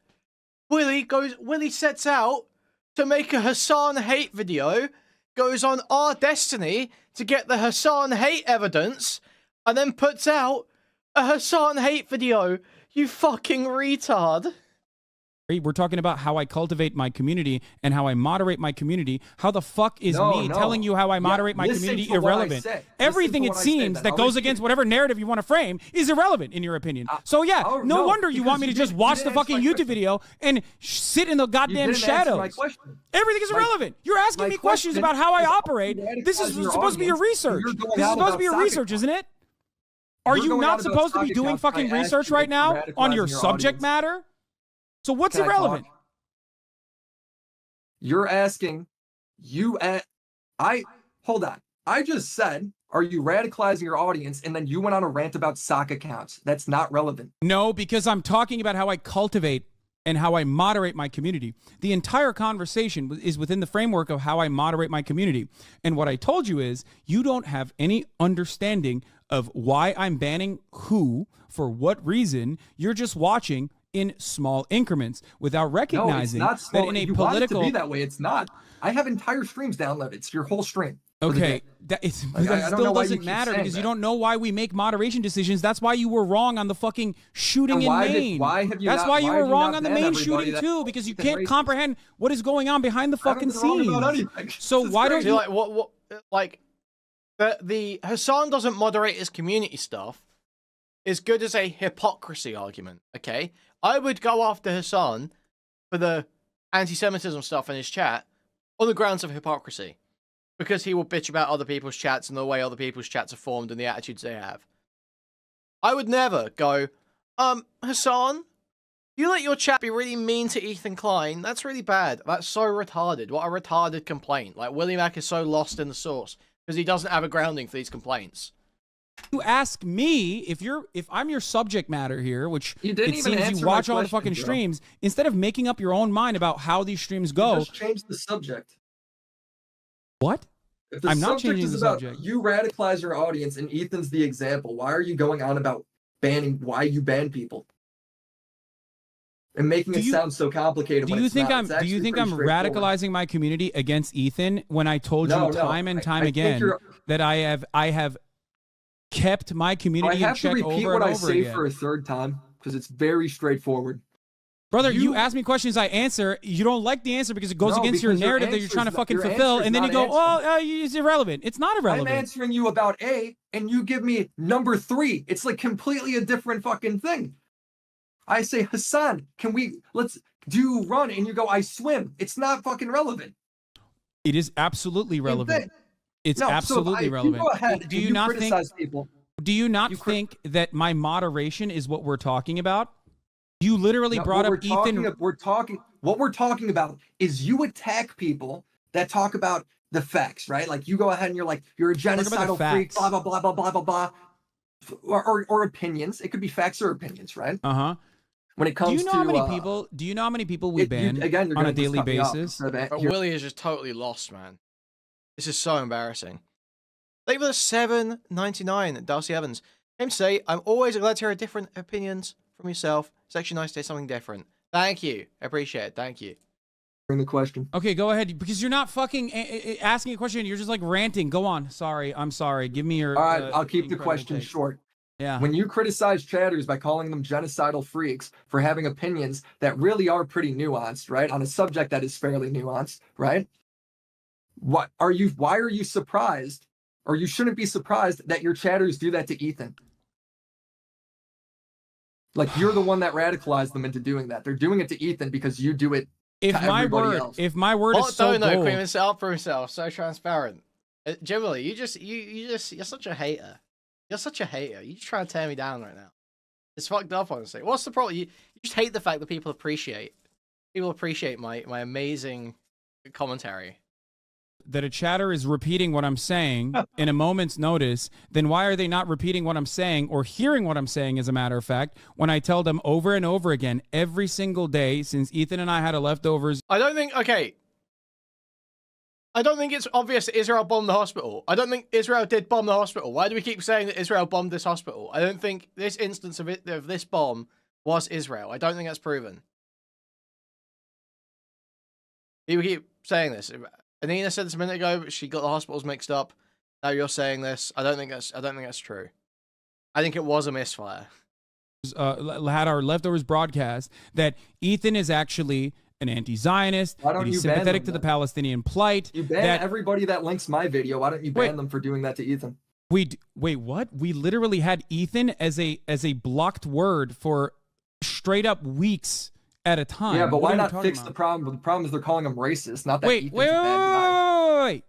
Willie sets out to make a Hassan hate video, goes on Our Destiny to get the Hassan hate evidence, and then puts out a Hassan hate video. You fucking retard. We're talking about how I cultivate my community and how I moderate my community. How the fuck is telling you how I moderate my community irrelevant? Everything it seems that goes against whatever narrative you want to frame is irrelevant in your opinion. So yeah, no wonder you want me to just watch the fucking YouTube video and sit in the goddamn shadows. Everything is irrelevant. You're asking me questions about how I operate. This is supposed to be your research. This is supposed to be your research, isn't it? Are you not supposed to be doing fucking research right now on your subject matter? So what's irrelevant? You're asking, hold on. I just said, are you radicalizing your audience? And then you went on a rant about sock accounts. That's not relevant. No, because I'm talking about how I cultivate and how I moderate my community. The entire conversation is within the framework of how I moderate my community. And what I told you is you don't have any understanding of why I'm banning who, for what reason. You're just watching in small increments without recognizing that in a political... want it to be that way. It's not. I have entire streams downloaded. It's your whole stream. Okay, that still doesn't matter because you don't know why we make moderation decisions. That's why you were wrong on the fucking shooting in Maine. That's why you were wrong on the Maine shooting too, because you can't comprehend what is going on behind the fucking scenes. So why don't you... Like, the Hassan doesn't moderate his community stuff is good as a hypocrisy argument, okay? I would go after Hassan for the anti-Semitism stuff in his chat on the grounds of hypocrisy. Because he will bitch about other people's chats and the way other people's chats are formed and the attitudes they have. I would never go, Hassan, you let your chat be really mean to Ethan Klein. That's really bad. That's so retarded. What a retarded complaint. Like, Willie Mac is so lost in the source because he doesn't have a grounding for these complaints. You ask me if I'm your subject matter here, which it seems you watch all the fucking streams, instead of making up your own mind about how these streams go. Just change the subject. What? If the I'm not subject changing is the about subject. you radicalize your audience and Ethan's the example, why are you going on about banning why you ban people? And making it sound so complicated. Do you think I'm straightforward. radicalizing my community against Ethan when I told you time and time I again that I have kept my community in check over and over again? I have to repeat what I say for a third time because it's very straightforward. Brother, you ask me questions, I answer. You don't like the answer because it goes against your narrative that you're trying to fucking fulfill, and then you go, "Oh, it's irrelevant." It's not irrelevant. I'm answering you about A, and you give me number 3. It's like completely a different fucking thing. I say, Hassan, let's do run, and you go, I swim. It's not fucking relevant. It is absolutely relevant. It's absolutely relevant. You go ahead. Do you not think? People, do you not think that my moderation is what we're talking about? You literally brought up Ethan. What we're talking about is you attack people that talk about the facts, right? Like you go ahead and you're like, you're a genocidal freak, blah, blah, blah, blah, blah, blah, blah. Or opinions. It could be facts or opinions, right? Uh-huh. When it comes to... Do you know how many people we ban on a daily basis? Willie is just totally lost, man. This is so embarrassing. Thank you for the $7.99, Darcy Evans. Came to say, I'm always glad to hear different opinions from yourself. It's actually nice to hear something different. Thank you. I appreciate it. Thank you. Bring the question. Okay, go ahead. Because you're not fucking asking a question. You're just like ranting. Go on. Sorry. I'm sorry. Give me your... All right, I'll keep the question short. Yeah. When you criticize chatters by calling them genocidal freaks for having opinions that really are pretty nuanced, right? On a subject that is fairly nuanced, right? Why are you surprised, or you shouldn't be surprised that your chatters do that to Ethan? Like you're the one that radicalized them into doing that. They're doing it to Ethan because you do it to everybody else. If my word is so gold. Queen himself for himself, so transparent. Generally, you're such a hater. You're such a hater. You just trying to tear me down right now. It's fucked up, honestly. What's the problem? You just hate the fact that people appreciate my amazing commentary. That a chatter is repeating what I'm saying in a moment's notice, then why are they not repeating what I'm saying or hearing what I'm saying, as a matter of fact, when I tell them over and over again every single day since Ethan and I had a leftovers? I don't think it's obvious that Israel bombed the hospital. I don't think Israel did bomb the hospital. Why do we keep saying that Israel bombed this hospital? I don't think this instance of this bomb was Israel. I don't think that's proven. People keep saying this. Anina said this a minute ago, but she got the hospitals mixed up. Now you're saying this. I don't think that's true. I think it was a misfire. Had our leftovers broadcast that Ethan is actually an anti-Zionist, that he's sympathetic to the Palestinian plight. You ban everybody that links my video. Why don't you ban them for doing that to Ethan? Wait, what? We literally had Ethan as a blocked word for straight up weeks at a time. Yeah, but why not fix the problem? The problem is they're calling him racist, not that Ethan's a bad guy. Wait.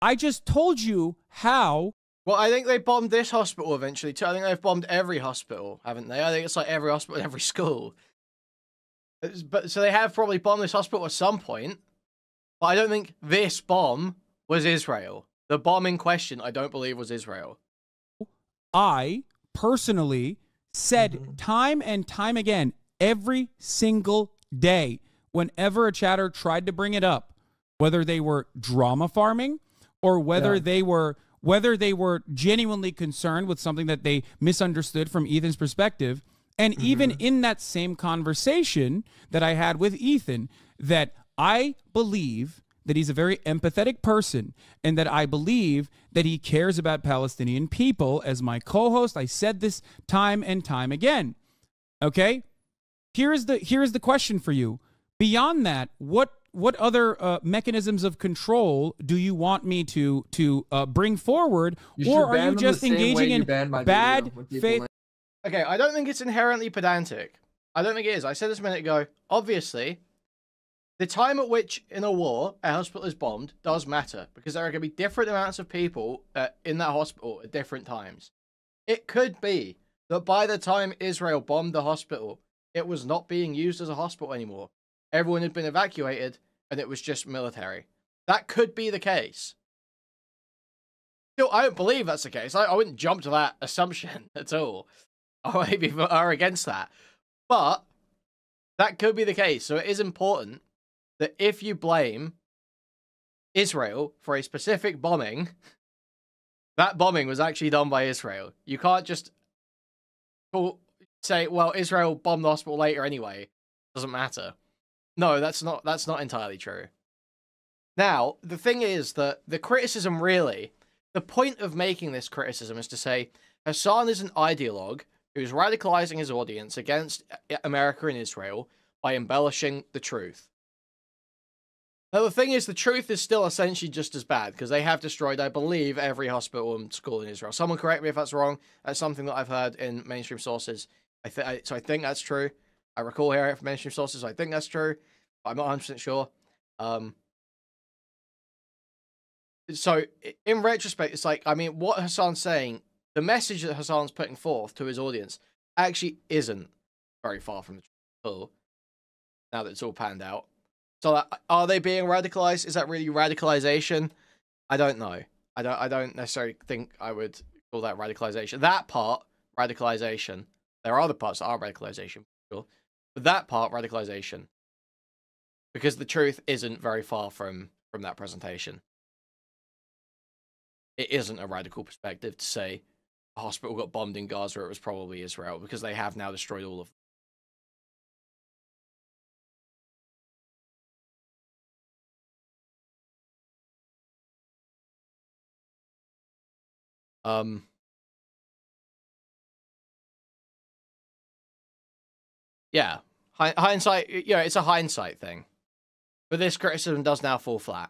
I just told you how. Well, I think they bombed this hospital eventually too. I think they've bombed every hospital, haven't they? I think it's like every hospital and every school. But so they have probably bombed this hospital at some point. But I don't think this bomb was Israel. The bomb in question, I don't believe, was Israel. I personally said time and time again, every single day, whenever a chatter tried to bring it up, whether they were drama farming or whether they were genuinely concerned with something that they misunderstood from Ethan's perspective. And even in that same conversation that I had with Ethan, that I believe that he's a very empathetic person and that I believe that he cares about Palestinian people. As my co-host, I said this time and time again. Okay? Here is the question for you. Beyond that, what other mechanisms of control do you want me to bring forward, or are you just engaging in bad faith? Okay, I don't think it's inherently pedantic. I don't think it is. I said this a minute ago. Obviously, the time at which in a war a hospital is bombed does matter because there are going to be different amounts of people in that hospital at different times. It could be that by the time Israel bombed the hospital, it was not being used as a hospital anymore. Everyone had been evacuated and it was just military. That could be the case. Still, I don't believe that's the case. I wouldn't jump to that assumption at all. Or maybe are against that. But that could be the case. So it is important that if you blame Israel for a specific bombing, that bombing was actually done by Israel. You can't just say, well, Israel bombed the hospital later anyway. Doesn't matter. No, that's not entirely true. Now, the thing is that the criticism really, the point of making this criticism is to say Hassan is an ideologue who's radicalizing his audience against America and Israel by embellishing the truth. Now, the thing is, the truth is still essentially just as bad, because they have destroyed, I believe, every hospital and school in Israel. Someone correct me if that's wrong. That's something that I've heard in mainstream sources. So I think that's true. I recall hearing it from mainstream sources. So I think that's true. But I'm not 100% sure. So, in retrospect, it's like, I mean, what Hassan's saying, the message that Hassan's putting forth to his audience actually isn't very far from the truth at all, now that it's all panned out. So, are they being radicalized? Is that really radicalization? I don't know. I don't necessarily think I would call that radicalization. That part, radicalization. There are other parts that are radicalization, sure. But that part, radicalization. Because the truth isn't very far from that presentation. It isn't a radical perspective to say a hospital got bombed in Gaza, it was probably Israel, because they have now destroyed all of them. Yeah, hindsight, you know, it's a hindsight thing. But this criticism does now fall flat.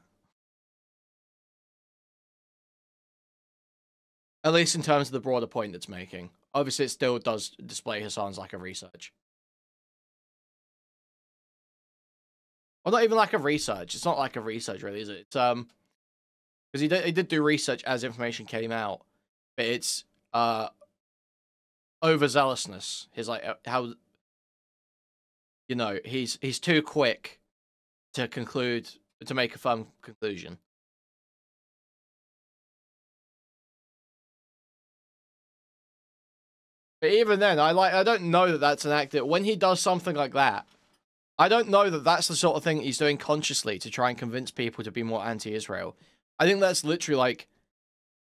At least in terms of the broader point it's making. Obviously, it still does display Hassan's lack of research. Well, not even lack of research. It's not lack of research, really, is it? It's, because he did do research as information came out. But it's, overzealousness. His, like, how, you know, he's too quick to conclude, to make a firm conclusion. But even then, I don't know that that's an act. When he does something like that, I don't know that that's the sort of thing he's doing consciously to try and convince people to be more anti-Israel. I think that's literally like,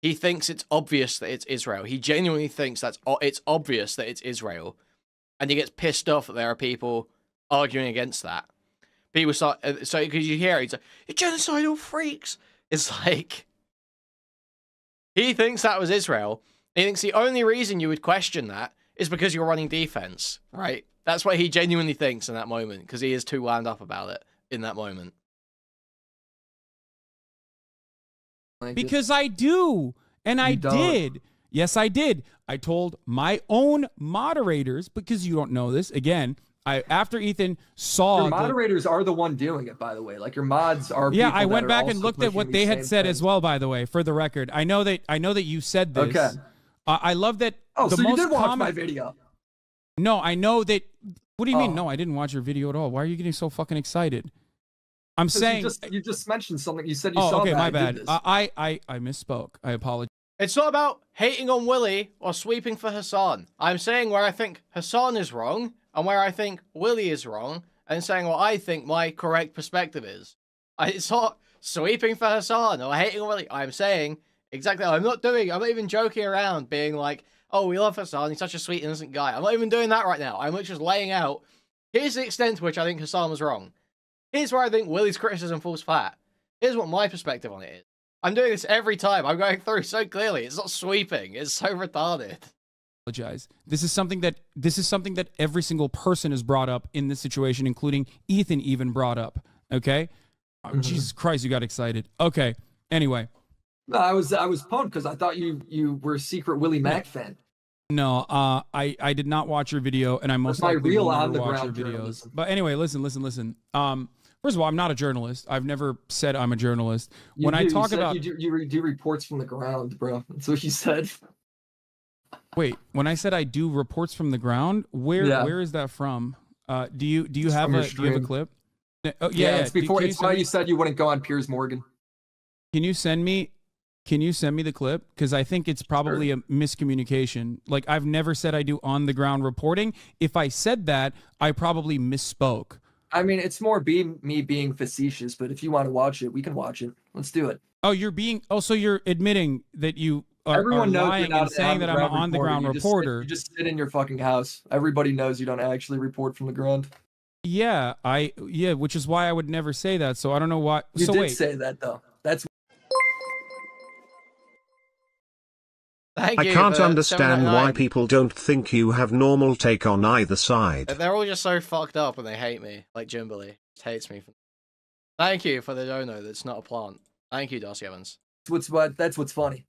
he thinks it's obvious that it's Israel. He genuinely thinks it's obvious that it's Israel. And he gets pissed off that there are people arguing against that. People start, so because you hear, he's like, "You're genocidal freaks." It's like, he thinks that was Israel. He thinks the only reason you would question that is because you're running defense, right? That's what he genuinely thinks in that moment, because he is too wound up about it in that moment. Because I do, and I did. Yes, I did. I told my own moderators, because you don't know this, again, after Ethan saw... Your moderators are the one doing it, by the way. Like, your mods are... Yeah, I went back and looked at what they had said as well, by the way, for the record. I know that you said this. Okay. I love that... Oh, so you did watch my video? No, I know that... What do you mean? No, I didn't watch your video at all. Why are you getting so fucking excited? I'm saying... You just mentioned something. You said you saw that. Okay, my bad. I misspoke. I apologize. It's not about hating on Willy or sweeping for Hassan. I'm saying where I think Hassan is wrong and where I think Willy is wrong, and saying what I think my correct perspective is. It's not sweeping for Hassan or hating on Willy. I'm saying exactly. I'm not even joking around being like, oh, we love Hassan, he's such a sweet, innocent guy. I'm not even doing that right now. I'm just laying out, here's the extent to which I think Hassan was wrong. Here's where I think Willy's criticism falls flat. Here's what my perspective on it is. I'm doing this every time. I'm going through so clearly. It's not sweeping. It's so retarded. This is something that every single person has brought up in this situation, including Ethan even brought up. Okay? Oh, Jesus Christ, you got excited. Okay. Anyway. No, I was pumped because I thought you were a secret Willie Mack fan. No, I did not watch your video, and I most likely will never watch your videos. But anyway, listen. First of all, I'm not a journalist. I've never said I'm a journalist. You do reports from the ground, bro. That's what you said. Wait, when I said I do reports from the ground, where is that from? Do you have a clip? Oh, yeah, it's before. It's why you said you wouldn't go on Piers Morgan. Can you send me the clip? Because I think it's probably a miscommunication. Like, I've never said I do on the ground reporting. If I said that, I probably misspoke. I mean, it's more me being facetious, but if you want to watch it, we can watch it. Let's do it. Oh, you're being. Oh, so you're admitting that you are Everyone knows lying and saying that I'm an on-the-ground reporter. You just sit in your fucking house. Everybody knows you don't actually report from the ground. Yeah, which is why I would never say that. So I don't know why. You so did wait. say that though. That's. I can't understand why people don't think you have normal take on either side. They're all just so fucked up and they hate me, like Jimberly. Just hates me. Thank you for the dono. That's not a plant. Thank you, Darcy Evans. That's what's funny.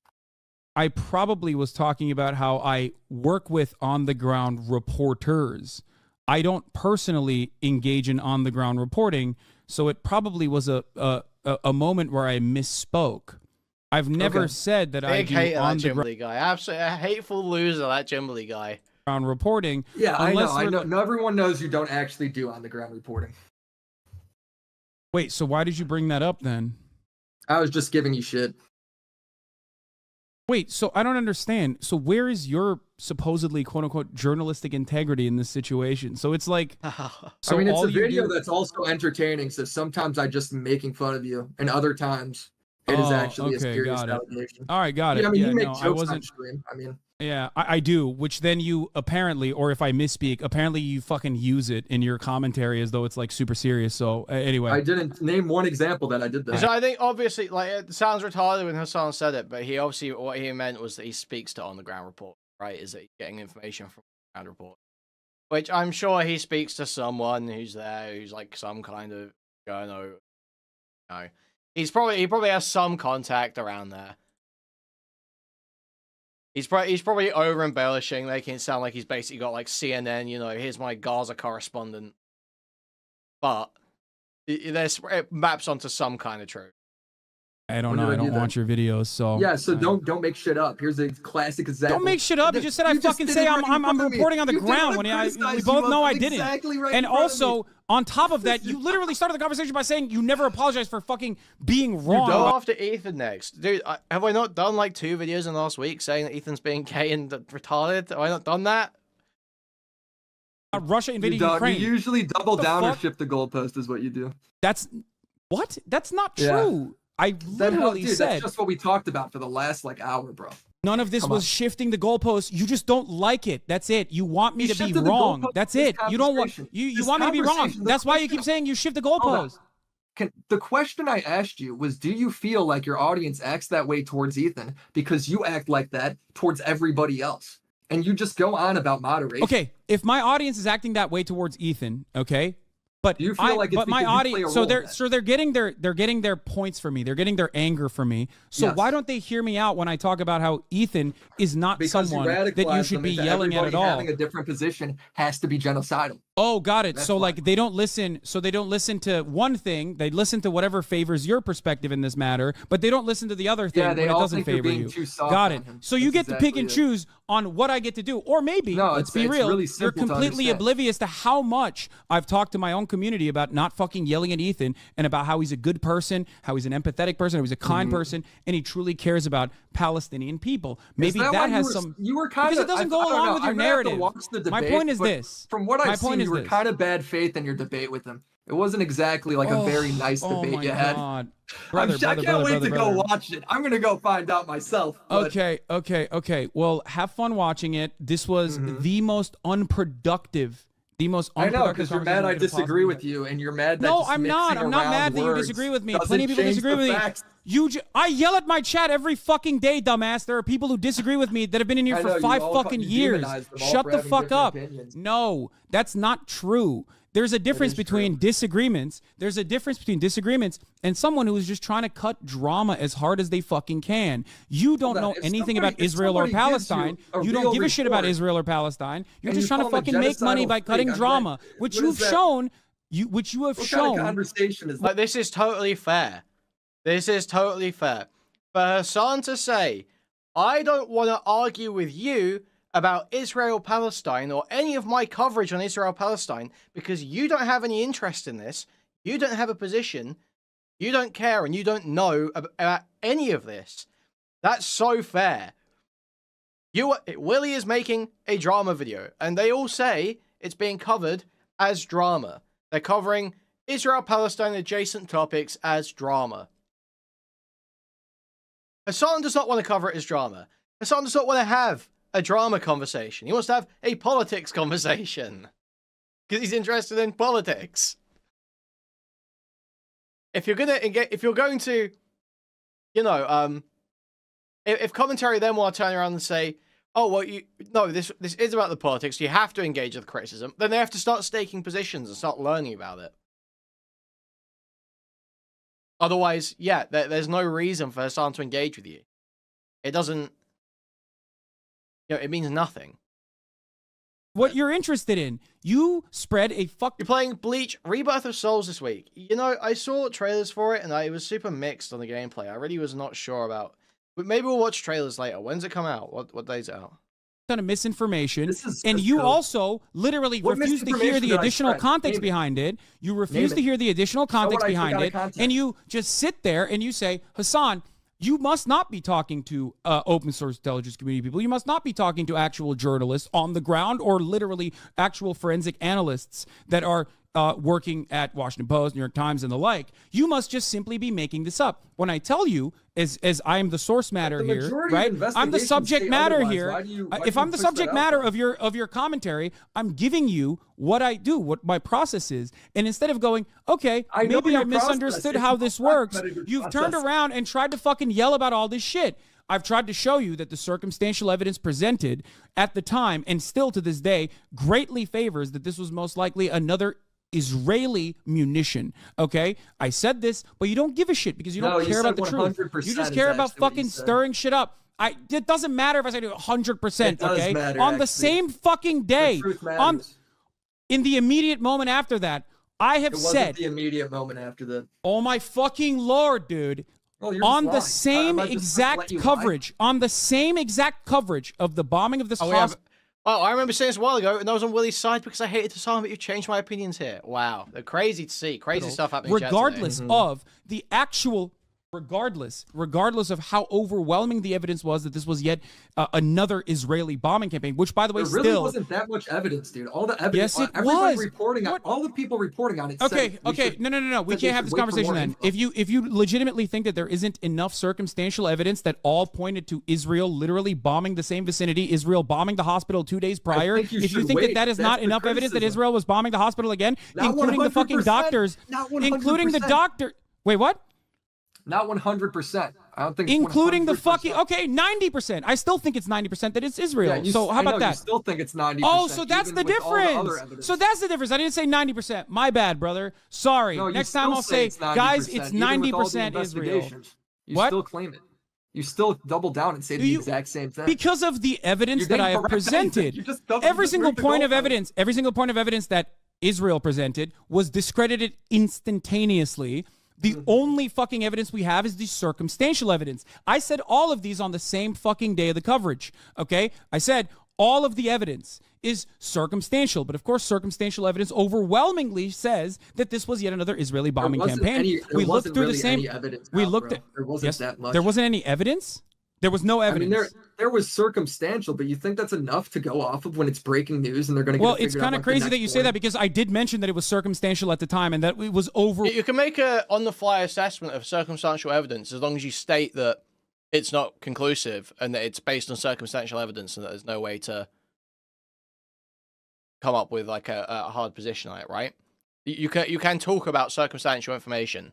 I probably was talking about how I work with on-the-ground reporters. I don't personally engage in on-the-ground reporting, so it probably was a moment where I misspoke. I've never said that I do on-the-ground guy. Absolutely a hateful loser, that Jimberly guy. Reporting. Yeah, I know. No, everyone knows you don't actually do on-the-ground reporting. Wait, so why did you bring that up then? I was just giving you shit. Wait, so I don't understand. So where is your supposedly quote-unquote journalistic integrity in this situation? So it's like, so I mean, it's a video that's also entertaining. So sometimes I just making fun of you, and other times it is actually a serious allegation. All right, got it. I mean, you make jokes on stream. I mean, yeah, I do. Which then you apparently, or if I misspeak, apparently you fucking use it in your commentary as though it's like super serious. So anyway, I didn't name one example that I did that. So I think obviously, like, it sounds retarded when Hassan said it, but he obviously what he meant was that he speaks to on-the-ground report, right? Is that he's getting information from on-the-ground report, which I'm sure he speaks to someone who's there, who's like some kind of, I don't know, he probably has some contact around there. He's probably over embellishing, making it sound like he's basically got like CNN. You know, here's my Gaza correspondent, but it maps onto some kind of truth. I don't know. I don't watch your videos, so yeah. So don't make shit up. Here's a classic example. Don't make shit up. You just said I fucking say I'm reporting on the ground when we both know I didn't. Right, and also on top of that, you literally started the conversation by saying you never apologized for fucking being wrong. Go after Ethan next, dude. Have I not done like 2 videos in the last week saying that Ethan's being gay and retarded? Have I not done that? Russia invading Ukraine. You usually double down or shift the goalpost is what you do. That's not true. Yeah. I literally said that's just what we talked about for the last like hour, bro. None of this was shifting the goalposts. You just don't like it. That's it. You want me to be wrong. That's it. You don't want you want me to be wrong. That's why you keep saying you shift the goalposts. The question I asked you was, do you feel like your audience acts that way towards Ethan because you act like that towards everybody else? And you just go on about moderation. Okay, if my audience is acting that way towards Ethan, okay? But you feel like it's my audience, so they're getting their points from me. They're getting their anger from me. So why don't they hear me out when I talk about how Ethan is not someone that you should be yelling at all? Having a different position has to be genocidal. Oh, got it. So like they don't listen. So they don't listen to one thing. They listen to whatever favors your perspective in this matter, but they don't listen to the other thing when it doesn't favor you. Got it. So you get to pick and choose on what I get to do, or maybe let's be real. You're completely oblivious to how much I've talked to my own community about not fucking yelling at Ethan and about how he's a good person, how he's an empathetic person, how he's a kind person, and he truly cares about Palestinian people. Maybe that has some. You were kind of because it doesn't go along with your narrative. My point is this. From what I've seen, you were kind of bad faith in your debate with him. It wasn't exactly like a very nice debate you had. Brother, I can't wait to go watch it. I'm gonna go find out myself. Okay. Well, have fun watching it. This was the most unproductive. I know, because you're mad I disagree with you, and you're mad that no, I'm not. I'm not mad that you disagree with me. Plenty of people disagree with me. I yell at my chat every fucking day, dumbass. There are people who disagree with me that have been in here for 5 fucking years. Shut the fuck up. No, that's not true. There's a difference between disagreements. There's a difference between disagreements and someone who is just trying to cut drama as hard as they fucking can. You don't know anything about Israel or Palestine. You don't give a shit about Israel or Palestine. You're just trying to fucking make money by cutting drama, which you've shown. Which you have shown. What kind of conversation is that? But this is totally fair. This is totally fair. For Hassan to say, I don't want to argue with you about Israel-Palestine or any of my coverage on Israel-Palestine because you don't have any interest in this, you don't have a position, you don't care, and you don't know about any of this. That's so fair. Willie is making a drama video, and they all say it's being covered as drama. They're covering Israel-Palestine adjacent topics as drama. Hassan does not want to cover it as drama. Hassan does not want to have a drama conversation. He wants to have a politics conversation. Because he's interested in politics. If you're going to, you know, if commentary then want to turn around and say, oh, well, this is about the politics, you have to engage with criticism, then they have to start staking positions and start learning about it. Otherwise, yeah, there's no reason for Hassan to engage with you. It doesn't, you know, it means nothing. What you're interested in. You spread a You're playing Bleach Rebirth of Souls this week. You know, I saw trailers for it and I was super mixed on the gameplay. I really was not sure about. But maybe we'll watch trailers later. When's it come out? What day's it out? Ton of misinformation, and you also literally refuse to hear the additional context behind it. You refuse to hear the additional context behind it, and you just sit there and you say, Hassan, you must not be talking to open source intelligence community people. You must not be talking to actual journalists on the ground or literally actual forensic analysts that are working at Washington Post, New York Times, and the like. You must just simply be making this up. When I tell you, as I am the source matter here, right? I'm the subject matter here. If I'm the subject matter of your commentary, I'm giving you what I do, what my process is. And instead of going, okay, maybe I misunderstood how this works, you've turned around and tried to fucking yell about all this shit. I've tried to show you that the circumstantial evidence presented at the time and still to this day greatly favors that this was most likely another Israeli munition. Okay, I said this, but you don't give a shit because you don't care about the truth. You just care about fucking stirring shit up. It doesn't matter if I say 100%. Okay, matter, on the same fucking day, in the immediate moment after that, I have said the immediate moment after that. Oh my fucking Lord, dude. On the same exact coverage, of the bombing of this hospital. Oh, I remember saying this a while ago, and I was on Willie's side because I hated Hassan, but you've changed my opinions here. Wow. They're crazy to see. Crazy stuff happening in chat today. Regardless of the actual... Regardless of how overwhelming the evidence was that this was yet another Israeli bombing campaign, which, by the way, there really wasn't that much evidence, dude. All the evidence, yes, it was. Reporting on, all the people reporting on it. Okay, no. We can't have this conversation then. If you legitimately think that there isn't enough circumstantial evidence that all pointed to Israel literally bombing the same vicinity, Israel bombing the hospital 2 days prior, if you think that is not enough evidence that Israel was bombing the hospital again, including the fucking doctors, including the doctor. Wait, what? Not 100%. I don't think. Including the fucking 90%. I still think it's 90% that it's Israel. Yeah, so how about that? You still think it's 90%. Oh, so that's the difference. So that's the difference. I didn't say 90%. My bad, brother. Sorry. No, next time I'll say, guys, it's 90% Israel. You still claim it. You still double down and say the exact same thing. Because of the evidence that I have presented. Every single point of evidence that Israel presented was discredited instantaneously. The only fucking evidence we have is the circumstantial evidence. I said all of these on the same fucking day of the coverage, okay? I said all of the evidence is circumstantial, but of course circumstantial evidence overwhelmingly says that this was yet another Israeli bombing campaign. We looked through the same evidence. We looked at there wasn't that much. There wasn't any evidence? There was no evidence. I mean, there was circumstantial, but you think that's enough to go off of when it's breaking news and they're going to get Well, it's kind of crazy that you say that because I did mention that it was circumstantial at the time and that it was over. You can make a on-the-fly assessment of circumstantial evidence as long as you state that it's not conclusive and that it's based on circumstantial evidence and that there's no way to come up with like a hard position on it, right? You can talk about circumstantial information.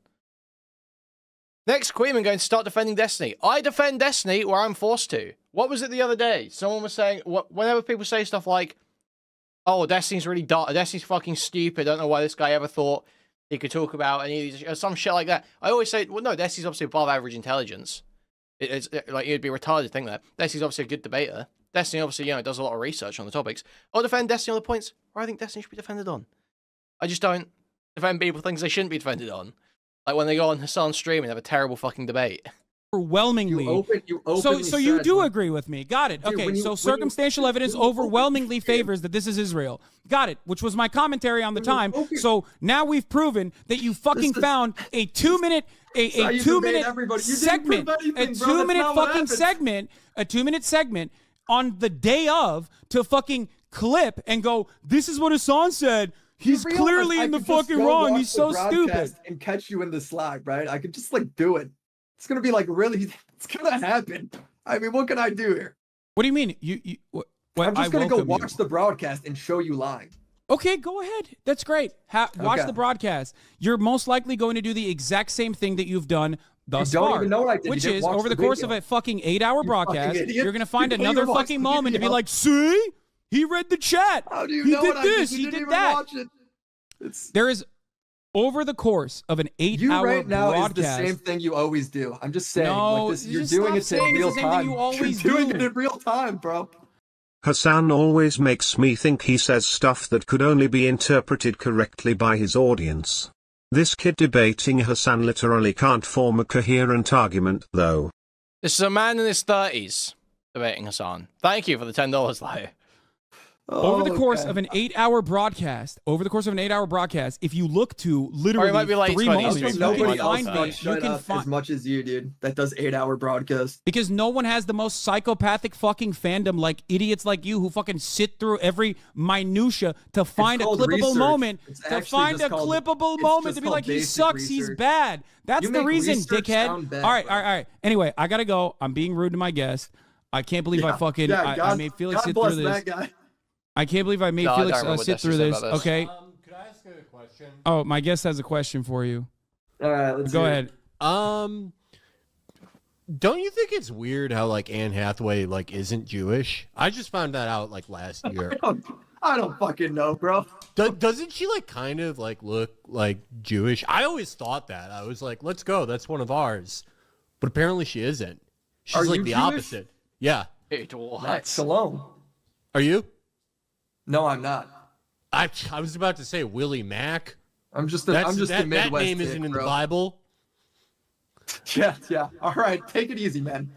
Next, Queenman going to start defending Destiny. I defend Destiny where I'm forced to. What was it the other day? Someone was saying, whenever people say stuff like, oh, Destiny's really dark, Destiny's fucking stupid, I don't know why this guy ever thought he could talk about any of these, some shit like that. I always say, well, no, Destiny's obviously above average intelligence. Like, it'd be retarded to think that. Destiny's obviously a good debater. Destiny obviously, does a lot of research on the topics. I'll defend Destiny on the points where I think Destiny should be defended on. I just don't defend people things they shouldn't be defended on. Like when they go on Hassan's stream and have a terrible fucking debate. Overwhelmingly. So you do agree with me. Got it. Okay, so circumstantial evidence overwhelmingly favors that this is Israel. Got it, which was my commentary on the time. So now we've proven that you fucking found a 2 minute segment, a 2 minute fucking segment, a 2 minute segment on the day of to fucking clip and go, this is what Hassan said. He's clearly in the fucking wrong. He's so stupid. And catch you in the slide, right? I could just like do it. It's gonna be like really. It's gonna happen. I mean, what can I do here? What do you mean? What, I'm just gonna go watch the broadcast and show you lying. Okay, go ahead. That's great. Watch the broadcast. You're most likely going to do the exact same thing that you've done thus far. Don't even know what I did. Which is, over the course of a fucking 8-hour broadcast, you're going to find another fucking moment to be like, see? He read the chat. How do you he know did what this. I did? He did that. There is, over the course of an 8-hour right now broadcast. Is the same thing you always do. I'm just saying. No, like this, you're doing it in real time. You're doing it in real time, bro. Hasan always makes me think he says stuff that could only be interpreted correctly by his audience. This kid debating Hasan literally can't form a coherent argument, though. This is a man in his 30s debating Hasan. Thank you for the $10, though. Over the course of an 8-hour broadcast, if you look to literally might be like 3 moments, you nobody can find else me. You can find as much as you, dude. That does 8-hour broadcast. Because no one has the most psychopathic fucking fandom like idiots like you who fucking sit through every minutia to find a clippable moment. To find a clippable moment to be like, he sucks, he's bad. That's the reason, dickhead. All right. Anyway, I gotta go. I'm being rude to my guest. I can't believe I made Felix sit through this. I can't believe I made Felix sit through this. Okay. Could I ask a question? Oh, my guest has a question for you. All right, let's go ahead. Don't you think it's weird how like Anne Hathaway like isn't Jewish? I just found that out like last year. I don't fucking know, bro. Doesn't she like kind of like look like Jewish? I always thought that. I was like, let's go. That's one of ours. But apparently she isn't. She's like the opposite. Yeah. Matt Shalom. Are you? No, I'm not. I was about to say Willie Mack. I'm just a Midwest that name isn't in the Bible. Yeah. All right, take it easy, man.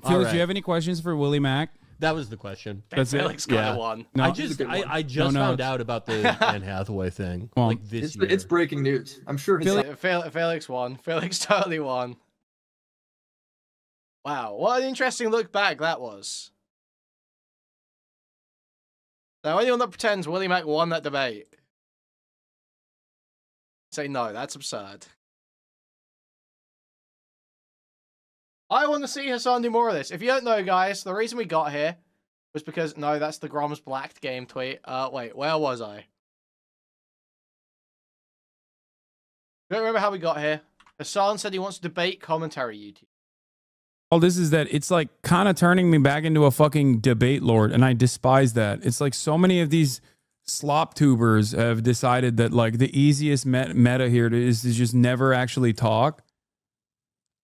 Felix, do you have any questions for Willie Mack? That was the question. That's Felix kind of won. No, I just found out about the Anne Hathaway thing like this year. It's breaking news. I'm sure Felix won. Felix totally won. Wow, what an interesting look back that was. Now, anyone that pretends Willie Mack won that debate, say no, that's absurd. I want to see Hasan do more of this. If you don't know, guys, the reason we got here was because... No, that's the Grom's Blacked game tweet. Wait, where was I? Don't remember how we got here. Hasan said he wants to debate commentary YouTube. All this is that it's like kind of turning me back into a fucking debate lord, and I despise that. It's like so many of these slop tubers have decided that like the easiest meta here is to just never actually talk.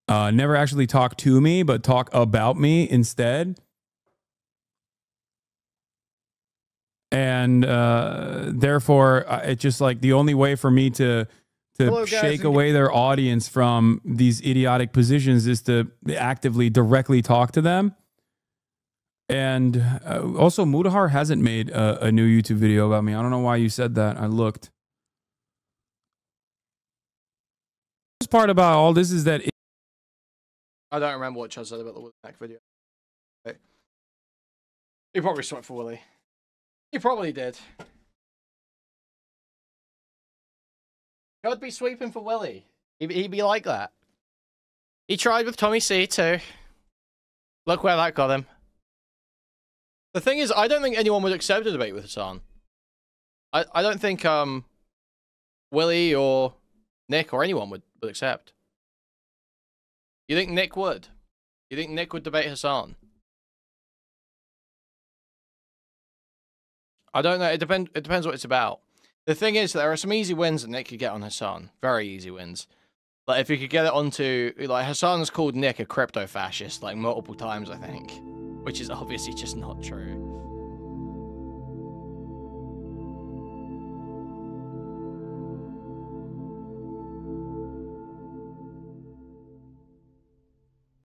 Never actually talk to me, but talk about me instead. And therefore, it's just like the only way for me to shake away their audience from these idiotic positions is to actively, directly talk to them. And also, Mudahar hasn't made a new YouTube video about me. I don't know why you said that. I looked. The best part about all this is that I don't remember what Chaz said about the Willie Mack video. Okay. He probably swiped for Willie. He probably did. I'd be sweeping for Willie. He'd be like that. He tried with Tommy C too. Look where that got him. The thing is, I don't think anyone would accept a debate with Hasan. I don't think Willie or Nick or anyone would accept. You think Nick would? You think Nick would debate Hasan? I don't know. It depends what it's about. The thing is, there are some easy wins that Nick could get on Hasan. Very easy wins. Like, if you could get it onto... Like, Hasan's called Nick a crypto-fascist, like, multiple times, I think. Which is obviously just not true.